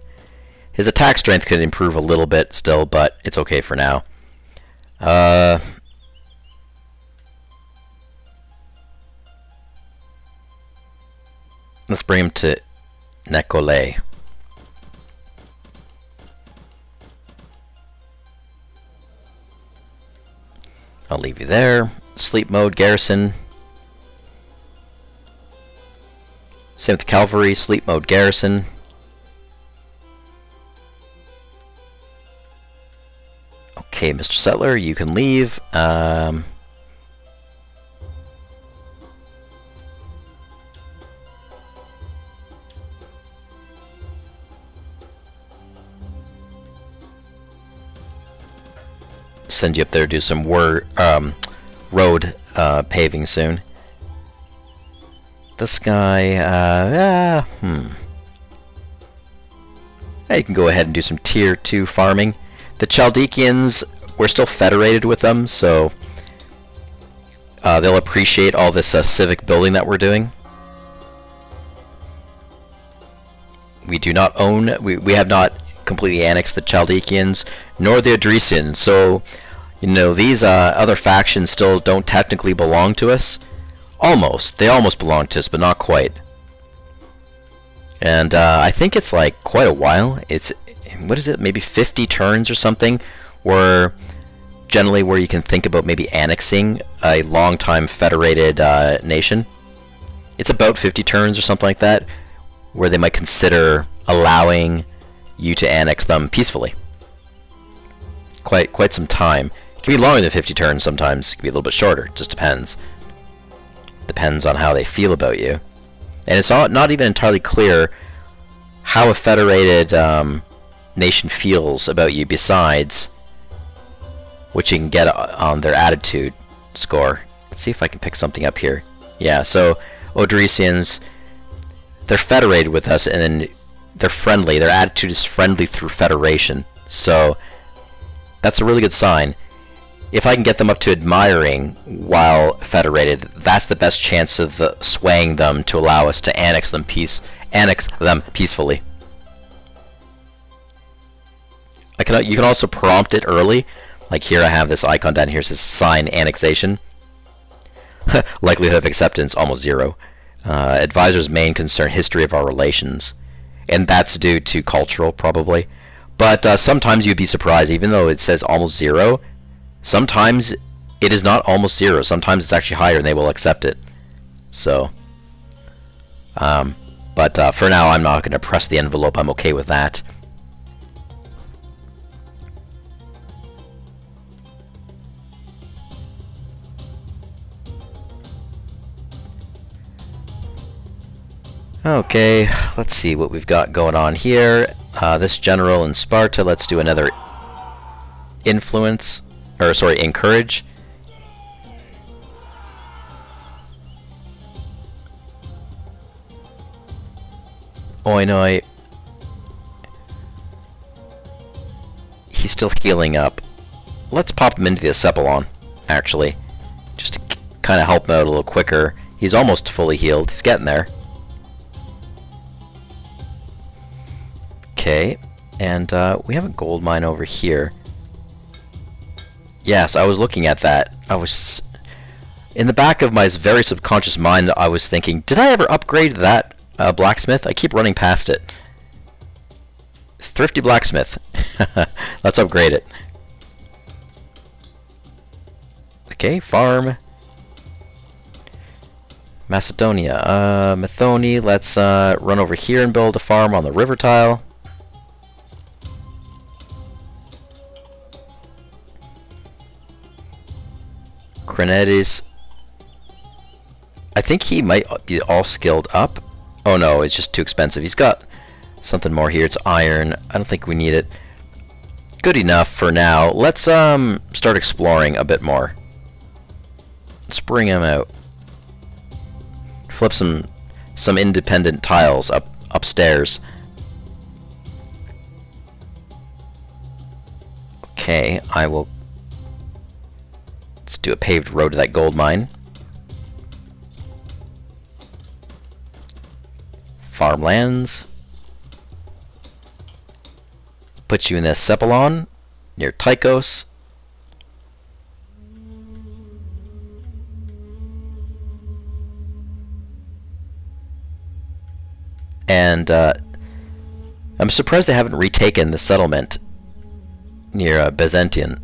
His attack strength could improve a little bit still, but it's okay for now. Let's bring him to Nekole. I'll leave you there. Sleep mode, garrison. Same with the cavalry, sleep mode, garrison. Okay, Mr. Settler, you can leave. Send you up there to do some road paving soon. This guy, yeah, you can go ahead and do some tier 2 farming. The Chaldekians, we're still federated with them, so they'll appreciate all this civic building that we're doing. We do not own, we have not completely annexed the Chaldekians, nor the Odrysians, so, you know, these other factions still don't technically belong to us. Almost. They almost belong to us, but not quite. And I think it's like quite a while. It's, what is it, maybe 50 turns or something, where generally where you can think about maybe annexing a long-time federated nation. It's about 50 turns or something like that, where they might consider allowing you to annex them peacefully. Quite some time. It can be longer than 50 turns sometimes. It can be a little bit shorter. It just depends. Depends on how they feel about you. And it's not even entirely clear how a federated nation feels about you besides what you can get on their attitude score. Let's see if I can pick something up here. Yeah, so Odrysians, they're federated with us, and then they're friendly. Their attitude is friendly through federation. So that's a really good sign. If I can get them up to admiring while federated, that's the best chance of swaying them to allow us to annex them peacefully. You can also prompt it early. Like here I have this icon down here, it says sign annexation. Likelihood of acceptance, almost 0. Advisor's main concern, history of our relations. And that's due to cultural, probably. But sometimes you'd be surprised, even though it says almost 0, sometimes it is not almost 0. Sometimes it's actually higher and they will accept it. So, but for now I'm not going to press the envelope. I'm okay with that. Okay, let's see what we've got going on here. This general in Sparta, let's do another influence, or sorry, encourage. Oinoi. He's still healing up. Let's pop him into the Acephalon, actually. Just to kind of help him out a little quicker. He's almost fully healed. He's getting there. Okay, and we have a gold mine over here. Yes, I was looking at that. I was... in the back of my very subconscious mind, I was thinking, did I ever upgrade that blacksmith? I keep running past it. Thrifty blacksmith. Let's upgrade it. Okay, farm. Macedonia. Methone, let's run over here and build a farm on the river tile. Crenedis. I think he might be all skilled up. Oh no, it's just too expensive. He's got something more here. It's iron. I don't think we need it. Good enough for now. Let's start exploring a bit more. Let's bring him out. Flip some some independent tiles upstairs. Okay, let's do a paved road to that gold mine. Farmlands. Put you in this Cephalon near Tychos. And I'm surprised they haven't retaken the settlement near Byzantium.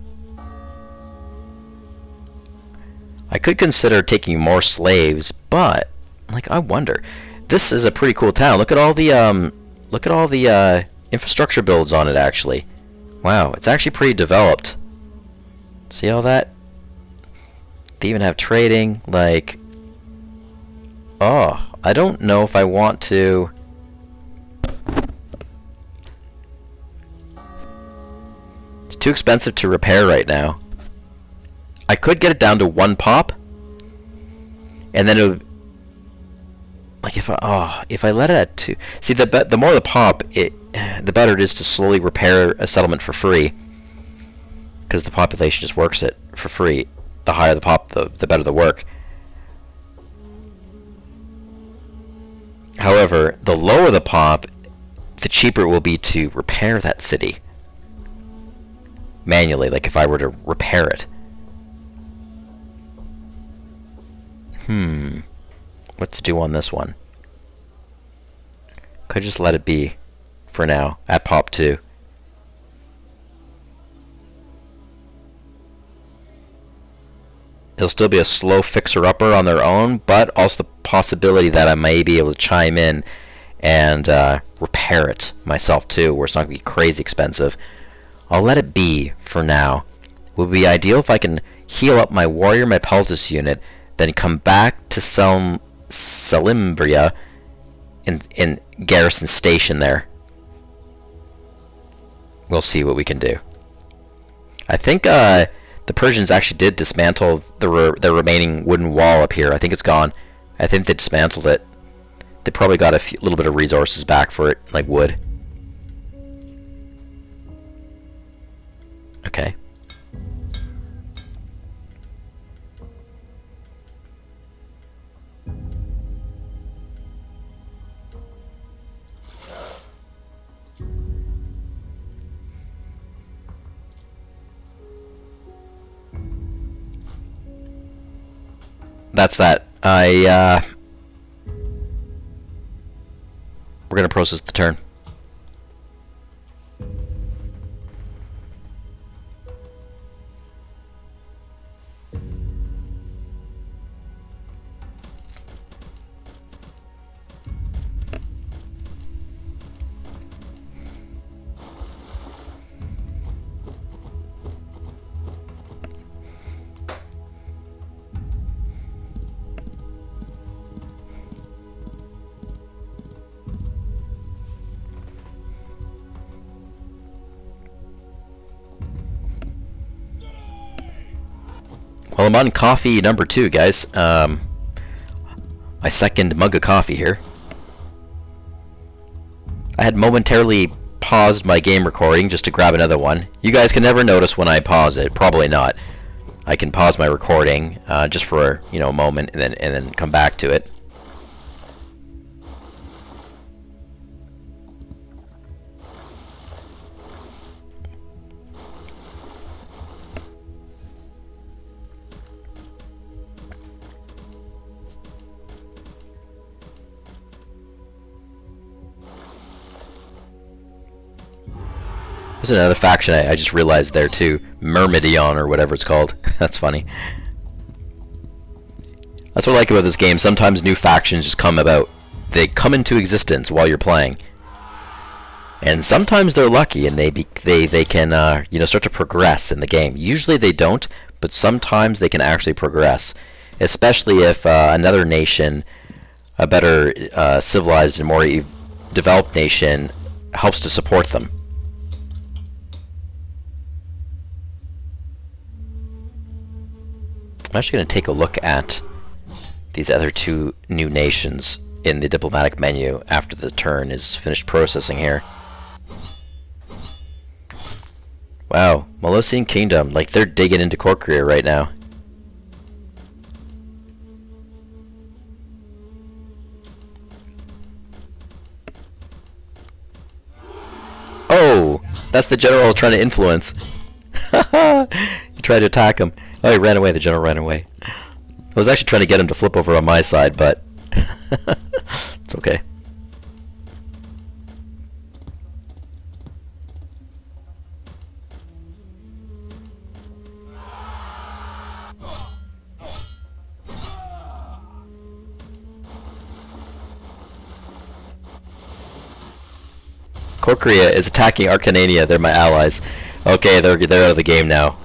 I could consider taking more slaves, but like I wonder. This is a pretty cool town. Look at all the infrastructure builds on it. Actually, wow, it's actually pretty developed. See all that? They even have trading. Like, oh, I don't know if I want to. It's too expensive to repair right now. I could get it down to 1 pop, and then it would, like if I let it at 2. See, the more the pop, the better it is to slowly repair a settlement for free, because the population just works it for free. The higher the pop, the better the work. However, the lower the pop, the cheaper it will be to repair that city manually. Like if I were to repair it. What to do on this one? Could just let it be for now at pop 2. It'll still be a slow fixer-upper on their own, but also the possibility that I may be able to chime in and repair it myself too, where it's not going to be crazy expensive. I'll let it be for now. It would be ideal if I can heal up my warrior, my peltis unit, then come back to Salimbria in Garrison Station there. We'll see what we can do. I think the Persians actually did dismantle the remaining wooden wall up here. I think it's gone. I think they dismantled it. They probably got a little bit of resources back for it, like wood. Okay. That's that. We're gonna process the turn. Well, I'm on coffee number 2, guys. My second mug of coffee here. I had momentarily paused my game recording just to grab another one. You guys can never notice when I pause it. Probably not. I can pause my recording just for a moment and then come back to it. There's another faction I just realized there too. Myrmidon or whatever it's called. That's funny. That's what I like about this game. Sometimes new factions just come about. They come into existence while you're playing. And sometimes they're lucky and they can start to progress in the game. Usually they don't, but sometimes they can actually progress. Especially if another nation, a better civilized and more developed nation, helps to support them. I'm actually going to take a look at these other 2 new nations in the diplomatic menu after the turn is finished processing here. Wow, Molossian Kingdom, like they're digging into Corkria right now. Oh, that's the general trying to influence. He tried to attack him. Oh, he ran away. The general ran away. I was actually trying to get him to flip over on my side, but it's okay. Corkria is attacking Arcanania. They're my allies. Okay, they're out of the game now.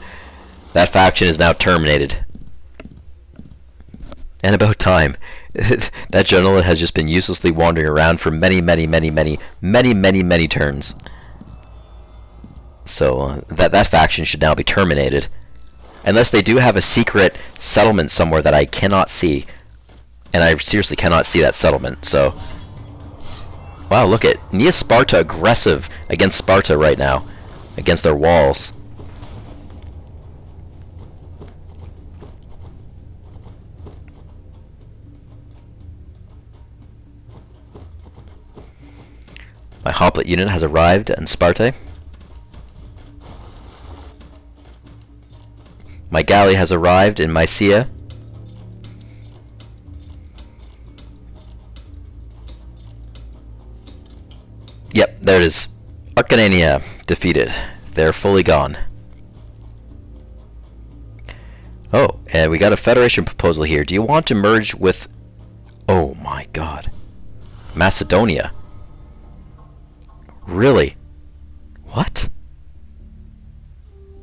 That faction is now terminated. And about time. That general has just been uselessly wandering around for many turns. So that faction should now be terminated. Unless they do have a secret settlement somewhere that I cannot see. And I seriously cannot see that settlement, so... Wow, look at Nea Sparta aggressive against Sparta right now. Against their walls. My hoplite unit has arrived in Sparta. My galley has arrived in Mysia. Yep, there it is. Arcanania defeated. They're fully gone. Oh, and we got a Federation proposal here. Do you want to merge with... Oh my god. Macedonia. Really? What?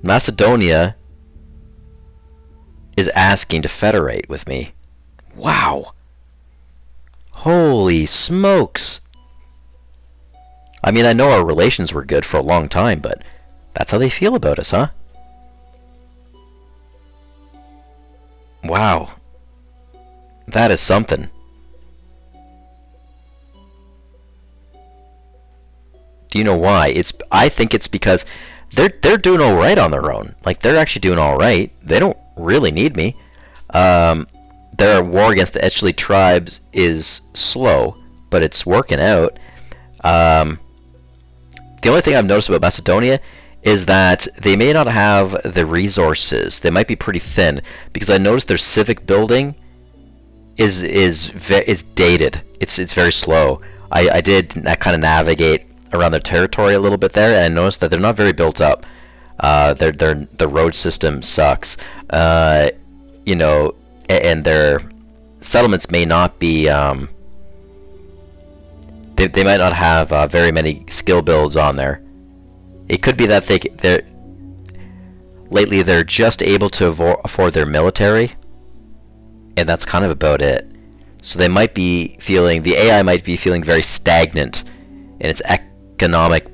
Macedonia is asking to federate with me. Wow. Holy smokes. I mean, I know our relations were good for a long time, but that's how they feel about us, huh? Wow. That is something. Do you know why? I think it's because they're doing all right on their own. Like, they're actually doing all right. They don't really need me. Their war against the Etchley tribes is slow, but it's working out. The only thing I've noticed about Macedonia is that they may not have the resources. They might be pretty thin, because I noticed their civic building is dated. It's very slow. I did kind of navigate around their territory a little bit there, and I noticed that they're not very built up. The road system sucks. You know, and their settlements may not be. They might not have very many skill builds on there. It could be that lately they're just able to afford their military, and that's kind of about it. So they might be feeling, the AI might be feeling very stagnant in its economic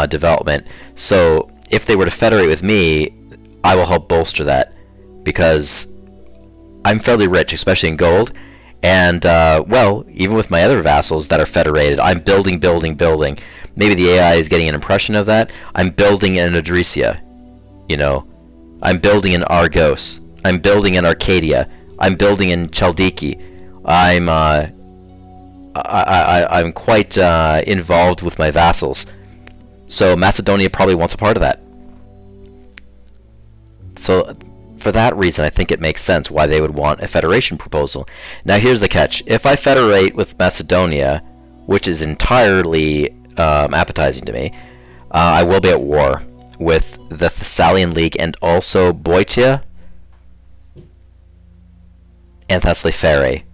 development. So if they were to federate with me, I will help bolster that, because I'm fairly rich, especially in gold. And, well, even with my other vassals that are federated, I'm building. Maybe the AI is getting an impression of that. I'm building in Adresia. You know, I'm building in Argos. I'm building in Arcadia. I'm building in Chaldiki. I'm quite involved with my vassals. So Macedonia probably wants a part of that. So for that reason, I think it makes sense why they would want a federation proposal. Now here's the catch. If I federate with Macedonia, which is entirely appetizing to me, I will be at war with the Thessalian League and also Boeotia and Thessaloniki.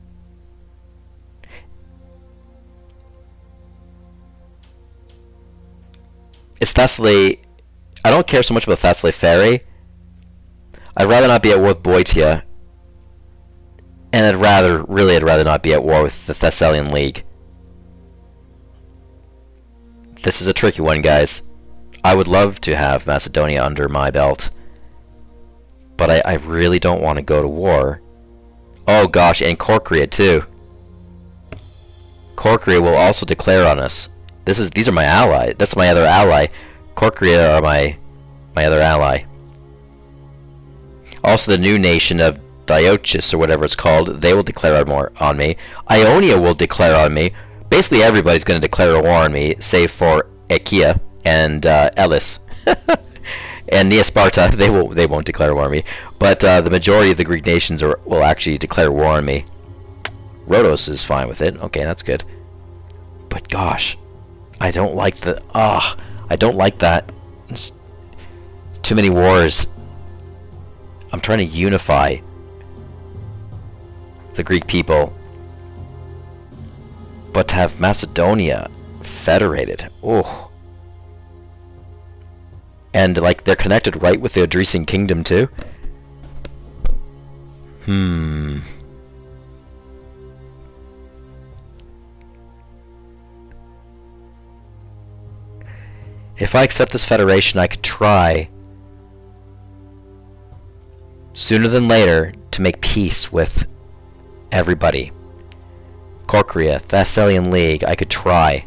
It's Thessaly. I don't care so much about Thessaloniki. I'd rather not be at war with Boeotia, and I'd rather not be at war with the Thessalian League. This is a tricky one, guys. I would love to have Macedonia under my belt, but I really don't want to go to war. Oh gosh, and Corkria too. Corkria will also declare on us. These are my allies. That's my other ally. Corkria are my other ally. Also, the new nation of Diochus, or whatever it's called, they will declare on me. Ionia will declare on me. Basically, everybody's going to declare a war on me, save for Achaea and Elis. And Neosparta, they won't declare war on me. But the majority of the Greek nations will actually declare war on me. Rhodos is fine with it. Okay, that's good. But gosh, I don't like I don't like that. It's too many wars. I'm trying to unify the Greek people, but to have Macedonia federated, oh, and like they're connected right with the Odrysian kingdom too. If I accept this federation, I could try sooner than later to make peace with everybody. Corkria, Thessalian League, I could try.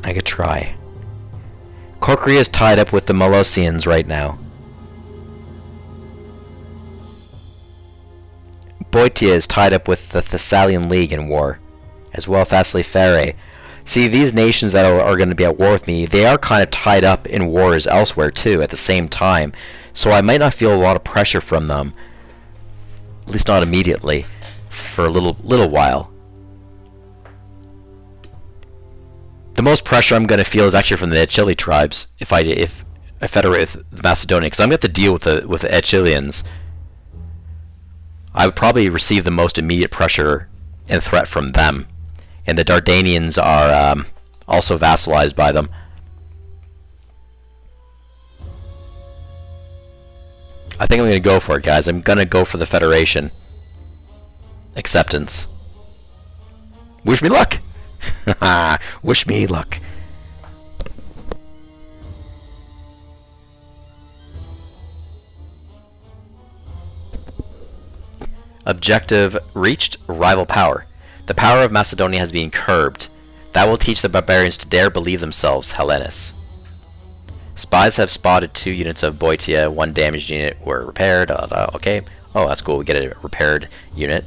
I could try. Corkria is tied up with the Molossians right now. Boeotia is tied up with the Thessalian League in war, as well as Thessaly. See, these nations that are going to be at war with me, they are kind of tied up in wars elsewhere too at the same time, so I might not feel a lot of pressure from them, at least not immediately, for a little while. The most pressure I'm going to feel is actually from the Achille tribes if I federate with the Macedonia, because I'm going to have to deal with the Achilleans. I would probably receive the most immediate pressure and threat from them. And the Dardanians are also vassalized by them. I think I'm going to go for it, guys. I'm going to go for the Federation. Acceptance. Wish me luck! Wish me luck. Objective reached. Rival power. The power of Macedonia has been curbed. That will teach the barbarians to dare believe themselves Hellenes. Spies have spotted 2 units of Boeotia. 1 damaged unit were repaired. Okay. Oh, that's cool. We get a repaired unit.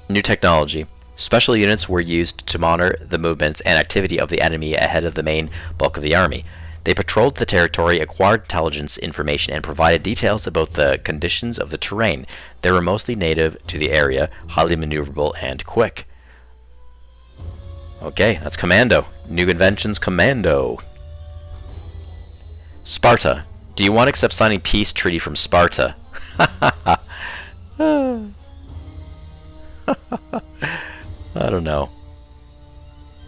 New technology. Special units were used to monitor the movements and activity of the enemy ahead of the main bulk of the army. They patrolled the territory, acquired intelligence information, and provided details about the conditions of the terrain. They were mostly native to the area, highly maneuverable and quick. Okay, that's Commando. New inventions, Commando. Sparta. Do you want to accept signing peace treaty from Sparta? I don't know.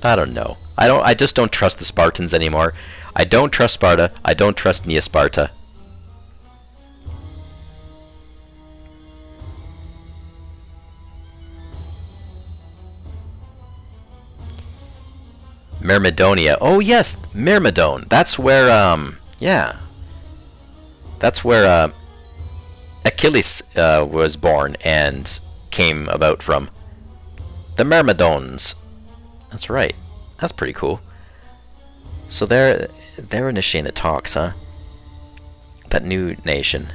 I just don't trust the Spartans anymore. I don't trust Sparta. I don't trust Neosparta. Myrmidonia. Oh yes, Myrmidon. That's where yeah. That's where Achilles was born and came about from. The Myrmidons. That's right. That's pretty cool. So they're initiating the talks, huh? That new nation.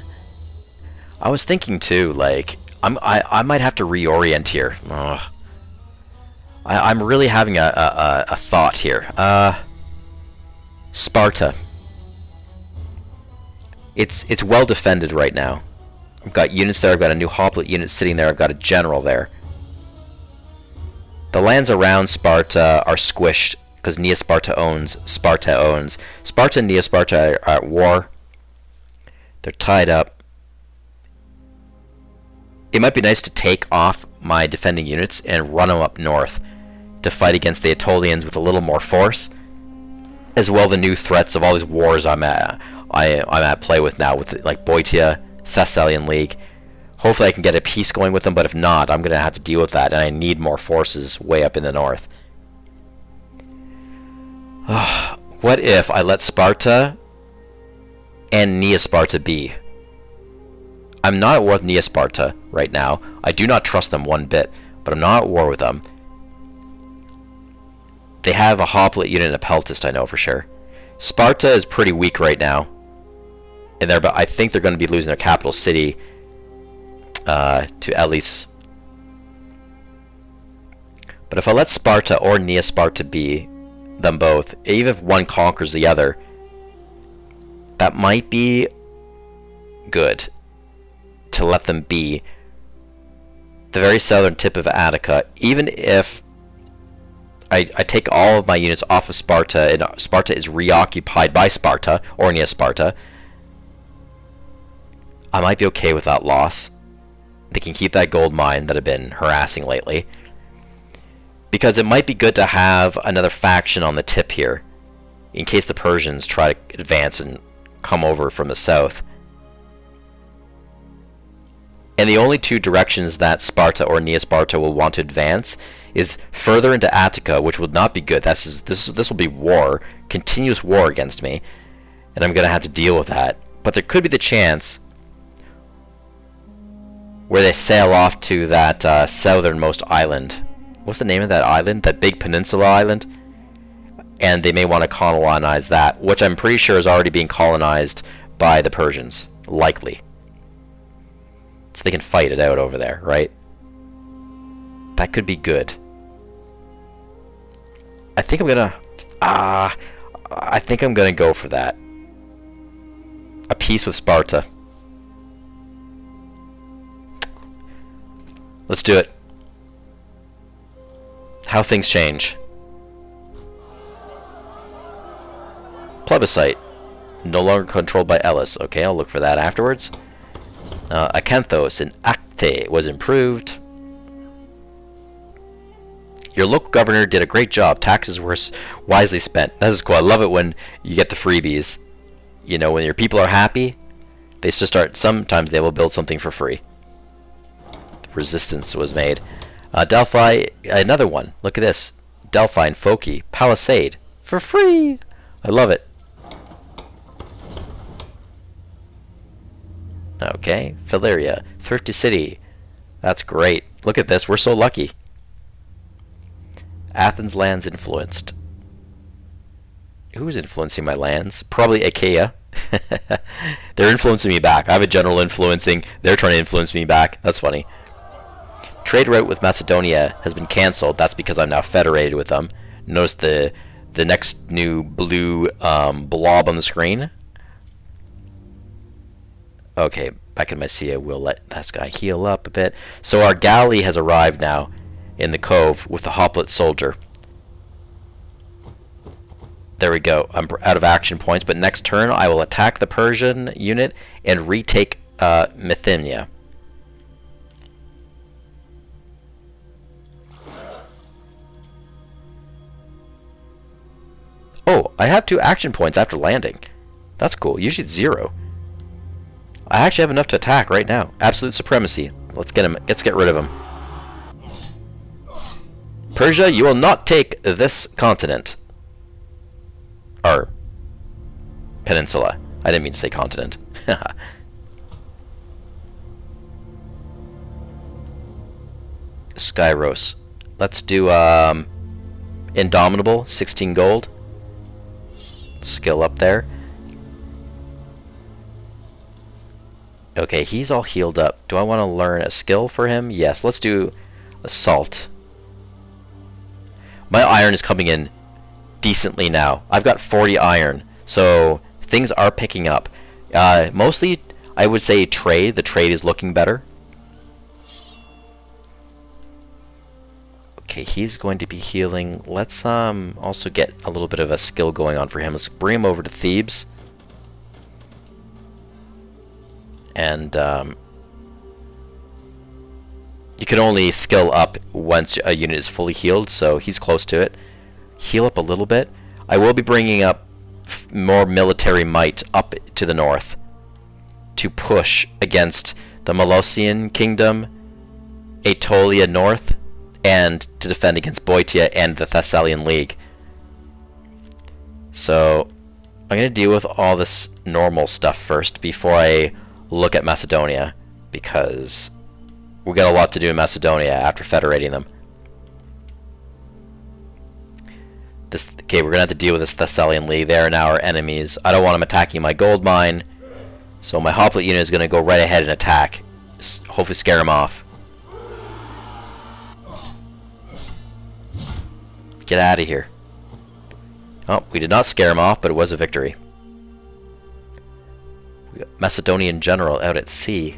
I was thinking too, like I might have to reorient here. Ugh. I'm really having a thought here. Sparta. It's well defended right now. I've got units there. I've got a new hoplite unit sitting there. I've got a general there. The lands around Sparta are squished because Neosparta owns. Sparta owns. Sparta and Neosparta are at war. They're tied up. It might be nice to take off my defending units and run them up north to fight against the Aetolians with a little more force, as well the new threats of all these wars I'm at play with now, with like Boeotia, Thessalian League. Hopefully I can get a peace going with them, but if not, I'm gonna have to deal with that, and I need more forces way up in the north. What if I let Sparta and Nea-Sparta be? I'm not at war with Nea-Sparta right now. I do not trust them one bit, but I'm not at war with them. They have a hoplite unit and a peltist, I know for sure. Sparta is pretty weak right now. And I think they're going to be losing their capital city to Elis. But if I let Sparta or Nea-Sparta be, them both, even if one conquers the other, that might be good to let them be the very southern tip of Attica. Even if I take all of my units off of Sparta and Sparta is reoccupied by Sparta or Nea-Sparta, I might be okay with that loss. They can keep that gold mine that I've been harassing lately. Because it might be good to have another faction on the tip here, in case the Persians try to advance and come over from the south. And the only two directions that Sparta or Nea-Sparta will want to advance is further into Attica, which would not be good. This will be war, continuous war against me, and I'm going to have to deal with that. But there could be the chance where they sail off to that southernmost island. What's the name of that island? That big peninsula island? And they may want to colonize that, which I'm pretty sure is already being colonized by the Persians. Likely. So they can fight it out over there, right? That could be good. I think I'm gonna... I think I'm gonna go for that. A peace with Sparta. Let's do it. How things change. Plebiscite. No longer controlled by Elis. Okay, I'll look for that afterwards. Acanthos in Acte was improved. Your local governor did a great job. Taxes were wisely spent. That is cool. I love it when you get the freebies. You know, when your people are happy, they just start. Sometimes they will build something for free. Resistance was made. Delphi, another one. Look at this. Delphi and Phoki. Palisade. For free. I love it. Okay. Philaria. Thrifty City. That's great. Look at this. We're so lucky. Athens lands influenced. Who's influencing my lands? Probably Achaia. They're influencing me back. I have a general influencing. They're trying to influence me back. That's funny. Trade route with Macedonia has been cancelled. That's because I'm now federated with them. Notice the next new blue blob on the screen. Okay, back in Mysia, we'll let this guy heal up a bit. So our galley has arrived now in the cove with the hoplite soldier. There we go. I'm out of action points, but next turn I will attack the Persian unit and retake Bithynia. Oh, I have 2 action points after landing. That's cool. Usually it's 0. I actually have enough to attack right now. Absolute supremacy. Let's get him. Let's get rid of him. Persia, you will not take this continent. Or peninsula. I didn't mean to say continent. Skyros. Let's do Indomitable, 16 gold. Skill up there. Okay, he's all healed up. Do I want to learn a skill for him? Yes, let's do Assault. My iron is coming in decently now. I've got 40 iron, so things are picking up. Mostly, I would say trade. The trade is looking better. Okay, he's going to be healing. Let's also get a little bit of a skill going on for him. Let's bring him over to Thebes. And you can only skill up once a unit is fully healed, so he's close to it. Heal up a little bit. I will be bringing up more military might up to the north to push against the Molossian Kingdom, Aetolia North, and to defend against Boeotia and the Thessalian League. So I'm going to deal with all this normal stuff first before I look at Macedonia, because we got a lot to do in Macedonia after federating them. Okay, we're going to have to deal with this Thessalian League. They are now our enemies. I don't want them attacking my gold mine, so my hoplite unit is going to go right ahead and attack. Hopefully scare them off. Get out of here. Oh, we did not scare him off, but it was a victory. We got Macedonian general out at sea.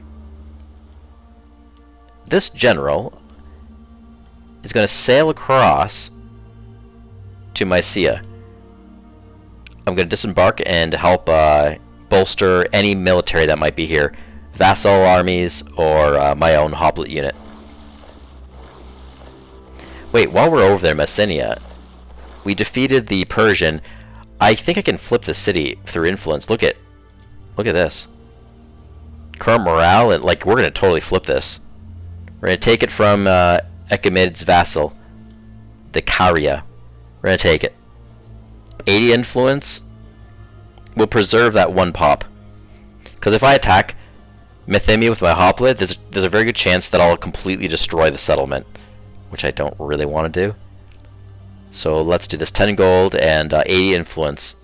This general is going to sail across to Mysia. I'm going to disembark and help bolster any military that might be here. Vassal armies or my own hoplite unit. Wait, while we're over there, Messenia, we defeated the Persian. I think I can flip the city through influence. Look at this. Current morale, and like, we're gonna totally flip this. We're gonna take it from Echemed's vassal, the Caria. We're gonna take it. 80 influence. We'll preserve that one pop. Because if I attack Methymia with my hoplite, there's a very good chance that I'll completely destroy the settlement, which I don't really want to do. So let's do this. 10 gold and 80 influence.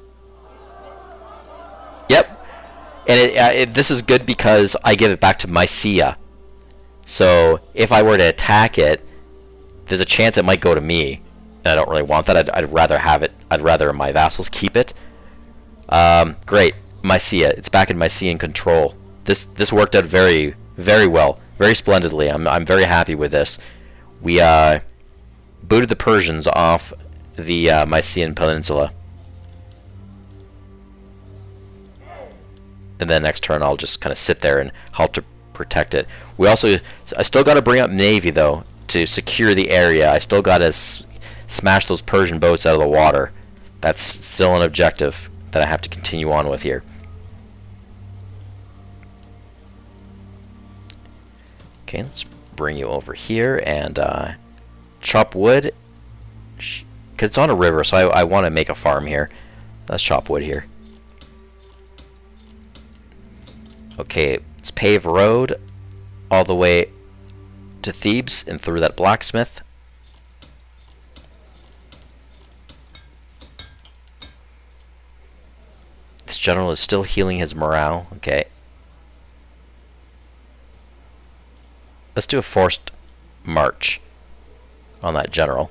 Yep. And this is good because I give it back to Mysia. So if I were to attack it, there's a chance it might go to me. And I don't really want that. I'd rather have it. I'd rather my vassals keep it. Great. Mysia. It's back in Mysian control. This worked out very, very well. Very splendidly. I'm very happy with this. We booted the Persians off the Mysian Peninsula. And then next turn I'll just kind of sit there and help to protect it. I still got to bring up Navy though to secure the area. I still got to smash those Persian boats out of the water. That's still an objective that I have to continue on with here. Okay, let's bring you over here and chop wood, because it's on a river, so I want to make a farm here. Let's chop wood here. Okay, let's pave a road all the way to Thebes and through that blacksmith. This general is still healing his morale. Okay. Let's do a forced march on that general.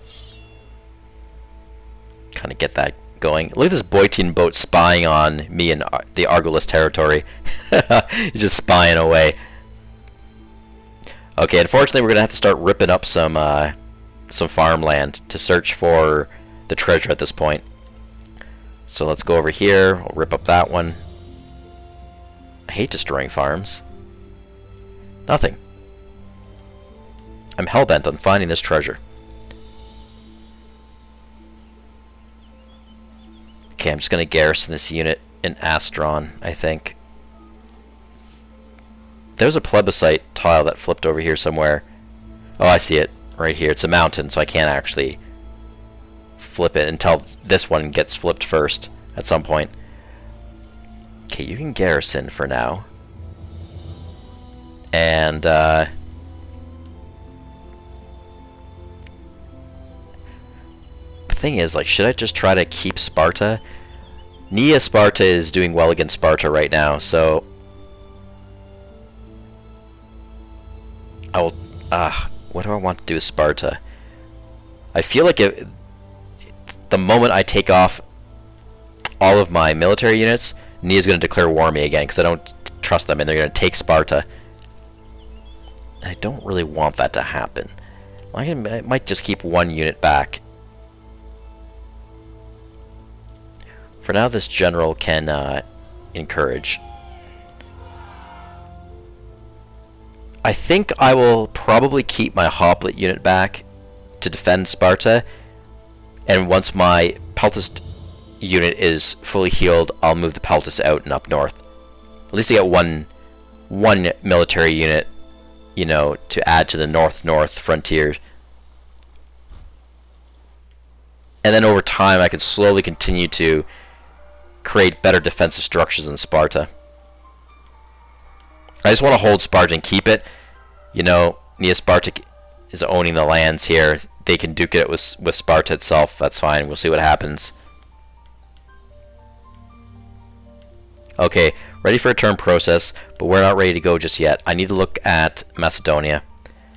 Kind of get that going. Look at this Boeotian boat spying on me in the Argolis territory. He's just spying away. Okay, unfortunately we're going to have to start ripping up some farmland to search for the treasure at this point. So let's go over here. We'll rip up that one. I hate destroying farms. Nothing. I'm hellbent on finding this treasure. Okay, I'm just going to garrison this unit in Astron, I think. There's a plebiscite tile that flipped over here somewhere. Oh, I see it. Right here. It's a mountain, so I can't actually flip it until this one gets flipped first at some point. Okay, you can garrison for now. And, the thing is, like, should I just try to keep Sparta? Nea Sparta is doing well against Sparta right now, so I will. What do I want to do with Sparta? I feel like the moment I take off all of my military units, Nea's going to declare war on me again because I don't trust them, and they're going to take Sparta. I don't really want that to happen. I might just keep one unit back. For now, this general can encourage. I think I will probably keep my hoplite unit back to defend Sparta, and once my Peltast unit is fully healed, I'll move the Peltast out and up north. At least I get one military unit, you know, to add to the north frontier. And then over time, I can slowly continue to create better defensive structures than Sparta. I just want to hold Sparta and keep it. You know, Nea Sparta is owning the lands here. They can duke it with Sparta itself. That's fine. We'll see what happens. Okay, ready for a turn process, but we're not ready to go just yet. I need to look at Macedonia.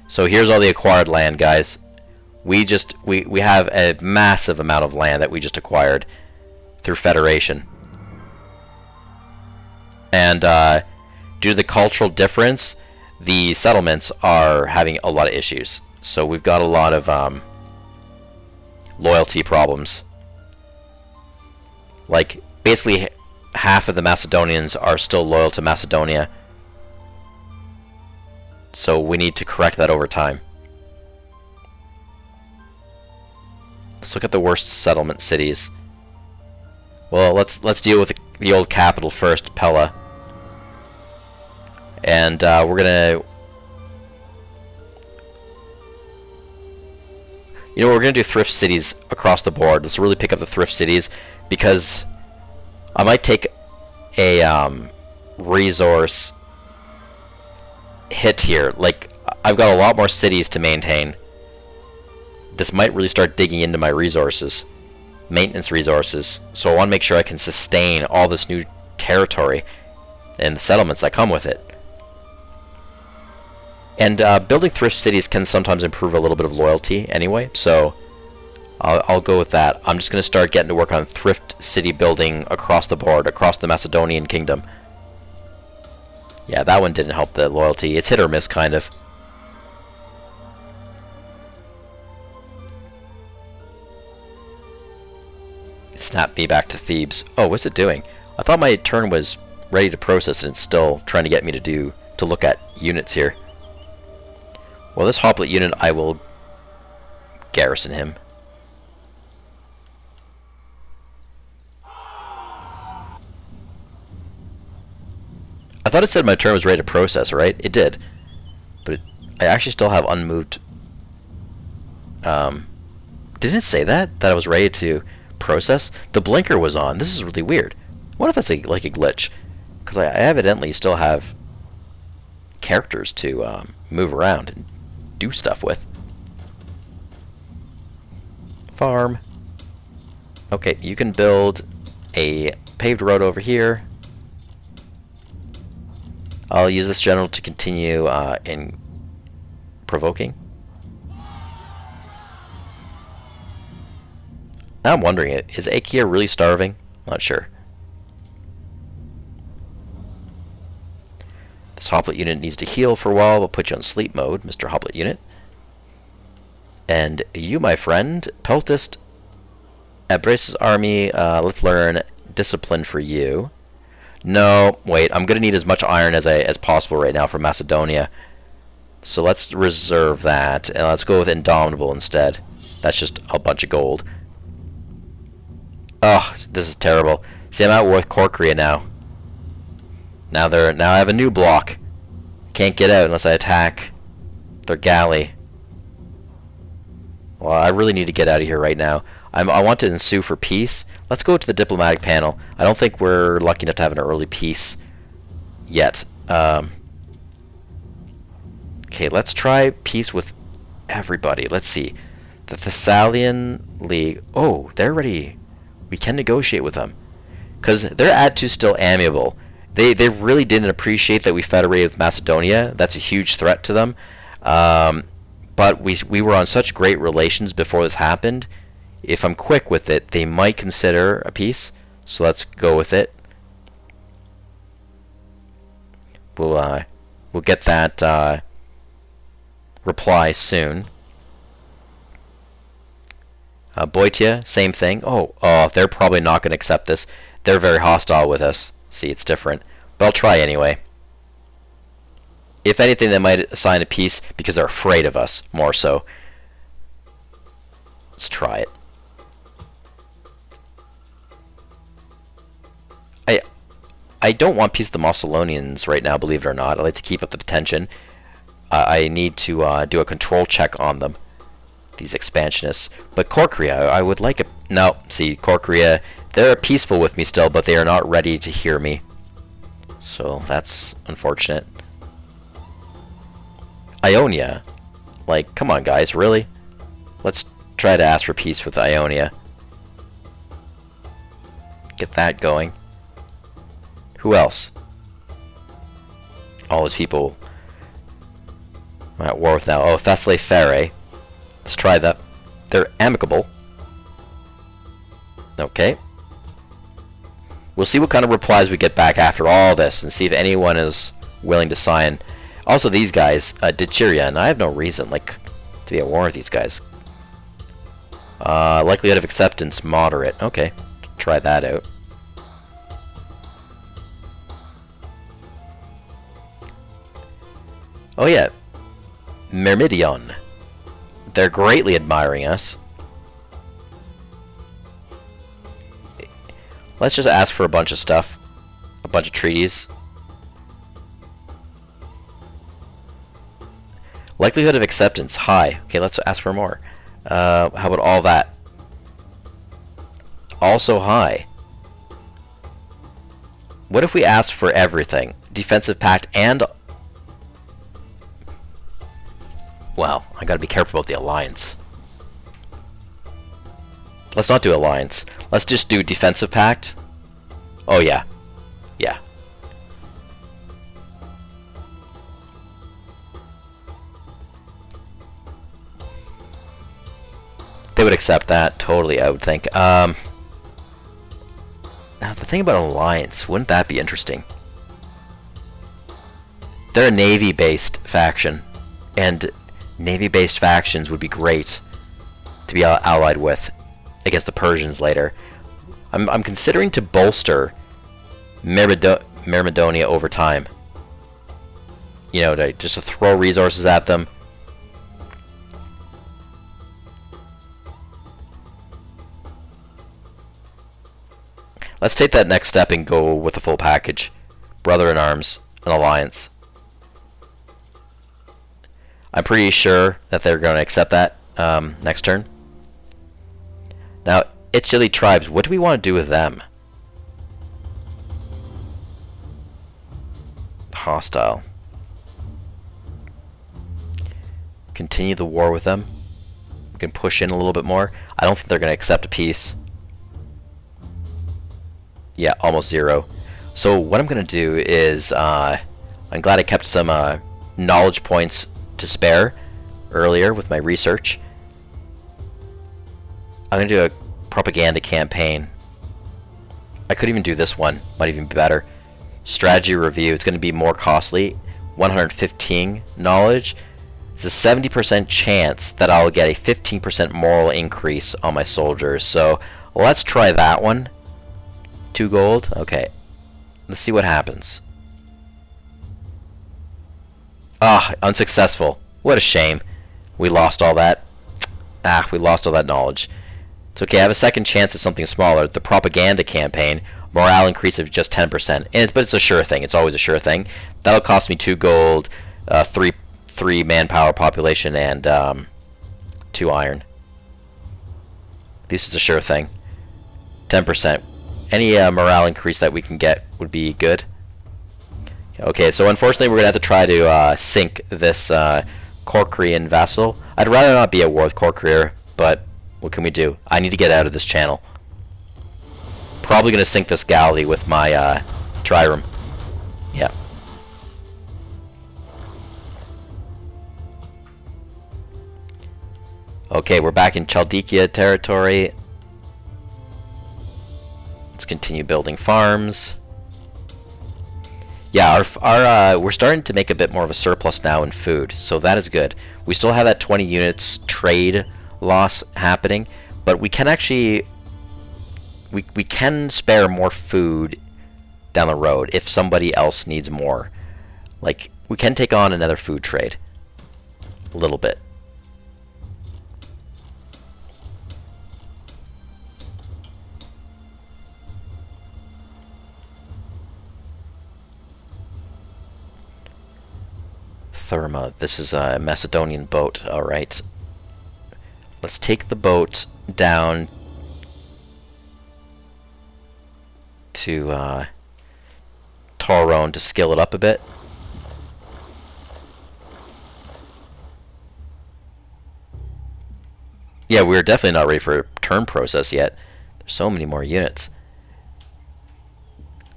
So here's all the acquired land, guys. We have a massive amount of land that we just acquired through Federation. And due to the cultural difference, the settlements are having a lot of issues. So we've got a lot of loyalty problems. Like, basically half of the Macedonians are still loyal to Macedonia. So we need to correct that over time. Let's look at the worst settlement cities. Well, let's deal with the old capital first, Pella. And we're gonna, you know, we're gonna do thrift cities across the board. Let's really pick up the thrift cities, because I might take a resource hit here. Like, I've got a lot more cities to maintain. This might really start digging into my resources, maintenance resources. So I want to make sure I can sustain all this new territory and the settlements that come with it. And building thrift cities can sometimes improve a little bit of loyalty anyway, so I'll go with that. I'm just going to start getting to work on thrift city building across the board, across the Macedonian kingdom. Yeah, that one didn't help the loyalty. It's hit or miss, kind of. It snapped me back to Thebes. Oh, what's it doing? I thought my turn was ready to process, and it's still trying to get me to look at units here. Well, this hoplite unit, I will garrison him. I thought it said my turn was ready to process, right? It did. But I actually still have unmoved... didn't it say that? That I was ready to process? The blinker was on. This is really weird. What if that's like a glitch? Because I evidently still have characters to move around and do stuff with. Farm. Okay, you can build a paved road over here. I'll use this general to continue in provoking. Now I'm wondering, is Achaia really starving? Not sure. This hoplite unit needs to heal for a while. We'll put you on sleep mode, Mr. Hoplite unit. And you, my friend, Peltist Abrace's army. Let's learn discipline for you. No, wait. I'm gonna need as much iron as possible right now for Macedonia. So let's reserve that, and let's go with Indomitable instead. That's just a bunch of gold. Oh, this is terrible. See, I'm out with Corkria now. Now I have a new block. Can't get out unless I attack their galley. Well, I really need to get out of here right now. I want to ensue for peace. Let's go to the diplomatic panel. I don't think we're lucky enough to have an early peace yet. Okay, let's try peace with everybody. Let's see. The Thessalian League. Oh, they're ready. We can negotiate with them. Because their attitude's still amiable. They really didn't appreciate that we federated with Macedonia. That's a huge threat to them. But we were on such great relations before this happened. If I'm quick with it, they might consider a peace. So let's go with it. We'll get that reply soon. Boeotia, same thing. Oh, they're probably not going to accept this. They're very hostile with us. See, it's different. But I'll try anyway. If anything, they might assign a peace because they're afraid of us, more so. Let's try it. I don't want peace with the Macedonians right now, believe it or not. I like to keep up the tension. I need to do a control check on them, these expansionists. But Corkria, I would like a... No, see, Corkria, They're peaceful with me still, but they are not ready to hear me. So that's unfortunate. Ionia? Like, come on guys, really? Let's try to ask for peace with Ionia. Get that going. Who else? All those people I'm at war with now. Oh, Thessaly Ferae. Let's try that. They're amicable. Okay. We'll see what kind of replies we get back after all this, and see if anyone is willing to sign. Also, these guys, Dechirian, I have no reason, like, to be at war with these guys. Likelihood of acceptance, moderate. Okay, try that out. Oh yeah, Myrmidion. They're greatly admiring us. Let's just ask for a bunch of stuff. A bunch of treaties. Likelihood of acceptance, high. Okay, let's ask for more. How about all that? Also high. What if we ask for everything? Defensive pact and... Well, I gotta be careful about the alliance. Let's not do alliance. Let's just do defensive pact. Oh yeah. Yeah. They would accept that, totally, I would think. Now, the thing about alliance, wouldn't that be interesting? They're a navy-based faction, and navy-based factions would be great to be allied with against the Persians later. I'm considering to bolster Myrmidonia over time. You know, just to throw resources at them. Let's take that next step and go with the full package. Brother in arms, an alliance. I'm pretty sure that they're going to accept that next turn. Now, Italy tribes, what do we want to do with them? Hostile. Continue the war with them. We can push in a little bit more. I don't think they're going to accept a peace. Yeah, almost zero. So what I'm going to do is, I'm glad I kept some knowledge points to spare earlier with my research. I'm going to do a propaganda campaign. I could even do this one. Might even be better. Strategy review. It's going to be more costly. 115 knowledge. It's a 70% chance that I'll get a 15% moral increase on my soldiers. So let's try that one. 2 gold. Okay. Let's see what happens. Ah, unsuccessful. What a shame. We lost all that. Ah, we lost all that knowledge. It's okay, I have a second chance at something smaller. The propaganda campaign, morale increase of just 10%. But it's a sure thing. It's always a sure thing. That'll cost me 2 gold, 3 manpower population, and 2 iron. This is a sure thing. 10%. Any morale increase that we can get would be good. Okay, so unfortunately we're going to have to try to sink this Corcrian vassal. I'd rather not be at war with Corcrian, but what can we do? I need to get out of this channel. Probably going to sink this galley with my trireme. Yeah. Okay, we're back in Chaldekia territory. Let's continue building farms. Yeah, we're starting to make a bit more of a surplus now in food, so that is good. We still have that 20 units trade loss happening, but we can actually we can spare more food down the road if somebody else needs more. Like, we can take on another food trade a little bit. Therma. This is a Macedonian boat. Alright. Let's take the boat down to Tauron to skill it up a bit. Yeah, we're definitely not ready for a turn process yet. There's so many more units.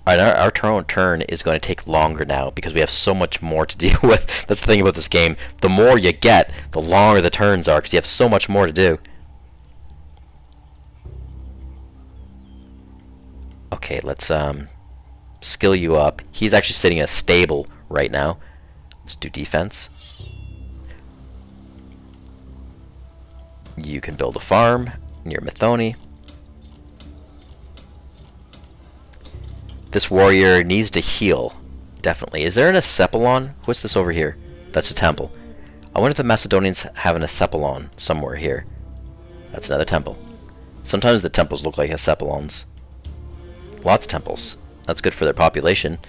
Alright, our turn is going to take longer now because we have so much more to deal with. That's the thing about this game. The more you get, the longer the turns are because you have so much more to do. Okay, let's skill you up. He's actually sitting in a stable right now. Let's do defense. You can build a farm near Methone. This warrior needs to heal, definitely. Is there an Acephalon? What's this over here? That's a temple. I wonder if the Macedonians have an Acephalon somewhere here. That's another temple. Sometimes the temples look like Acephalons. Lots of temples. That's good for their population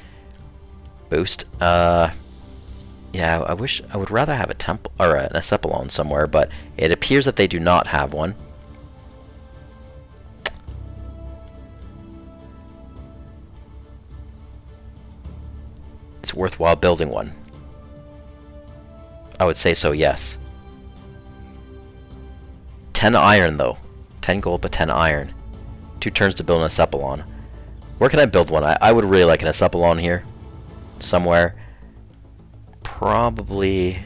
boost. Yeah, I would rather have a temple or an Acephalon somewhere, but it appears that they do not have one. It's worthwhile building one. I would say so, yes. 10 iron though. 10 gold but 10 iron. 2 turns to build an Acephalon. Where can I build one? I would really like an Acephalon here. Somewhere. Probably...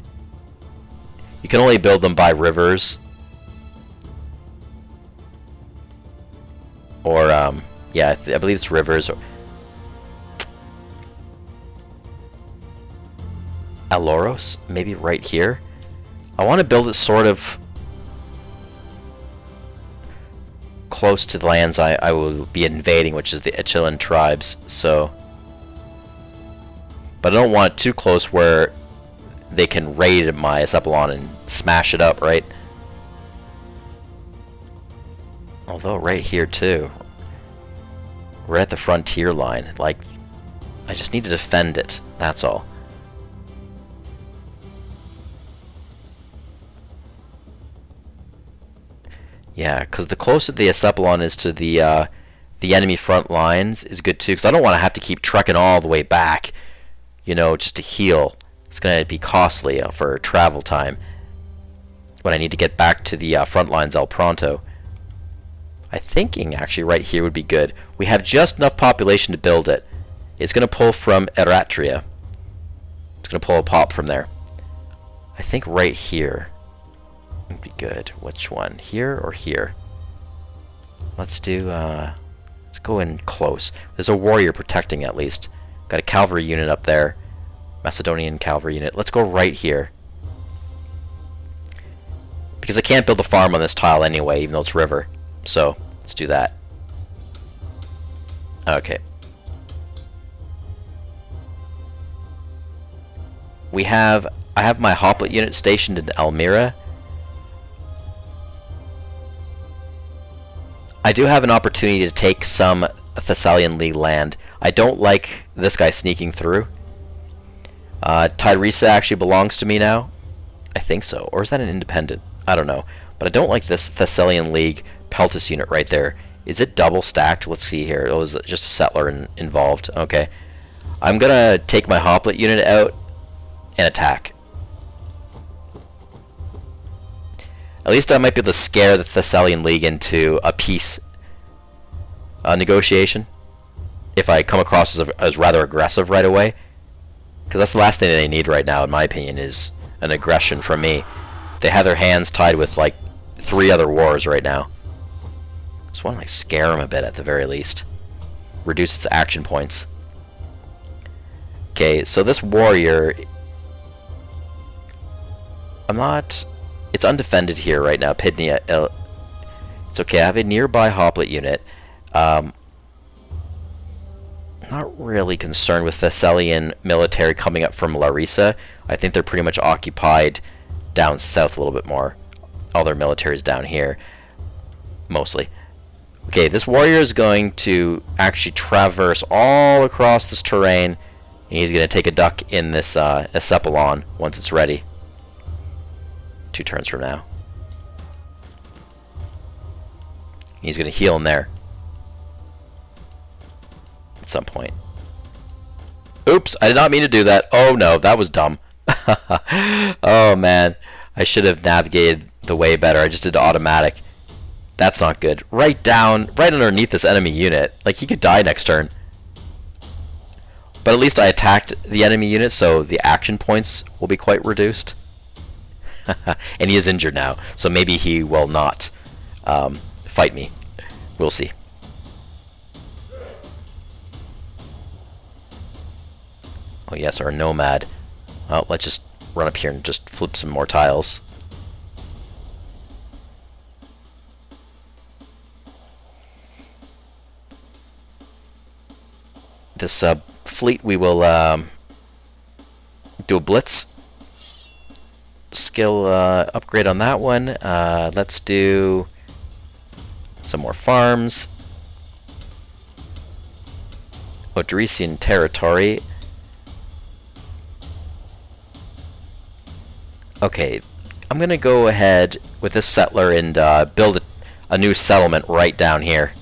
You can only build them by rivers. Or, yeah, I believe it's rivers. Aloros? Maybe right here? I want to build it sort of close to the lands I will be invading, which is the Achillean tribes, so... But I don't want it too close where they can raid my Acephalon and smash it up, right? Although right here too, we're at the frontier line. Like, I just need to defend it, that's all. Yeah, because the closer the Acephalon is to the enemy front lines is good too, because I don't want to have to keep trekking all the way back, you know, just to heal. It's going to be costly for travel time when I need to get back to the front lines El Pronto. I'm thinking actually right here would be good. We have just enough population to build it. It's going to pull from Eratria. It's going to pull a pop from there. I think right here would be good. Which one? Here or here? Let's do, let's go in close. There's a warrior protecting at least. Got a cavalry unit up there. Macedonian cavalry unit. Let's go right here. Because I can't build a farm on this tile anyway, even though it's river. So, let's do that. Okay. I have my hoplite unit stationed in Elmira. I do have an opportunity to take some Thessalian League land. I don't like this guy sneaking through. Tyresa actually belongs to me now. I think so. Or is that an independent? I don't know. But I don't like this Thessalian League Peltus unit right there. Is it double stacked? Let's see here. It was just a settler involved. Okay. I'm going to take my hoplite unit out and attack. At least I might be able to scare the Thessalian League into a peace negotiation. If I come across as rather aggressive right away. Because that's the last thing they need right now, in my opinion, is an aggression from me. They have their hands tied with, like, 3 other wars right now. Just want to, like, scare them a bit at the very least. Reduce its action points. Okay, so this warrior... It's undefended here right now, Pydnia. It's okay, I have a nearby hoplite unit. Not really concerned with Thessalian military coming up from Larissa. I think they're pretty much occupied down south a little bit more. All their military is down here, mostly. Okay, this warrior is going to actually traverse all across this terrain, and he's going to take a duck in this Acephalon once it's ready. 2 turns from now. He's going to heal in there. some point. Oops, I did not mean to do that. Oh no, that was dumb. Oh man, I should have navigated the way better. I just did automatic. That's not good. Right underneath this enemy unit. Like, he could die next turn. But at least I attacked the enemy unit, so the action points will be quite reduced. And he is injured now, so maybe he will not fight me. We'll see. Oh yes, our nomad. Well, let's just run up here and just flip some more tiles. This fleet, we will do a blitz skill upgrade on that one. Let's do some more farms. Odrysian territory. Okay, I'm gonna go ahead with this settler and build a new settlement right down here.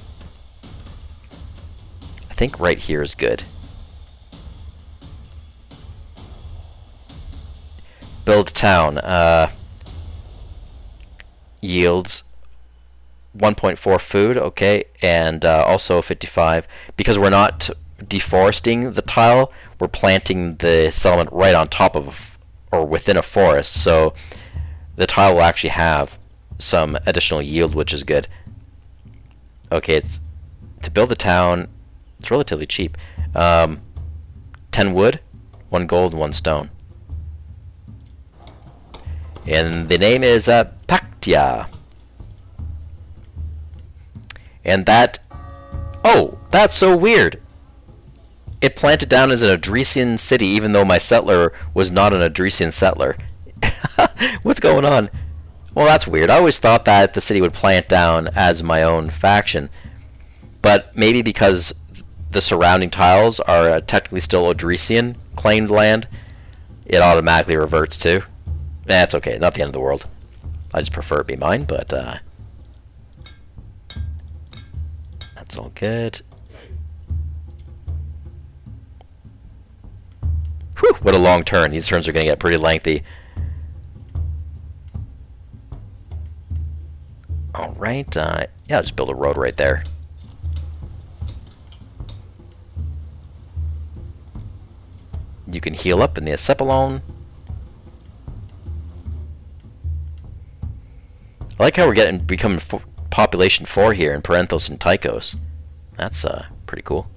I think right here is good. Build town. Yields 1.4 food, okay, and also 55. Because we're not deforesting the tile, we're planting the settlement right on top of or within a forest, so the tile will actually have some additional yield, which is good. Okay, it's to build the town. It's relatively cheap. 10 wood, 1 gold, and 1 stone. And the name is Pactia. And that... Oh, that's so weird. It planted down as an Odrysian city, even though my settler was not an Odrysian settler. What's going on? Well, that's weird. I always thought that the city would plant down as my own faction. But maybe because the surrounding tiles are technically still Odrysian claimed land, it automatically reverts to. That's okay. Not the end of the world. I just prefer it be mine, but that's all good. Whew, what a long turn. These turns are going to get pretty lengthy. Alright, yeah, I'll just build a road right there. You can heal up in the Acephalon. I like how we're becoming population 4 here in Parenthos and Tychos. That's pretty cool.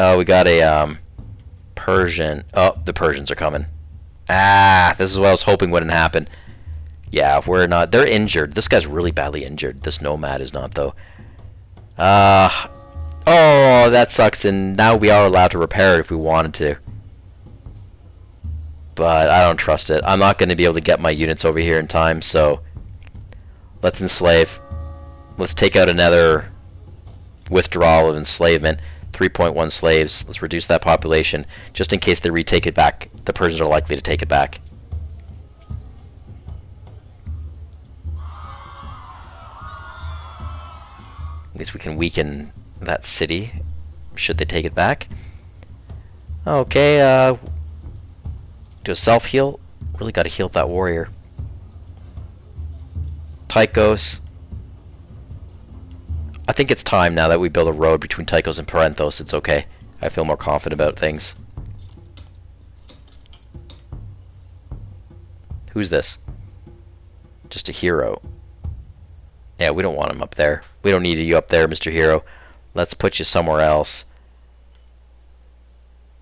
Oh, we got a Persian. Oh, the Persians are coming. Ah, this is what I was hoping wouldn't happen. Yeah, we're not. They're injured. This guy's really badly injured. This nomad is not, though. Oh, that sucks. And now we are allowed to repair it if we wanted to. But I don't trust it. I'm not going to be able to get my units over here in time, so let's enslave. Let's take out another withdrawal of enslavement. 3.1 slaves. Let's reduce that population just in case they retake it back. The Persians are likely to take it back. At least we can weaken that city should they take it back. Okay, do a self-heal. Really got to heal up that warrior. Tychos. I think it's time now that we build a road between Tychos and Parenthos. It's okay. I feel more confident about things. Who's this? Just a hero. Yeah, we don't want him up there. We don't need you up there, Mr. Hero. Let's put you somewhere else.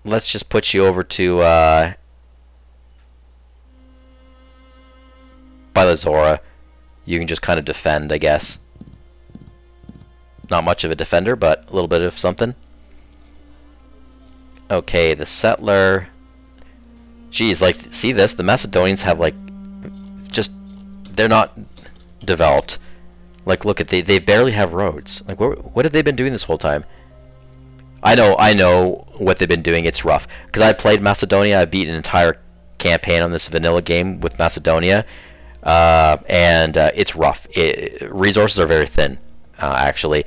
Let's just put you over to by the Zora. You can just kind of defend, I guess. Not much of a defender, but a little bit of something. Okay, the settler. Geez, like, see this? The Macedonians have, like, just, they're not developed. Like, look at, they barely have roads. Like, what have they been doing this whole time? I know what they've been doing. It's rough. Because I played Macedonia. I beat an entire campaign on this vanilla game with Macedonia. And it's rough. Resources are very thin. actually.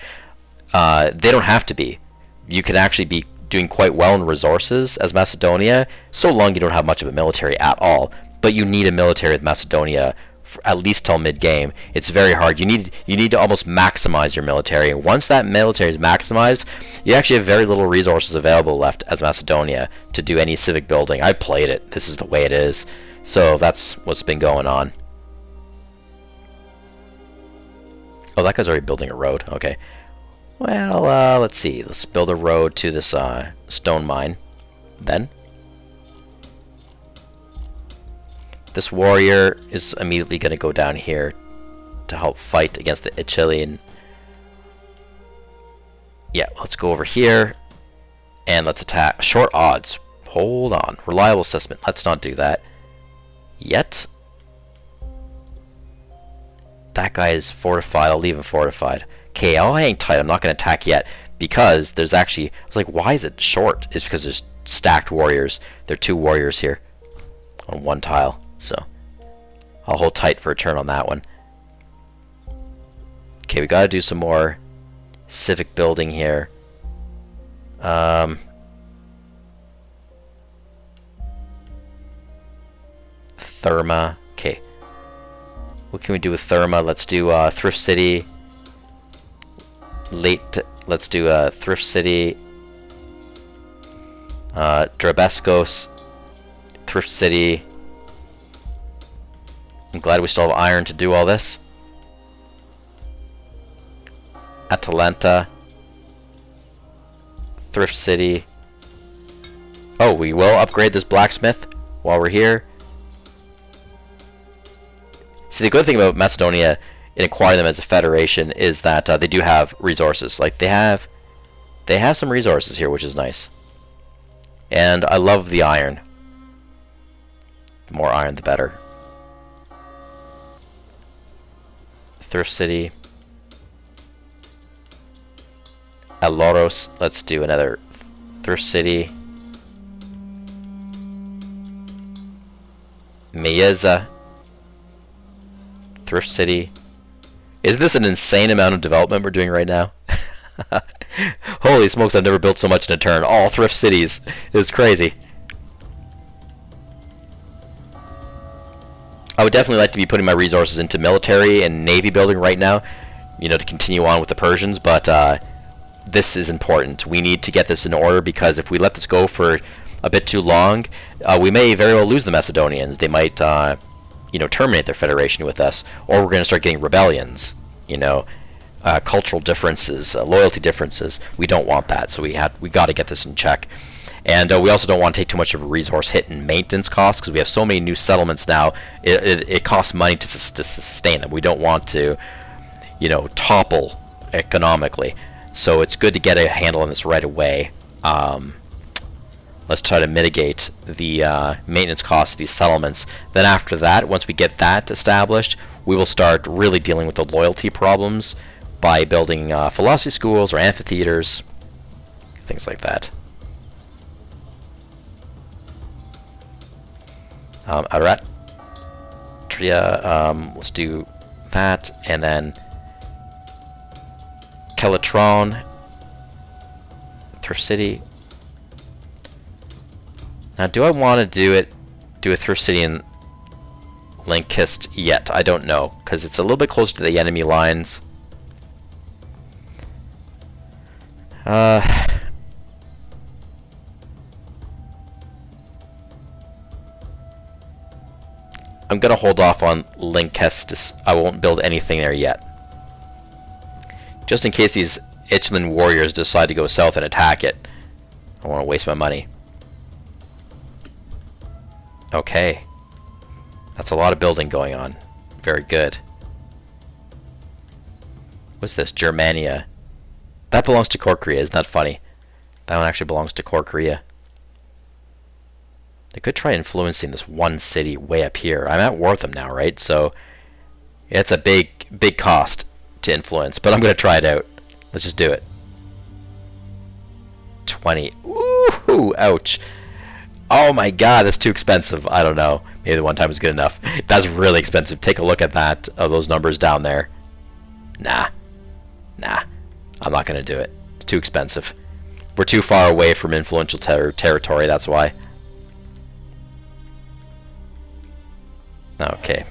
They don't have to be. You can actually be doing quite well in resources as Macedonia, so long you don't have much of a military at all. But you need a military with Macedonia for at least till mid-game. It's very hard. You need to almost maximize your military. And once that military is maximized, you actually have very little resources available left as Macedonia to do any civic building. I played it. This is the way it is. So that's what's been going on. Oh, that guy's already building a road. Okay. Well, let's see. Let's build a road to this stone mine. Then. This warrior is immediately going to go down here to help fight against the Achillean. Yeah, let's go over here. And let's attack. Short odds. Hold on. Reliable assessment. Let's not do that. Yet. That guy is fortified. I'll leave him fortified. Okay, I'll hang tight. I'm not going to attack yet because there's actually... I was like, why is it short? It's because there's stacked warriors. There are 2 warriors here on 1 tile. So I'll hold tight for a turn on that one. Okay, we got to do some more civic building here. Therma. Okay. What can we do with Therma? Let's do Thrift City. Let's do Thrift City. Drabeskos. Thrift City. I'm glad we still have iron to do all this. Atalanta. Thrift City. Oh, we will upgrade this blacksmith while we're here. See, the good thing about Macedonia in acquiring them as a federation is that they do have resources. Like they have some resources here, which is nice. And I love the iron. The more iron, the better. Thrift City. Aloros. Let's do another Thrift City. Meyeza. Thrift City. Is this an insane amount of development we're doing right now? Holy smokes, I've never built so much in a turn. All thrift cities. It was crazy. I would definitely like to be putting my resources into military and navy building right now, you know, to continue on with the Persians, but this is important. We need to get this in order because if we let this go for a bit too long, we may very well lose the Macedonians. They might you know, terminate their federation with us, or we're going to start getting rebellions, you know, cultural differences, loyalty differences. We don't want that, so we got to get this in check. And we also don't want to take too much of a resource hit in maintenance costs because we have so many new settlements now. It costs money to sustain them. We don't want to, you know, topple economically. So it's good to get a handle on this right away. Let's try to mitigate the maintenance costs of these settlements. Then after that, once we get that established, we will start really dealing with the loyalty problems by building philosophy schools or amphitheaters, things like that. Aratria, let's do that, and then Kelatron, Thrift City. Now, do I want to do a Thrift City in Lankist yet? I don't know, because it's a little bit closer to the enemy lines. I'm going to hold off on Lankestis. I won't build anything there yet. Just in case these Ichland warriors decide to go south and attack it. I don't want to waste my money. Okay. That's a lot of building going on. Very good. What's this? Germania. That belongs to Korkria. Isn't that funny? That one actually belongs to Korkria. They could try influencing this one city way up here. I'm at war with them now, right? So it's a big cost to influence, but I'm going to try it out. Let's just do it. 20. Ooh, ouch. Oh my god, that's too expensive. I don't know. Maybe the one time is good enough. That's really expensive. Take a look at that, those numbers down there. Nah. Nah, I'm not gonna do it. It's too expensive. We're too far away from influential territory, that's why. Okay.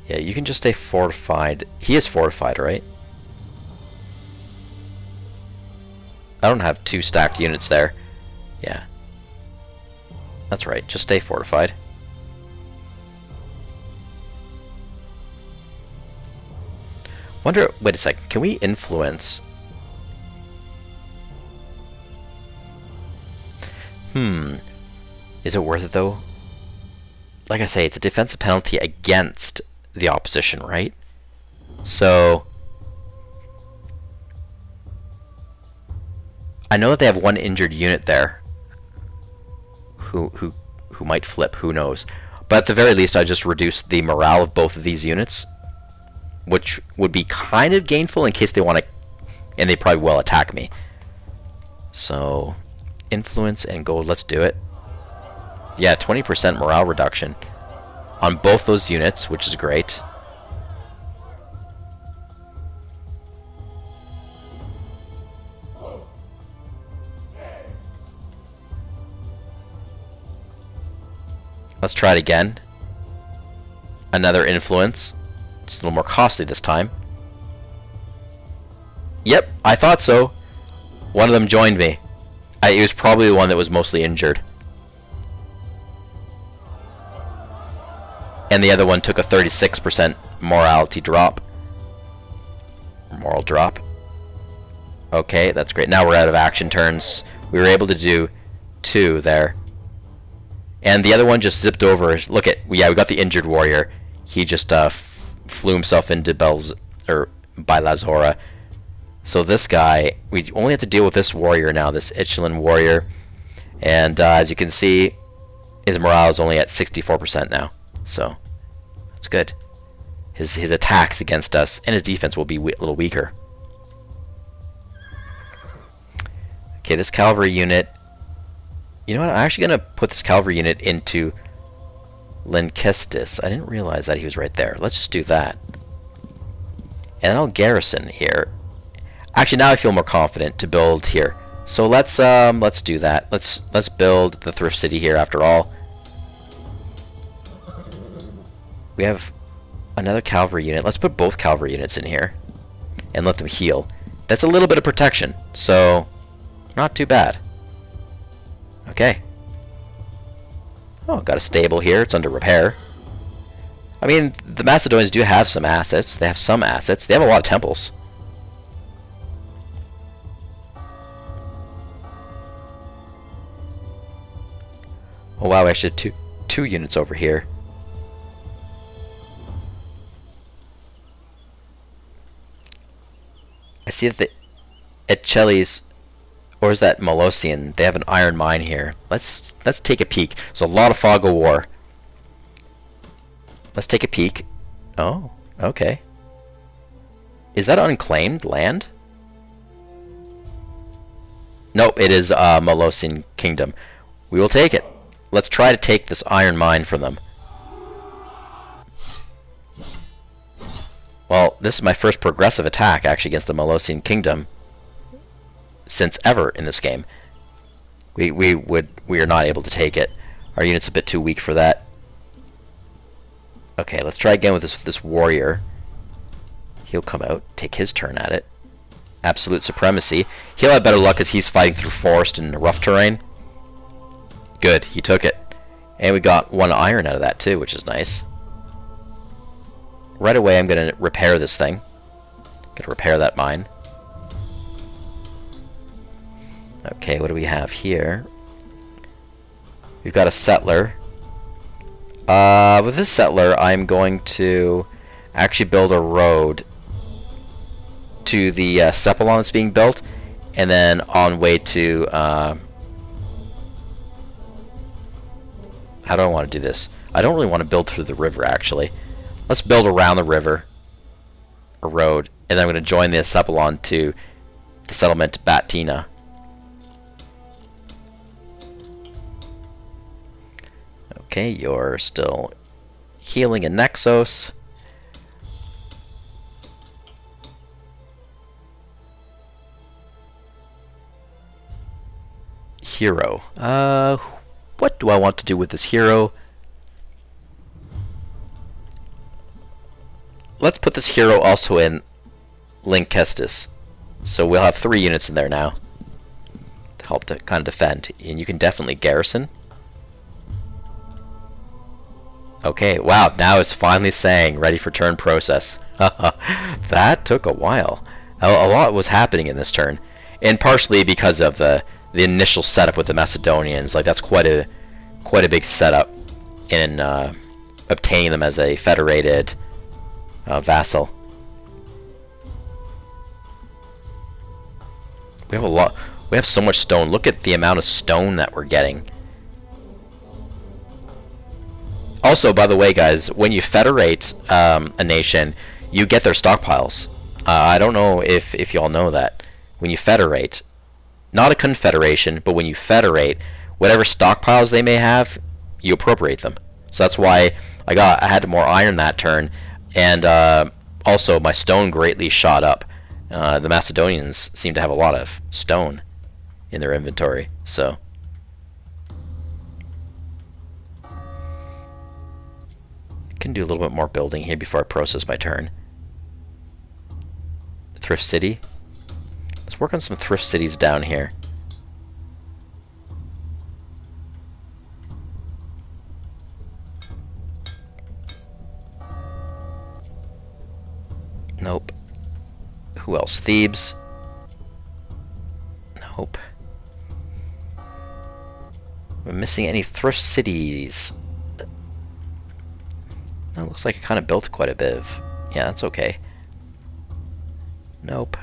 Yeah, you can just stay fortified. He is fortified, right? I don't have 2 stacked units there. Yeah. That's right, just stay fortified. Wonder, wait a second, can we influence? Is it worth it though? Like I say, it's a defensive penalty against the opposition, right? So I know that they have 1 injured unit there who might flip, who knows. But at the very least, I just reduced the morale of both of these units, which would be kind of gainful in case they want to, and they probably will attack me. So influence and gold, let's do it. Yeah, 20% morale reduction on both those units, which is great. Let's try it again. Another influence. It's a little more costly this time. Yep, I thought so. One of them joined me. It was probably the one that was mostly injured. And the other one took a 36% morality drop. Moral drop. Okay, that's great. Now we're out of action turns. We were able to do 2 there. And the other one just zipped over. Look at, yeah, we got the injured warrior. He just flew himself into Bilazora. So this guy, we only have to deal with this warrior now, this Ichilin warrior. And as you can see, his morale is only at 64% now. So that's good. His attacks against us and his defense will be a little weaker. Okay, this cavalry unit. You know what? I'm actually going to put this cavalry unit into Lynkestis. I didn't realize that he was right there. Let's just do that. And I'll garrison here. Actually, now I feel more confident to build here. So let's do that. Let's build the thrift city here after all. We have another cavalry unit. Let's put both cavalry units in here and let them heal. That's a little bit of protection, so not too bad. Okay. Oh, got a stable here. It's under repair. I mean, the Macedonians do have some assets. They have some assets. They have a lot of temples. Oh wow, I actually have two units over here. I see that the Echelles, or is that Molosian? They have an iron mine here. Let's take a peek. So a lot of fog of war. Let's take a peek. Oh, okay. Is that unclaimed land? Nope, it is Molosian Kingdom. We will take it. Let's try to take this iron mine from them. Well, this is my first progressive attack actually against the Molosian Kingdom since ever in this game. We are not able to take it. Our unit's a bit too weak for that. Okay, let's try again with this warrior. He'll come out, take his turn at it. Absolute supremacy. He'll have better luck as he's fighting through forest and rough terrain. Good, he took it. And we got 1 iron out of that too, which is nice. Right away I'm going to repair this thing. Going to repair that mine. Okay, what do we have here? We've got a settler. With this settler, I'm going to actually build a road to the Cephalon that's being built, and then on way to... how do I want to do this? I don't really want to build through the river, actually. Let's build around the river, a road, and then I'm going to join the Cephalon to the settlement Batina. Okay, you're still Healing in Nexos. Hero. What do I want to do with this hero? Let's put this hero also in Lynkestis. So we'll have 3 units in there now to help to kind of defend. And you can definitely garrison. Okay, wow, now it's finally saying ready for turn process. That took a while. A lot was happening in this turn. And partially because of the initial setup with the Macedonians. Like, that's quite a big setup in obtaining them as a federated vassal. We have a lot. We have so much stone. Look at the amount of stone that we're getting. Also, by the way, guys, when you federate a nation, you get their stockpiles. I don't know if you all know that. When you federate, not a confederation, but when you federate, whatever stockpiles they may have, you appropriate them. So that's why I had more iron that turn, and also my stone greatly shot up. The Macedonians seem to have a lot of stone in their inventory, so. Can do a little bit more building here before I process my turn. Thrift City. Let's work on some thrift cities down here. Nope. Who else? Thebes. Nope. We're missing any thrift cities. That looks like it kind of built quite a bit of... Yeah, that's okay. Nope.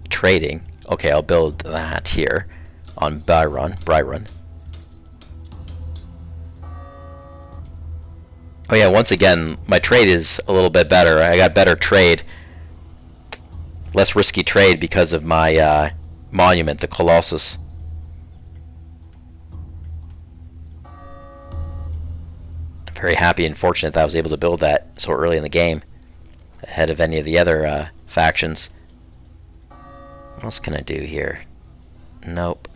Trading. Okay, I'll build that here on Byron. Oh yeah, once again, my trade is a little bit better. I got better trade. Less risky trade because of my monument, the Colossus. I'm very happy and fortunate that I was able to build that so early in the game, ahead of any of the other factions. What else can I do here? Nope.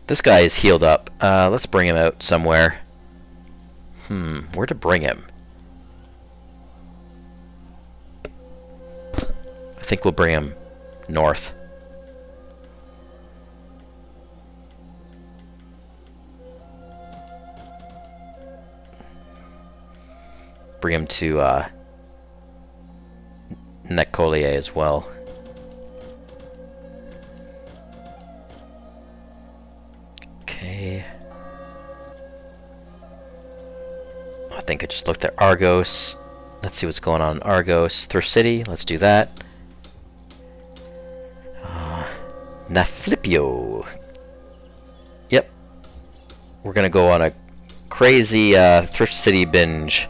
This guy is healed up. Let's bring him out somewhere. Where to bring him? I think we'll bring him north. Bring him to Nicolia as well. Okay. I think I just looked at Argos. Let's see what's going on in Argos. Thrift City, let's do that. Naflipio. Yep. We're gonna go on a crazy Thrift City binge.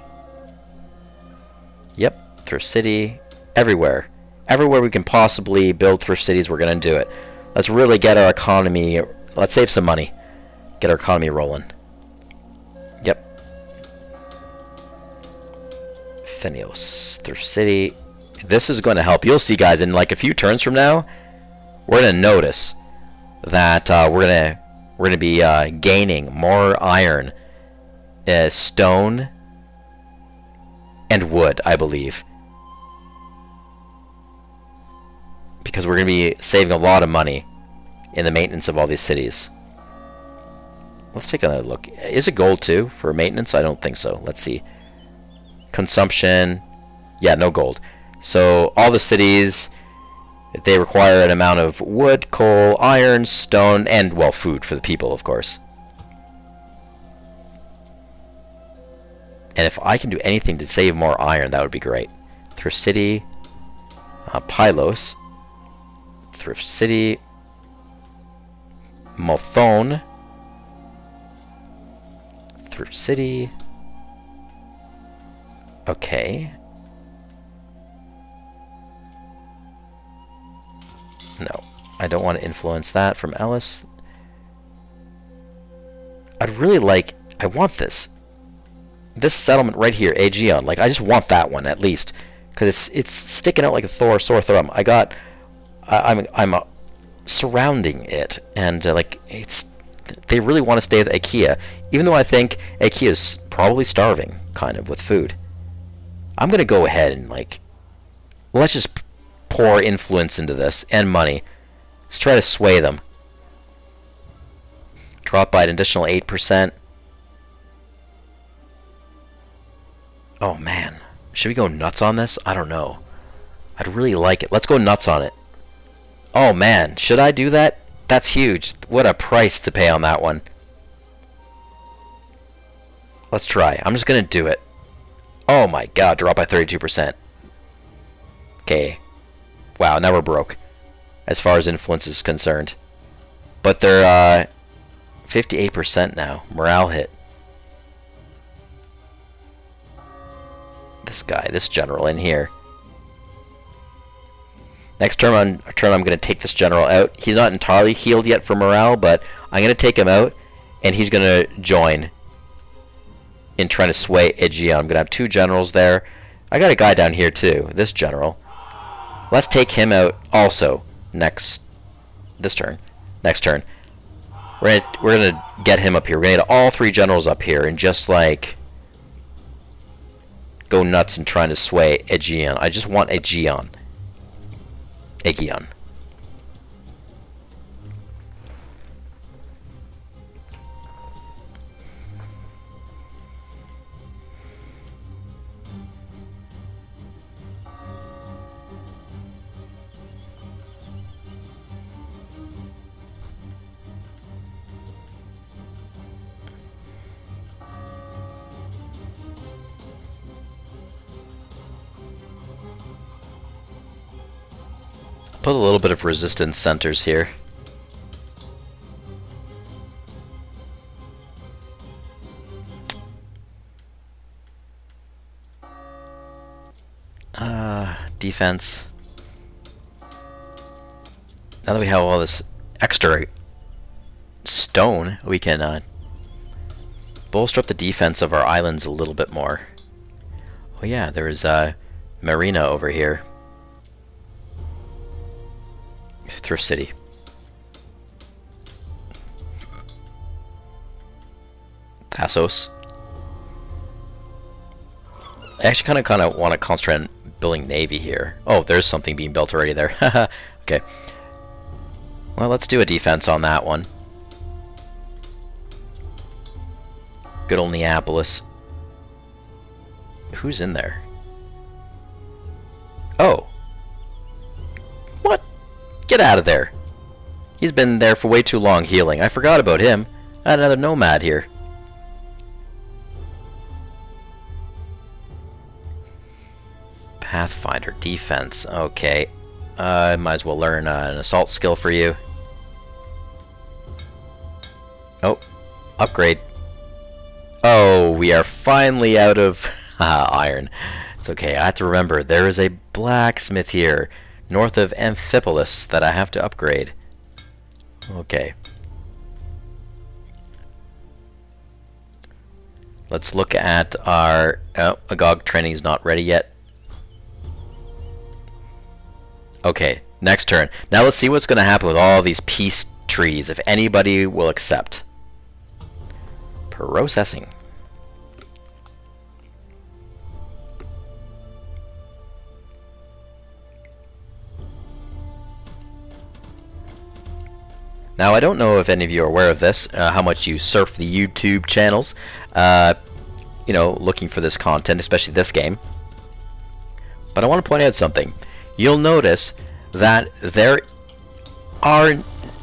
Yep, Thrift City. Everywhere. Everywhere we can possibly build thrift cities, we're gonna do it. Let's really get our economy... Let's save some money. Get our economy rolling. Yep. Phenios. Thrift City. This is going to help. You'll see, guys, in like a few turns from now, we're going to notice that we're going to be gaining more iron, stone, and wood, I believe. Because we're going to be saving a lot of money in the maintenance of all these cities. Let's take another look. Is it gold too for maintenance? I don't think so. Let's see. Consumption. Yeah, no gold. So all the cities, they require an amount of wood, coal, iron, stone, and, well, food for the people, of course. And if I can do anything to save more iron, that would be great. Thrift City. Pylos. Thrift City. Mothone. Thrift City. Okay. No, I don't want to influence that from Ellis. I'd really like... I want this. This settlement right here, Aegeon. Like, I just want that one, at least. Because it's sticking out like a sore thumb. I'm surrounding it. And, like, it's... They really want to stay with Achaea. Even though I think Achaea's probably starving, kind of, with food. I'm going to go ahead and, like... Let's just pour influence into this. And money. Let's try to sway them. Drop by an additional 8%. Oh, man. Should we go nuts on this? I don't know. I'd really like it. Let's go nuts on it. Oh, man. Should I do that? That's huge. What a price to pay on that one. Let's try. I'm just going to do it. Oh, my God. Drop by 32%. Okay. Wow, now we're broke. As far as influence is concerned. But they're, 58% now. Morale hit. This guy, this general in here. Next turn, I'm going to take this general out. He's not entirely healed yet for morale, but I'm going to take him out, and he's going to join in trying to sway Aegeon. I'm going to have 2 generals there. I got a guy down here, too. This general. Let's take him out also next turn. We're gonna get him up here. We're gonna get all 3 generals up here and just like go nuts and trying to sway Aegeon. I just want Aegeon. Put a little bit of resistance centers here. Defense. Now that we have all this extra stone, we can bolster up the defense of our islands a little bit more. Oh yeah, there is Marina over here. Thrift City. Thassos. I actually kind of want to concentrate on building navy here. Oh, there's something being built already there. Okay. Well, let's do a defense on that one. Good old Neapolis. Who's in there? Oh. What? Get out of there. He's been there for way too long healing. I forgot about him. I had another nomad here. Pathfinder defense. Okay. Might as well learn an assault skill for you. Oh. Upgrade. Oh, we are finally out of iron. It's okay. I have to remember there is a blacksmith here north of Amphipolis that I have to upgrade. Okay. Let's look at our... Oh, Agog training is not ready yet. Okay, next turn. Now let's see what's going to happen with all these peace trees, if anybody will accept. Processing. Now, I don't know if any of you are aware of this, how much you surf the YouTube channels, you know, looking for this content, especially this game. But I want to point out something. You'll notice that there are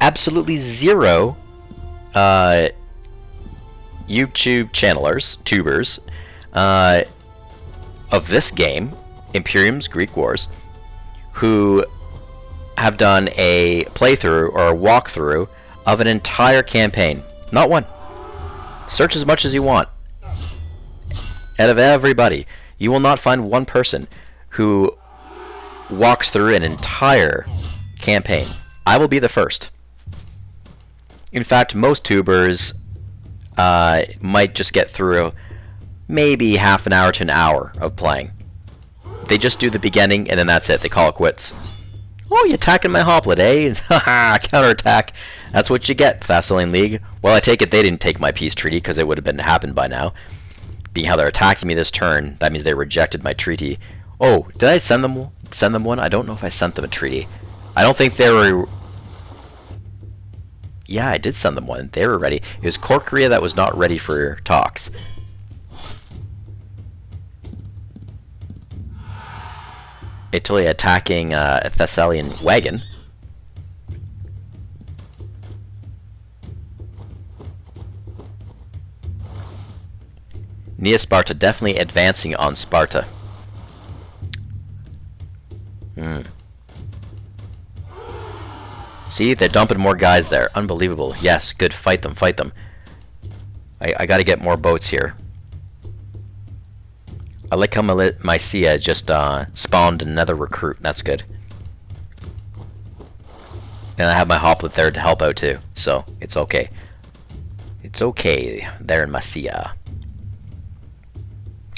absolutely zero YouTube tubers of this game, Imperium's Greek Wars, who have done a playthrough or a walkthrough of an entire campaign. Not one. Search as much as you want. Out of everybody. You will not find one person who walks through an entire campaign. I will be the first. In fact, most tubers might just get through maybe half an hour to an hour of playing. They just do the beginning, and then that's it. They call it quits. Oh, you attacking my hoplite, eh? Haha, counterattack. That's what you get, Thessalian League. Well, I take it they didn't take my peace treaty, because it would have happened by now. Being how they're attacking me this turn, that means they rejected my treaty. Oh, did I send them one? I don't know if I sent them a treaty. I don't think they were... Yeah, I did send them one. They were ready. It was Korea that was not ready for talks. Italy attacking a Thessalian wagon. Nea Sparta definitely advancing on Sparta. See, they're dumping more guys there. Unbelievable. Yes, good. Fight them, fight them. I gotta get more boats here. I like how Mycia just spawned another recruit. That's good. And I have my hoplite there to help out too, so it's okay. It's okay there in Mycia.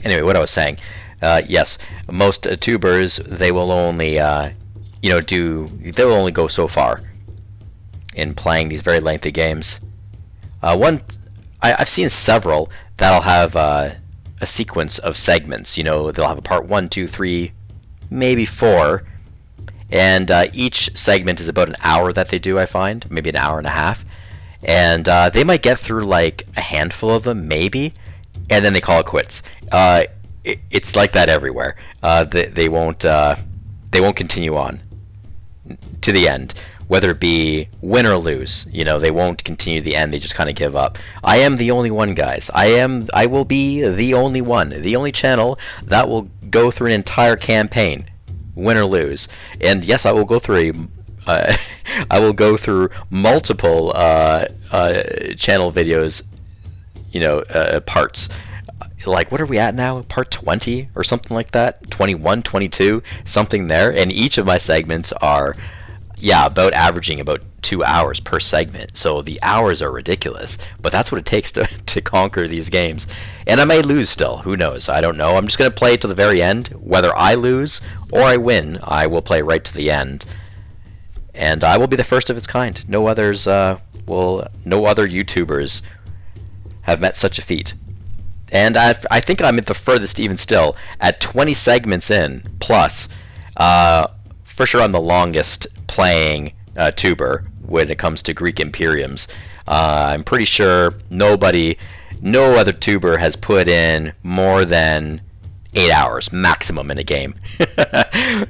Anyway, what I was saying, yes, most tubers, they will only, they will only go so far in playing these very lengthy games. I've seen several that'll have a sequence of segments. You know, they'll have a part 1, 2, 3, maybe 4, and each segment is about an hour that they do, I find, maybe an hour and a half, and they might get through like a handful of them, maybe, and then they call it quits. It's like that everywhere. They won't continue on to the end, whether it be win or lose. You know, they won't continue to the end. They just kind of give up. I am the only one, guys. I will be the only one, the only channel that will go through an entire campaign, win or lose. And yes, I will go through I will go through multiple channel videos, parts. Like, what are we at now? Part 20 or something like that? 21, 22, something there. And each of my segments are, about averaging about 2 hours per segment. So the hours are ridiculous. But that's what it takes to conquer these games. And I may lose still. Who knows? I don't know. I'm just going to play to the very end. Whether I lose or I win, I will play right to the end. And I will be the first of its kind. No others no other YouTubers have met such a feat. And I think I'm at the furthest even still, at 20 segments in, plus. For sure I'm the longest playing tuber when it comes to Greek Imperiums. I'm pretty sure no other tuber has put in more than 8 hours maximum in a game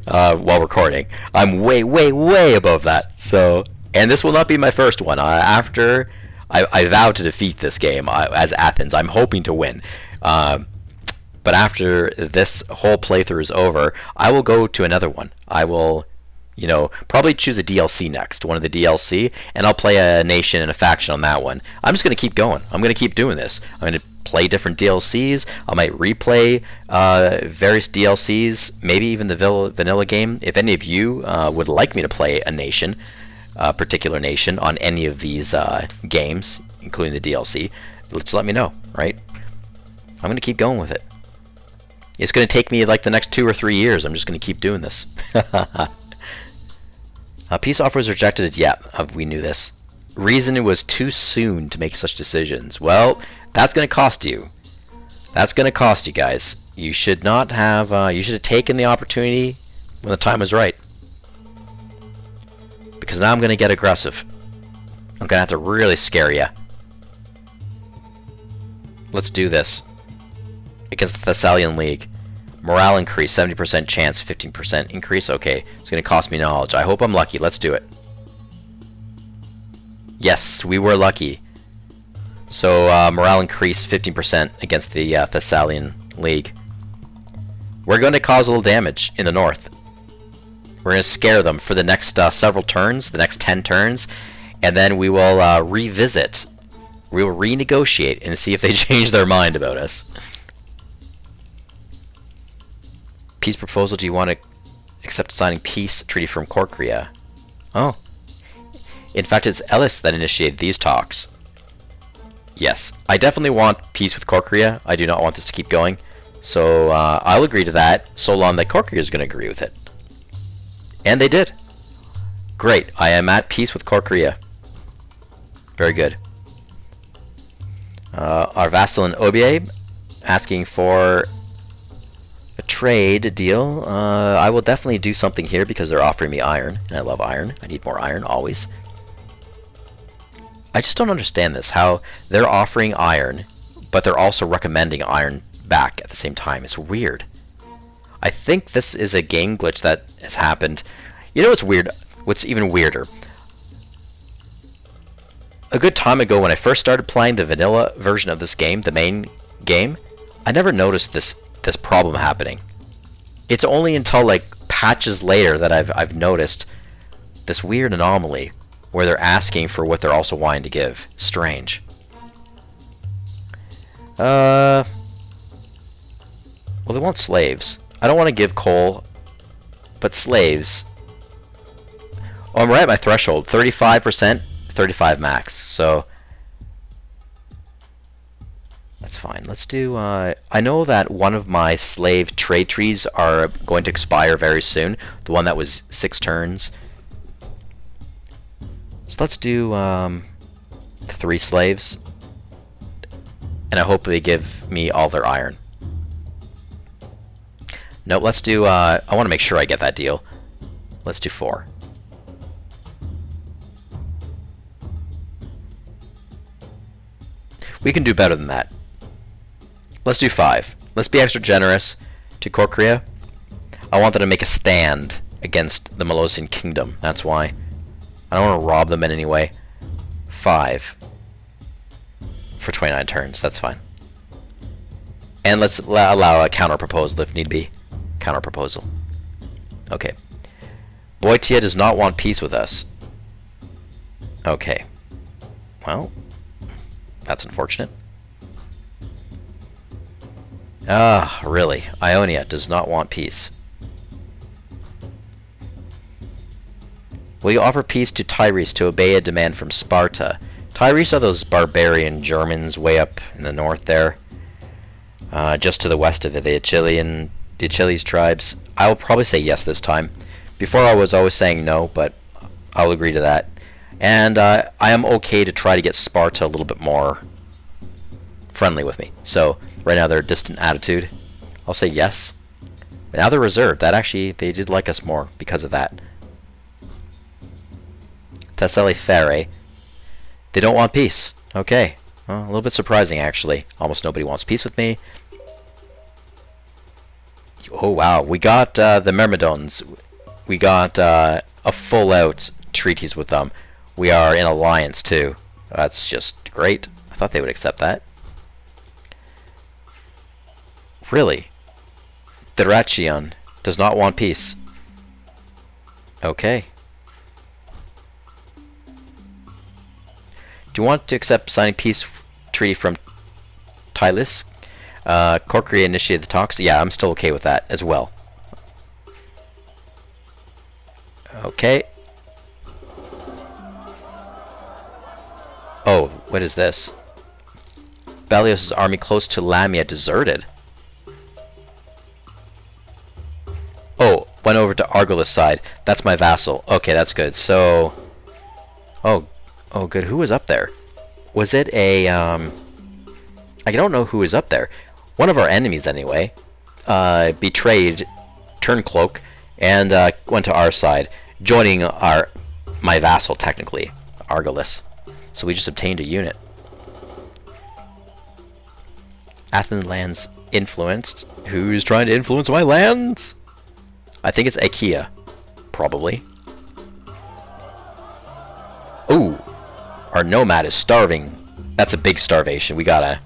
while recording. I'm way, way, way above that. So, and this will not be my first one. After I vow to defeat this game as Athens. I'm hoping to win. But after this whole playthrough is over, I will go to another one. I will, probably choose a DLC next, one of the DLC, and I'll play a nation and a faction on that one. I'm just going to keep going. I'm going to keep doing this. I'm going to play different DLCs. I might replay various DLCs, maybe even the vanilla game. If any of you would like me to play a nation, a particular nation, on any of these games, including the DLC, just let me know, right? I'm going to keep going with it. It's going to take me like the next 2 or 3 years. I'm just going to keep doing this. Peace offer was rejected. Yeah, we knew this. Reason it was too soon to make such decisions. Well, that's going to cost you. That's going to cost you, guys. You should not have. You should have taken the opportunity when the time was right. Because now I'm going to get aggressive. I'm going to have to really scare you. Let's do this. Against the Thessalian League. Morale increase, 70% chance, 15% increase. Okay, it's going to cost me knowledge. I hope I'm lucky. Let's do it. Yes, we were lucky. So, morale increase, 15% against the Thessalian League. We're going to cause a little damage in the north. We're going to scare them for the next several turns, the next 10 turns, and then we will revisit. We will renegotiate and see if they change their mind about us. Peace proposal. Do you want to accept signing peace treaty from Corkria? Oh. In fact, it's Ellis that initiated these talks. Yes, I definitely want peace with Corkria. I do not want this to keep going. So I'll agree to that, so long that Corkria is going to agree with it. And they did. Great, I am at peace with Corkria. Very good. Our vassal in Obiabe asking for a trade deal. I will definitely do something here because they're offering me iron, and I love iron. I need more iron, always. I just don't understand this, how they're offering iron, but they're also recommending iron back at the same time. It's weird. I think this is a game glitch that has happened. You know what's weird? What's even weirder? A good time ago when I first started playing the vanilla version of this game, the main game, I never noticed this problem happening. It's only until like patches later that I've noticed this weird anomaly where they're asking for what they're also wanting to give. Strange. Well, they want slaves. I don't want to give coal, but slaves. Oh, I'm right at my threshold. 35%, 35 max. So that's fine. Let's do... I know that one of my slave trade trees are going to expire very soon. The one that was 6 turns. So let's do 3 slaves. And I hope they give me all their iron. No, let's do... I want to make sure I get that deal. Let's do 4. We can do better than that. Let's do 5. Let's be extra generous to Corkria. I want them to make a stand against the Molossian kingdom. That's why. I don't want to rob them in any way. 5. For 29 turns. That's fine. And let's allow a counter-proposal if need be. Counter-proposal. Okay. Boeotia does not want peace with us. Okay. Well, that's unfortunate. Ah, really. Ionia does not want peace. Will you offer peace to Tyrese to obey a demand from Sparta? Tyrese are those barbarian Germans way up in the north there. Just to the west of it, the Achilles tribes. I will probably say yes this time. Before I was always saying no, but I'll agree to that. And I am okay to try to get Sparta a little bit more friendly with me. So right now they're a distant attitude. I'll say yes. Now they're reserved. That actually, they did like us more because of that. Thessaly Fere. They don't want peace. Okay. Well, a little bit surprising, actually. Almost nobody wants peace with me. Oh, wow. We got the Myrmidons. We got a full-out treaties with them. We are in alliance, too. That's just great. I thought they would accept that. Really? Dyrrhachion does not want peace. Okay. Do you want to accept signing peace treaty from Tylis? Corkria initiated the talks. Yeah, I'm still okay with that as well. Okay. Oh, what is this? Balios' army close to Lamia deserted. Oh, went over to Argolis' side. That's my vassal. Okay, that's good. So... Oh, good. Who was up there? Was it a, I don't know who was up there. One of our enemies, anyway, betrayed Turncloak and went to our side, joining my vassal, technically, Argolis. So we just obtained a unit. Athens lands influenced. Who's trying to influence my lands? I think it's Achaea, probably. Ooh. Our nomad is starving. That's a big starvation. We gotta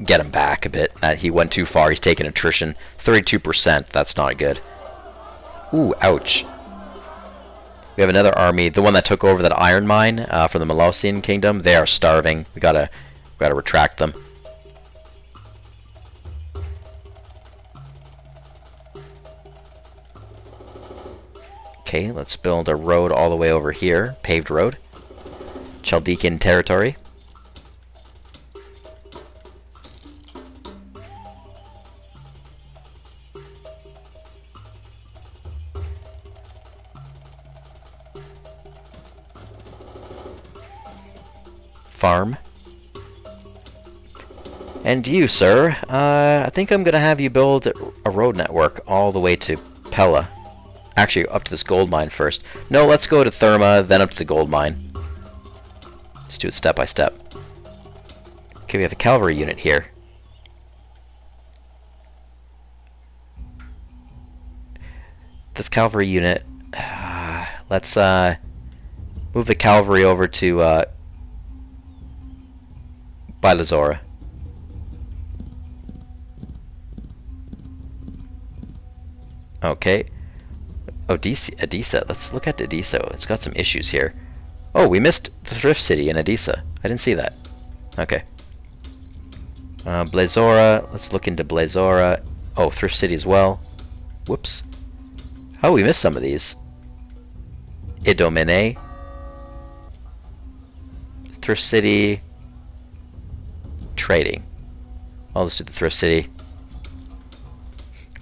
get him back a bit. He went too far. He's taken attrition. 32%. That's not good. Ooh, ouch. We have another army. The one that took over that iron mine from the Molossian kingdom. They are starving. We gotta retract them. Okay, let's build a road all the way over here. Paved road. Chaldean territory. Farm. And you, sir, I think I'm gonna have you build a road network all the way to Pella. Actually, up to this gold mine first. No, let's go to Therma, then up to the gold mine. Just do it step by step. Okay, we have a cavalry unit here. This cavalry unit... let's move the cavalry over to Bylazora. Okay. Edessa. Let's look at Edessa. It's got some issues here. Oh, we missed the thrift city in Edessa. I didn't see that. Okay. Blazora. Let's look into Blazora. Oh, thrift city as well. Whoops. Oh, we missed some of these. Idomene. Thrift city. Trading. I'll just do the thrift city.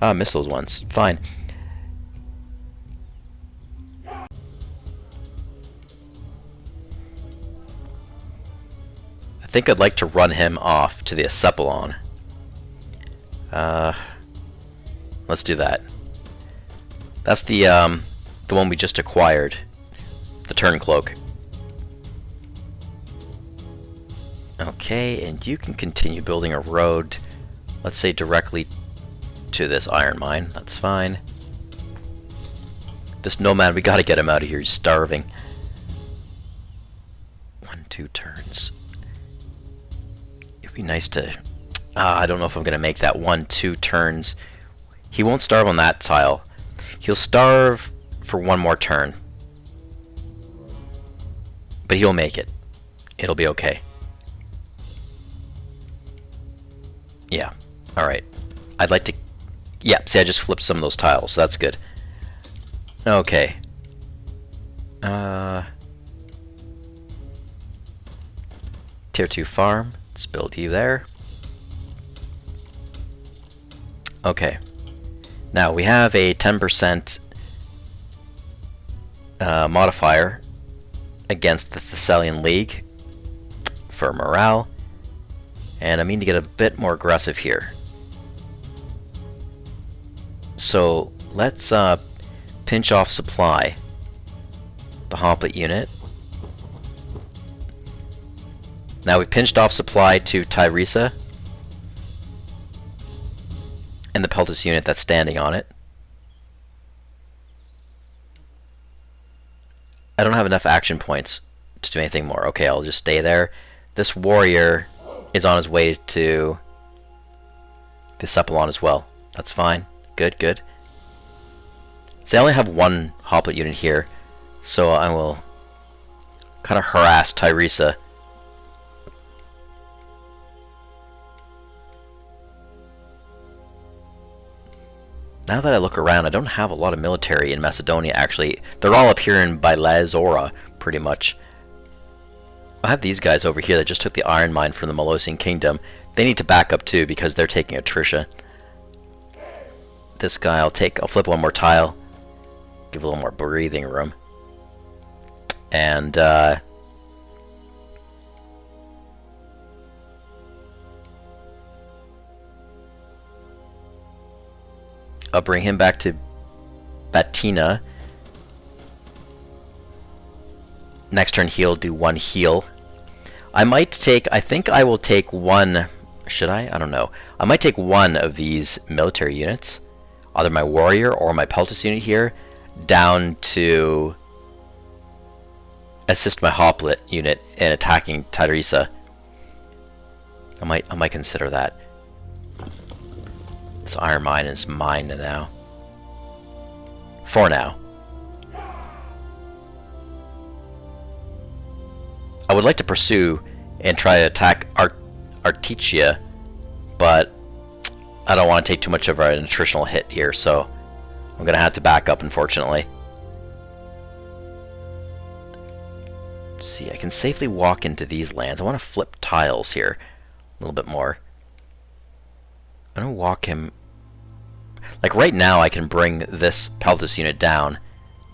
Ah, missed those ones. Fine. I think I'd like to run him off to the Acephalon. Let's do that. That's the one we just acquired. The Turncloak. Okay, and you can continue building a road, let's say directly to this iron mine. That's fine. This nomad, we gotta get him out of here. He's starving. 1-2 turns. It'd be nice to... I don't know if I'm gonna make that 1-2 turns. He won't starve on that tile. He'll starve for one more turn. But he'll make it. It'll be okay. Yeah. Alright. I'd like to... Yeah, see, I just flipped some of those tiles, so that's good. Okay. Tier 2 farm. Let's build you there. Okay. Now, we have a 10% modifier against the Thessalian League for morale. And I mean to get a bit more aggressive here. So let's pinch off supply. The Hoplite unit. Now we've pinched off supply to Tyresa. And the Peltis unit that's standing on it. I don't have enough action points to do anything more. Okay, I'll just stay there. This warrior is on his way to the Acephalon as well. That's fine. Good, good. So I only have one Hoplite unit here, so I will kind of harass Tyresa. Now that I look around, I don't have a lot of military in Macedonia, actually. They're all up here in Bylazora, pretty much. I have these guys over here that just took the iron mine from the Molosian Kingdom. They need to back up too, because they're taking Atrisha. This guy, I'll flip one more tile. Give a little more breathing room. And, I'll bring him back to Batina. Next turn he'll do one heal. I think I will take one, should I? I don't know. I might take one of these military units, either my warrior or my Peltis unit here, down to assist my Hoplite unit in attacking Tyresa. I might consider that. This iron mine is mine now. For now. I would like to pursue and try to attack Artetia, but I don't want to take too much of an attritional hit here, so I'm going to have to back up, unfortunately. Let's see, I can safely walk into these lands. I want to flip tiles here a little bit more. I'm going to walk him... Like right now I can bring this Peltus unit down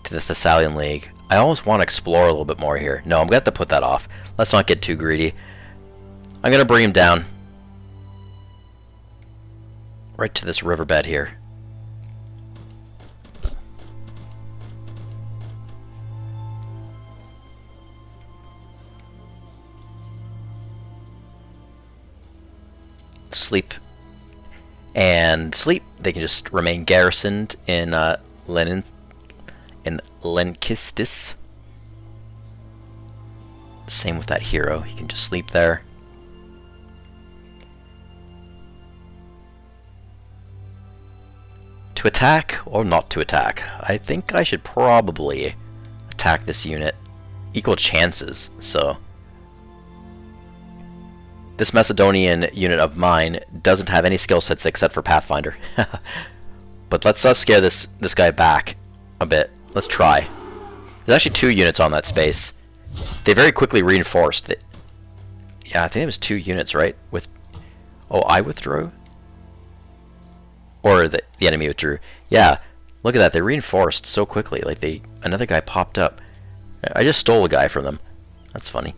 to the Thessalian League. I always want to explore a little bit more here. No, I'm going to have to put that off. Let's not get too greedy. I'm going to bring him down right to this riverbed here. Sleep and sleep. They can just remain garrisoned in Lenkistis. Same with that hero. He can just sleep there. To attack or not to attack? I think I should probably attack this unit. Equal chances, so... This Macedonian unit of mine doesn't have any skill sets except for Pathfinder. But let's scare this guy back a bit. Let's try. There's actually 2 units on that space. They very quickly reinforced it. Yeah, I think it was 2 units, right? With oh, I withdrew? Or the enemy withdrew. Yeah, look at that. They reinforced so quickly. Like another guy popped up. I just stole a guy from them. That's funny.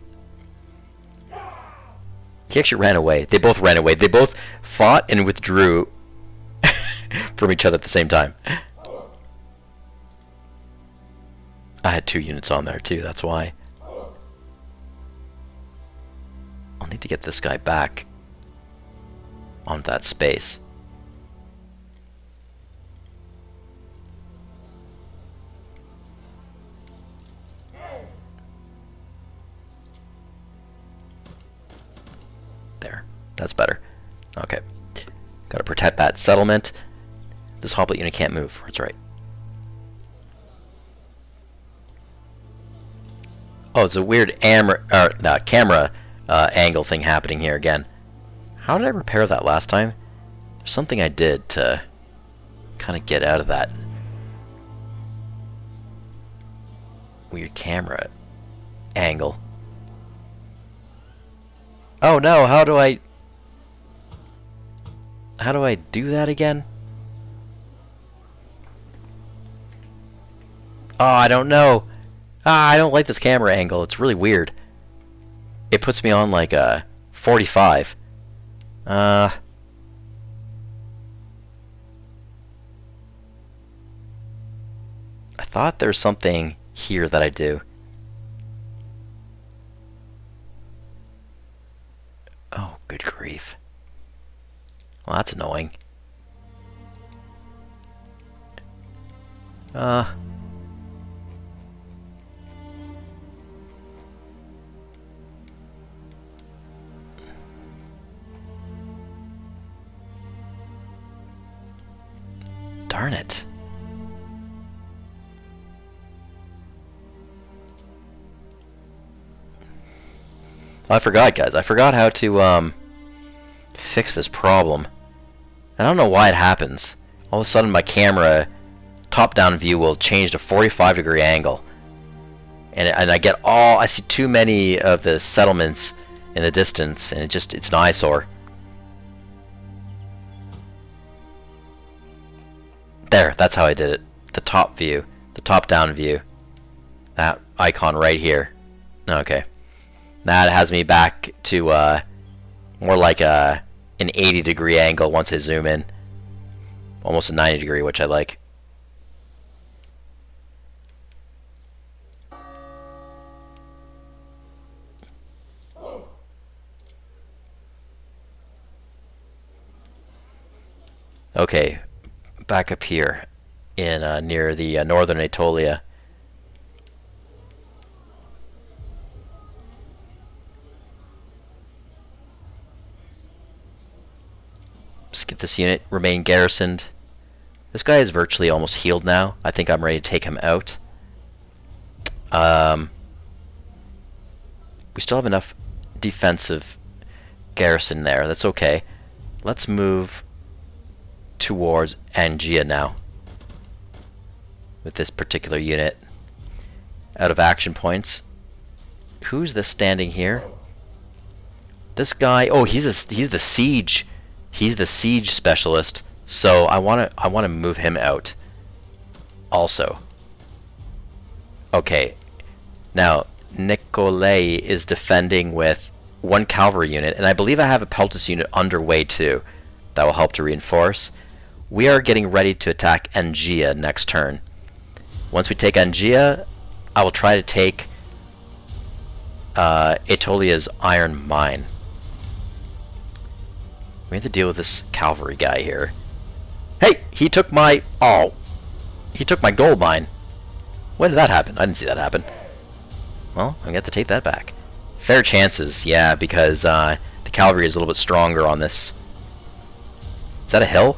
He actually ran away. They both ran away. They both fought and withdrew from each other at the same time. I had 2 units on there too, that's why. I'll need to get this guy back on that space. There. That's better. Okay. Gotta protect that settlement. This hoplite unit can't move. That's right. Oh, it's a weird camera angle thing happening here again. How did I repair that last time? There's something I did to kind of get out of that weird camera angle. Oh no, how do I do that again? Oh, I don't know. I don't like this camera angle. It's really weird. It puts me on like a 45. I thought there's something here that I do. Oh, good grief. Well, that's annoying. Darn it. I forgot, guys. I forgot how to fix this problem. I don't know why it happens. All of a sudden my camera top-down view will change to 45-degree angle. And I see too many of the settlements in the distance, and it's an eyesore. There, that's how I did it. The top view. The top-down view. That icon right here. Okay. That has me back to more like an 80-degree angle once I zoom in. Almost a 90-degree, which I like. Okay, back up here in near the northern Aetolia. Just get this unit, remain garrisoned. This guy is virtually almost healed now. I think I'm ready to take him out. We still have enough defensive garrison there. That's okay. Let's move towards Angia now with this particular unit. Out of action points. Who's this standing here? This guy. Oh, he's the siege. He's the siege specialist. So I wanna move him out. Also. Okay. Now Nikolay is defending with one cavalry unit, and I believe I have a peltas unit underway too. That will help to reinforce. We are getting ready to attack Angia next turn. Once we take Angia, I will try to take Aetolia's iron mine. We have to deal with this cavalry guy here. Hey! He took my... Oh! He took my gold mine. When did that happen? I didn't see that happen. Well, I'm going to have to take that back. Fair chances, yeah, because the cavalry is a little bit stronger on this. Is that a hill?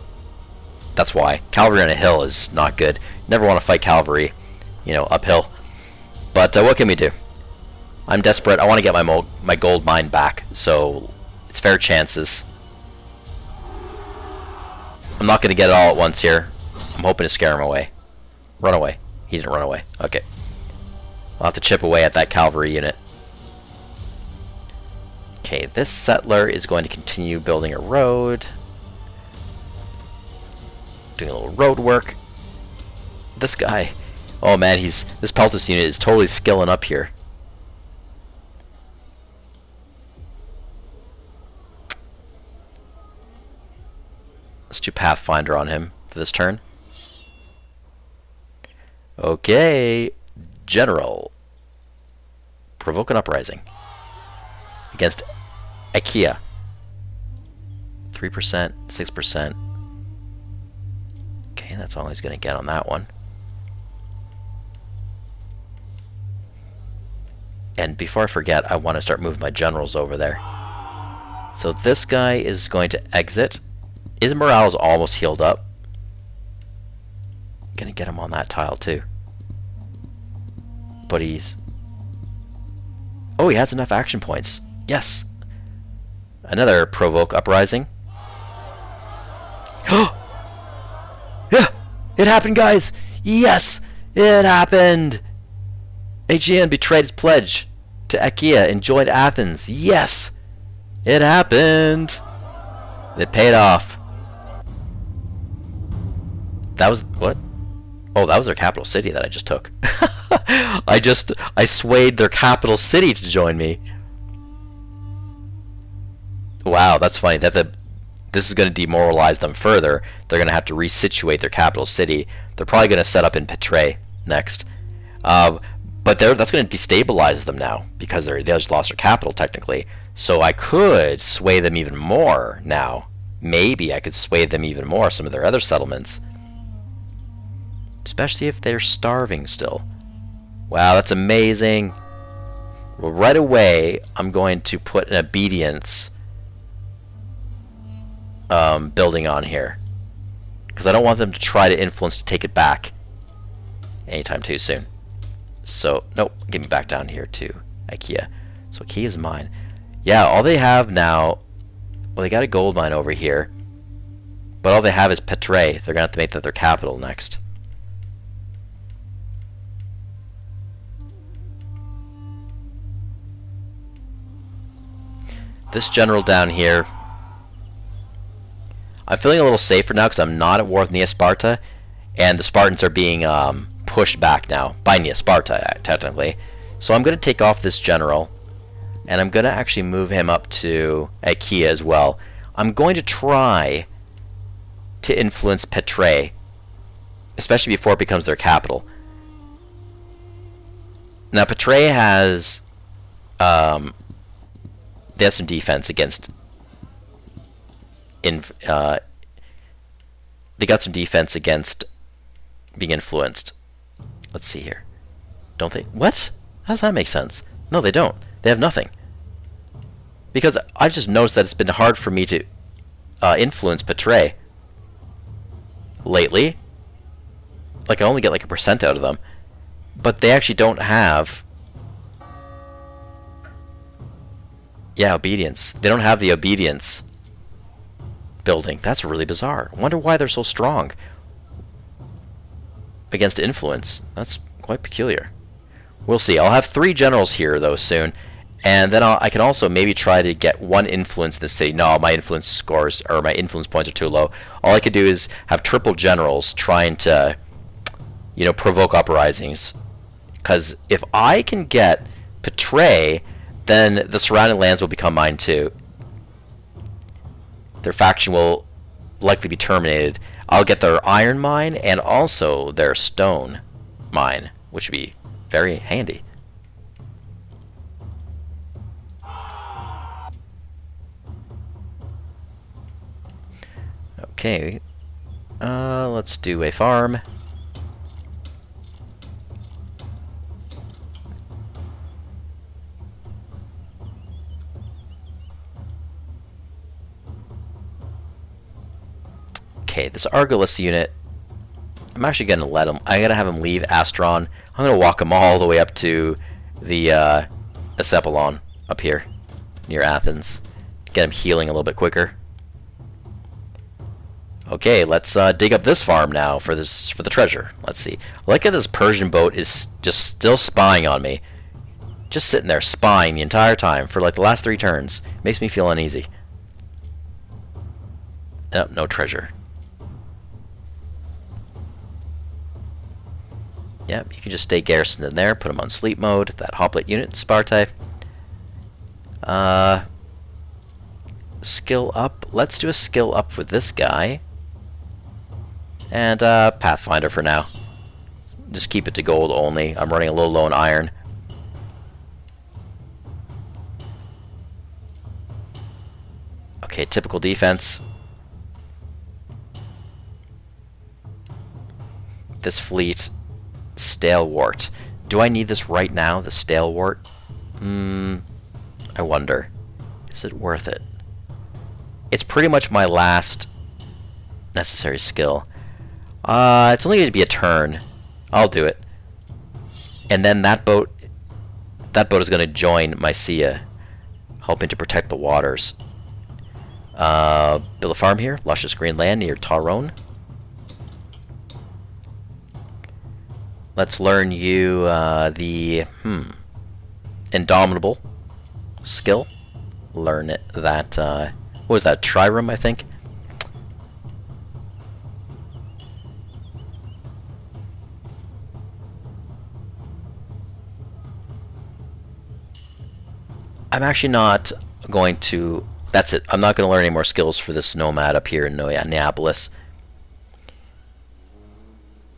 That's why. Cavalry on a hill is not good. Never want to fight cavalry, you know, uphill. But what can we do? I'm desperate. I want to get my gold mine back, so it's fair chances. I'm not going to get it all at once here. I'm hoping to scare him away. Run away. He didn't run away. Okay. I'll have to chip away at that cavalry unit. Okay, this settler is going to continue building a road. Doing a little road work. This guy, oh man, this peltas unit is totally skilling up here. Let's do Pathfinder on him for this turn. Okay, General. Provoke an uprising against IKEA. 3%, 6%. Okay, that's all he's going to get on that one. And before I forget, I want to start moving my generals over there. So this guy is going to exit. His morale is almost healed up. Gonna get him on that tile too. But he's... Oh, he has enough action points. Yes! Another provoke uprising. Yeah! It happened, guys! Yes! It happened! Aegean betrayed his pledge to Achaea and joined Athens. Yes! It happened! It paid off. That was... What? Oh, that was their capital city that I just took. I swayed their capital city to join me. Wow, that's funny. This is going to demoralize them further. They're going to have to resituate their capital city. They're probably going to set up in Petrae next. But that's going to destabilize them now because they just lost their capital technically. So I could sway them even more now. Maybe I could sway them even more, some of their other settlements. Especially if they're starving still. Wow, that's amazing. Well, right away, I'm going to put an obedience building on here. Because I don't want them to try to influence to take it back anytime too soon. So, nope, get me back down here to IKEA. So IKEA is mine. Yeah, all they have now... Well, they got a gold mine over here. But all they have is Petrae. They're going to have to make that their capital next. This general down here... I'm feeling a little safer now because I'm not at war with Nea Sparta. And the Spartans are being pushed back now by Nea Sparta, technically. So I'm going to take off this general. And I'm going to actually move him up to Achaea as well. I'm going to try to influence Petrae, especially before it becomes their capital. Now, Petrae has... they have some defense against... they got some defense against being influenced. Let's see here. Don't they? What? How does that make sense? No, they don't. They have nothing. Because I've just noticed that it's been hard for me to influence Petrae lately. Like, I only get like 1% out of them. But they actually don't have... Yeah, obedience. They don't have the obedience building. That's really bizarre. I wonder why they're so strong against influence. That's quite peculiar. We'll see. I'll have 3 generals here, though, soon. And then I can also maybe try to get 1 influence in the city. No, my influence scores, or my influence points are too low. All I could do is have triple generals trying to, you know, provoke uprisings. Because if I can get Petray, then the surrounding lands will become mine too. Their faction will likely be terminated. I'll get their iron mine and also their stone mine, which would be very handy. Okay, let's do a farm. Okay, this Argolis unit, I'm actually going to let him, I got to have him leave Astron. I'm going to walk him all the way up to the Acephalon up here near Athens. Get him healing a little bit quicker. Okay, let's dig up this farm now for the treasure. Let's see. I like how this Persian boat is just still spying on me. Just sitting there spying the entire time for like the last 3 turns. Makes me feel uneasy. Nope, no treasure. Yep, you can just stay garrisoned in there, put them on sleep mode, that hoplite unit, Spartae. Skill up. Let's do a skill up with this guy. And Pathfinder for now. Just keep it to gold only. I'm running a little low on iron. Okay, typical defense. This fleet, Stalewart. Do I need this right now, the Stalewart? I wonder. Is it worth it? It's pretty much my last necessary skill. It's only going to be a turn. I'll do it. And then that boat is going to join Mycia, helping to protect the waters. Build a farm here, luscious green land near Taron. Let's learn you the Indomitable skill. Learn it. That what was that? Trireme, I think. I'm actually not going to. That's it. I'm not going to learn any more skills for this nomad up here in Neapolis.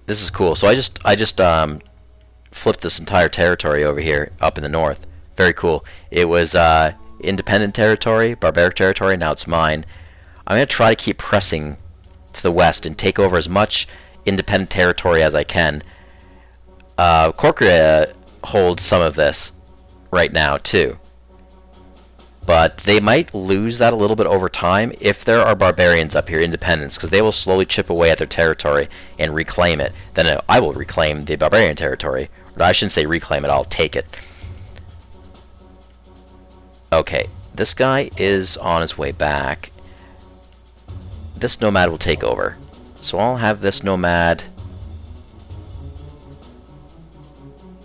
This is cool. So I just flipped this entire territory over here up in the north. Very cool. It was independent territory, barbaric territory. Now it's mine. I'm going to try to keep pressing to the west and take over as much independent territory as I can. Corcyra holds some of this right now too. But they might lose that a little bit over time if there are barbarians up here, independents, because they will slowly chip away at their territory and reclaim it. Then I will reclaim the barbarian territory. Or I shouldn't say reclaim it, I'll take it. Okay, this guy is on his way back. This nomad will take over. So I'll have this nomad...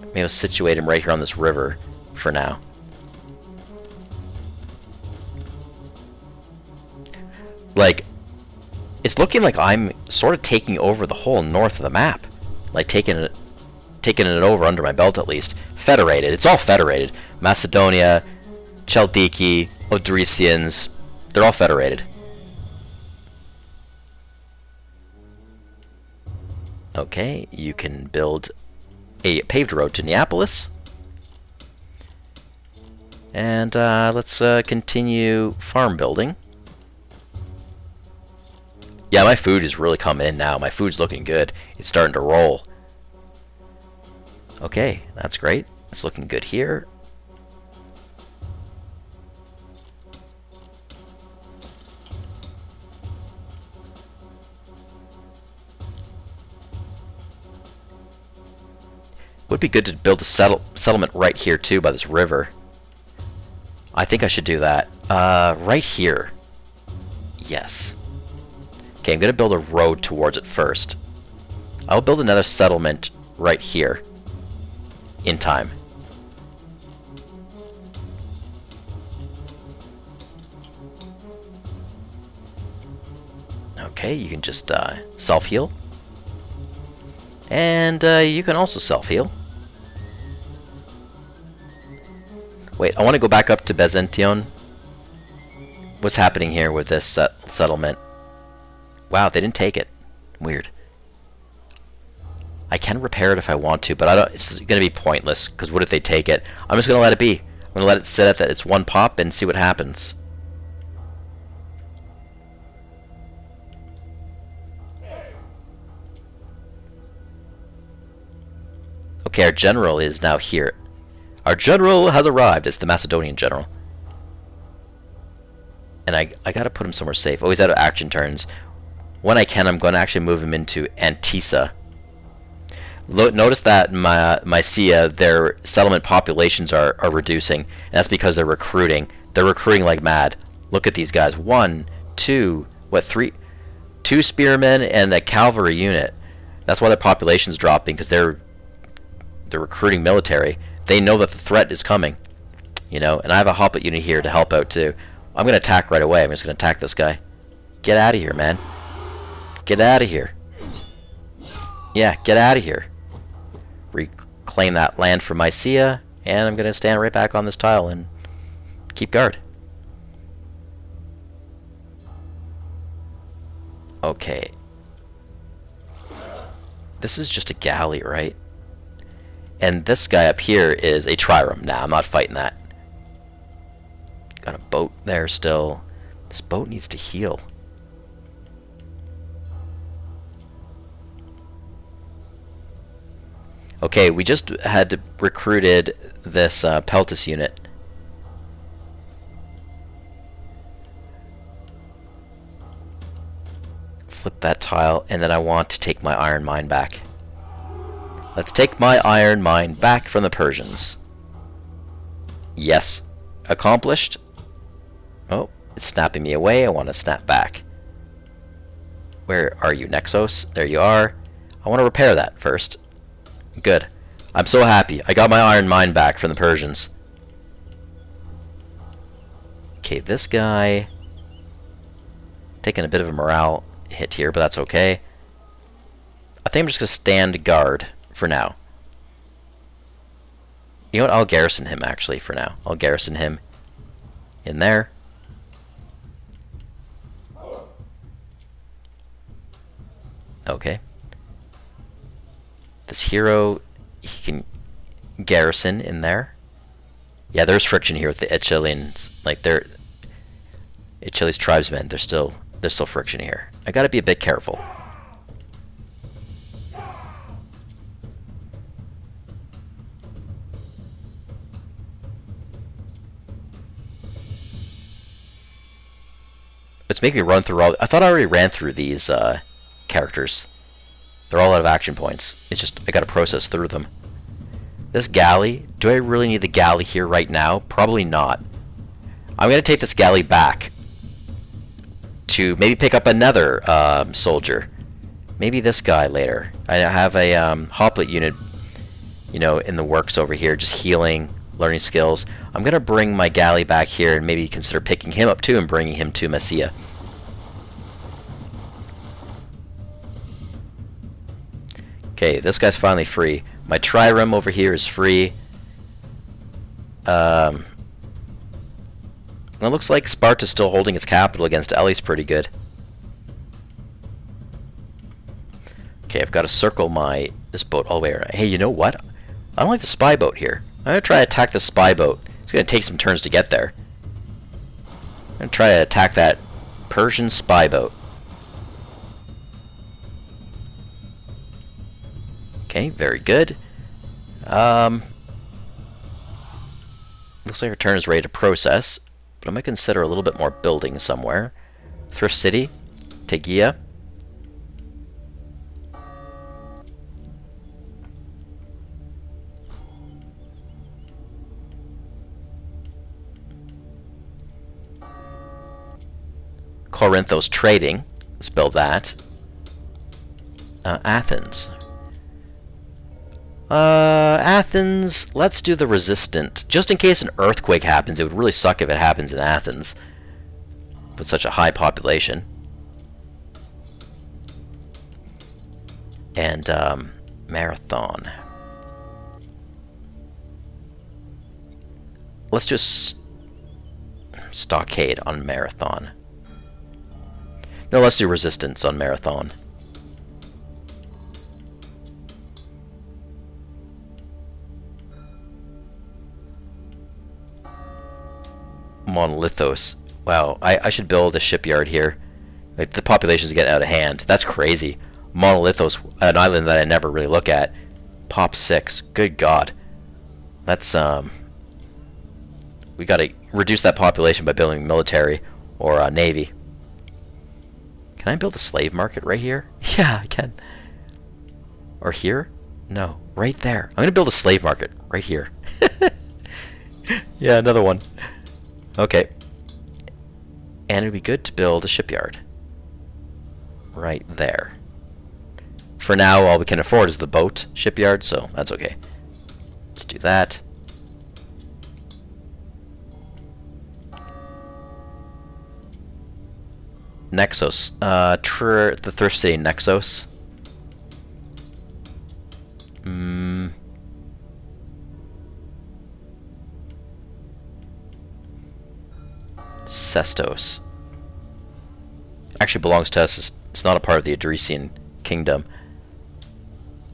Maybe I'll situate him right here on this river for now. Like, it's looking like I'm sort of taking over the whole north of the map. Like, taking it over under my belt at least. Federated. It's all federated. Macedonia, Chaldiki, Odrysians. They're all federated. Okay, you can build a paved road to Neapolis. And let's continue farm building. Yeah, my food is really coming in now. My food's looking good. It's starting to roll. Okay, that's great. It's looking good here. Would be good to build a settlement right here too by this river. I think I should do that. Right here. Yes. Okay, I'm going to build a road towards it first. I'll build another settlement right here. in time. Okay, you can just self-heal. And you can also self-heal. Wait, I want to go back up to Byzantion. What's happening here with this settlement? Wow, they didn't take it. Weird. I can repair it if I want to, but I don't. It's going to be pointless, because what if they take it? I'm just going to let it be. I'm going to let it sit at that it's one pop and see what happens. Okay, our general is now here. Our general has arrived. It's the Macedonian general. And I gotta put him somewhere safe. Oh, he's out of action turns. When I can, I'm going to actually move him into Antissa. Notice that Mysia, their settlement populations are reducing. And that's because they're recruiting. They're recruiting like mad. Look at these guys. 1, 2, what, 3? 2 spearmen and a cavalry unit. That's why their population's dropping, because they're recruiting military. They know that the threat is coming. You know, and I have a hoplite unit here to help out too. I'm going to attack right away. I'm just going to attack this guy. Get out of here, man. Get out of here. Yeah, get out of here. Reclaim that land for Mysia, and I'm going to stand right back on this tile and keep guard. Okay. This is just a galley, right? And this guy up here is a trireme. Nah, I'm not fighting that. Got a boat there still. This boat needs to heal. Okay, we just had recruited this Peltis unit. Flip that tile, and then I want to take my iron mine back. Let's take my iron mine back from the Persians. Yes. Accomplished. Oh, it's snapping me away. I want to snap back. Where are you, Nexos? There you are. I want to repair that first. Good. I'm so happy. I got my iron mine back from the Persians. Okay, this guy... taking a bit of a morale hit here, but that's okay. I think I'm just going to stand guard for now. You know what? I'll garrison him, actually, for now. I'll garrison him in there. Okay. This hero, he can garrison in there. Yeah, there's friction here with the Achilleans. Like, they're... Achilles tribesmen, there's still friction here. I gotta be a bit careful. It's making me run through all... I thought I already ran through these characters. They're all out of action points. It's just, I gotta process through them. This galley, do I really need the galley here right now? Probably not. I'm gonna take this galley back to maybe pick up another soldier. Maybe this guy later. I have a hoplite unit, you know, in the works over here, just healing, learning skills. I'm gonna bring my galley back here and maybe consider picking him up too and bringing him to Mysia. Okay, this guy's finally free. My trireme over here is free. It looks like Sparta's still holding its capital against Elis pretty good. Okay, I've got to circle this boat all the way around. Hey, you know what? I don't like the spy boat here. I'm going to try to attack the spy boat. It's going to take some turns to get there. I'm going to try to attack that Persian spy boat. Okay, very good. Looks like our turn is ready to process, but I might consider a little bit more building somewhere. Thrift City, Tegea. Corinthos Trading. Let's build that. Athens. Athens, let's do the resistant. Just in case an earthquake happens, it would really suck if it happens in Athens. With such a high population. And, Marathon. Let's do a stockade on Marathon. No, let's do resistance on Marathon. Monolithos. Wow, I should build a shipyard here. Like, the population's getting out of hand. That's crazy. Monolithos, an island that I never really look at. Pop 6. Good God. That's, we gotta reduce that population by building military or navy. Can I build a slave market right here? Yeah, I can. Or here? No, right there. I'm gonna build a slave market right here. Yeah, another one. Okay. And it'd be good to build a shipyard. Right there. For now, all we can afford is the boat shipyard, so that's okay. Let's do that. Nexos. The thrift city Nexos. Sestos. Actually belongs to us. It's not a part of the Adresian kingdom.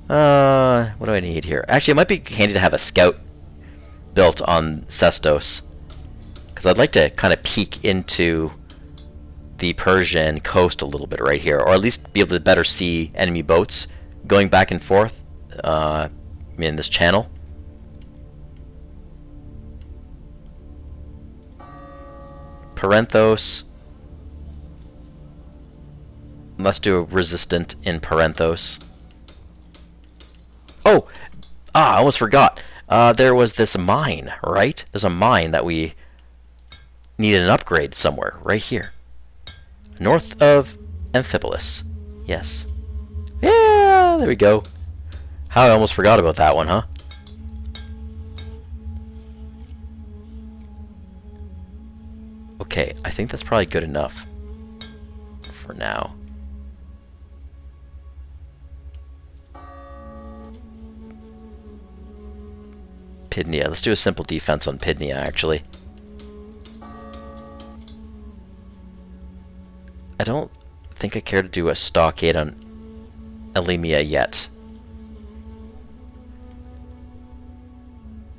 What do I need here? Actually, it might be handy to have a scout built on Sestos, because I'd like to kind of peek into the Persian coast a little bit right here, or at least be able to better see enemy boats going back and forth in this channel. Parenthos. Let's do a resistant in Parenthos. Oh! I almost forgot. There was this mine, right? There's a mine that we needed an upgrade somewhere, right here. North of Amphipolis. Yes. Yeah, there we go. How I almost forgot about that one, huh? Okay, I think that's probably good enough for now. Pydnia. Let's do a simple defense on Pydnia, actually. I don't think I care to do a stockade on Elimia yet.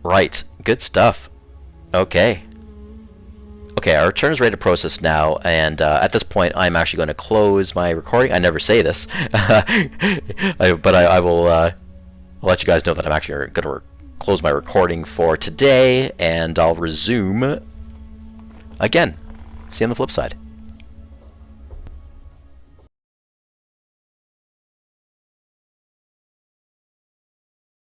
Right. Good stuff. Okay. Okay, our turn is ready to process now, and at this point I'm actually going to close my recording. I never say this, but I will I'll let you guys know that I'm actually going to close my recording for today, and I'll resume again. See you on the flip side.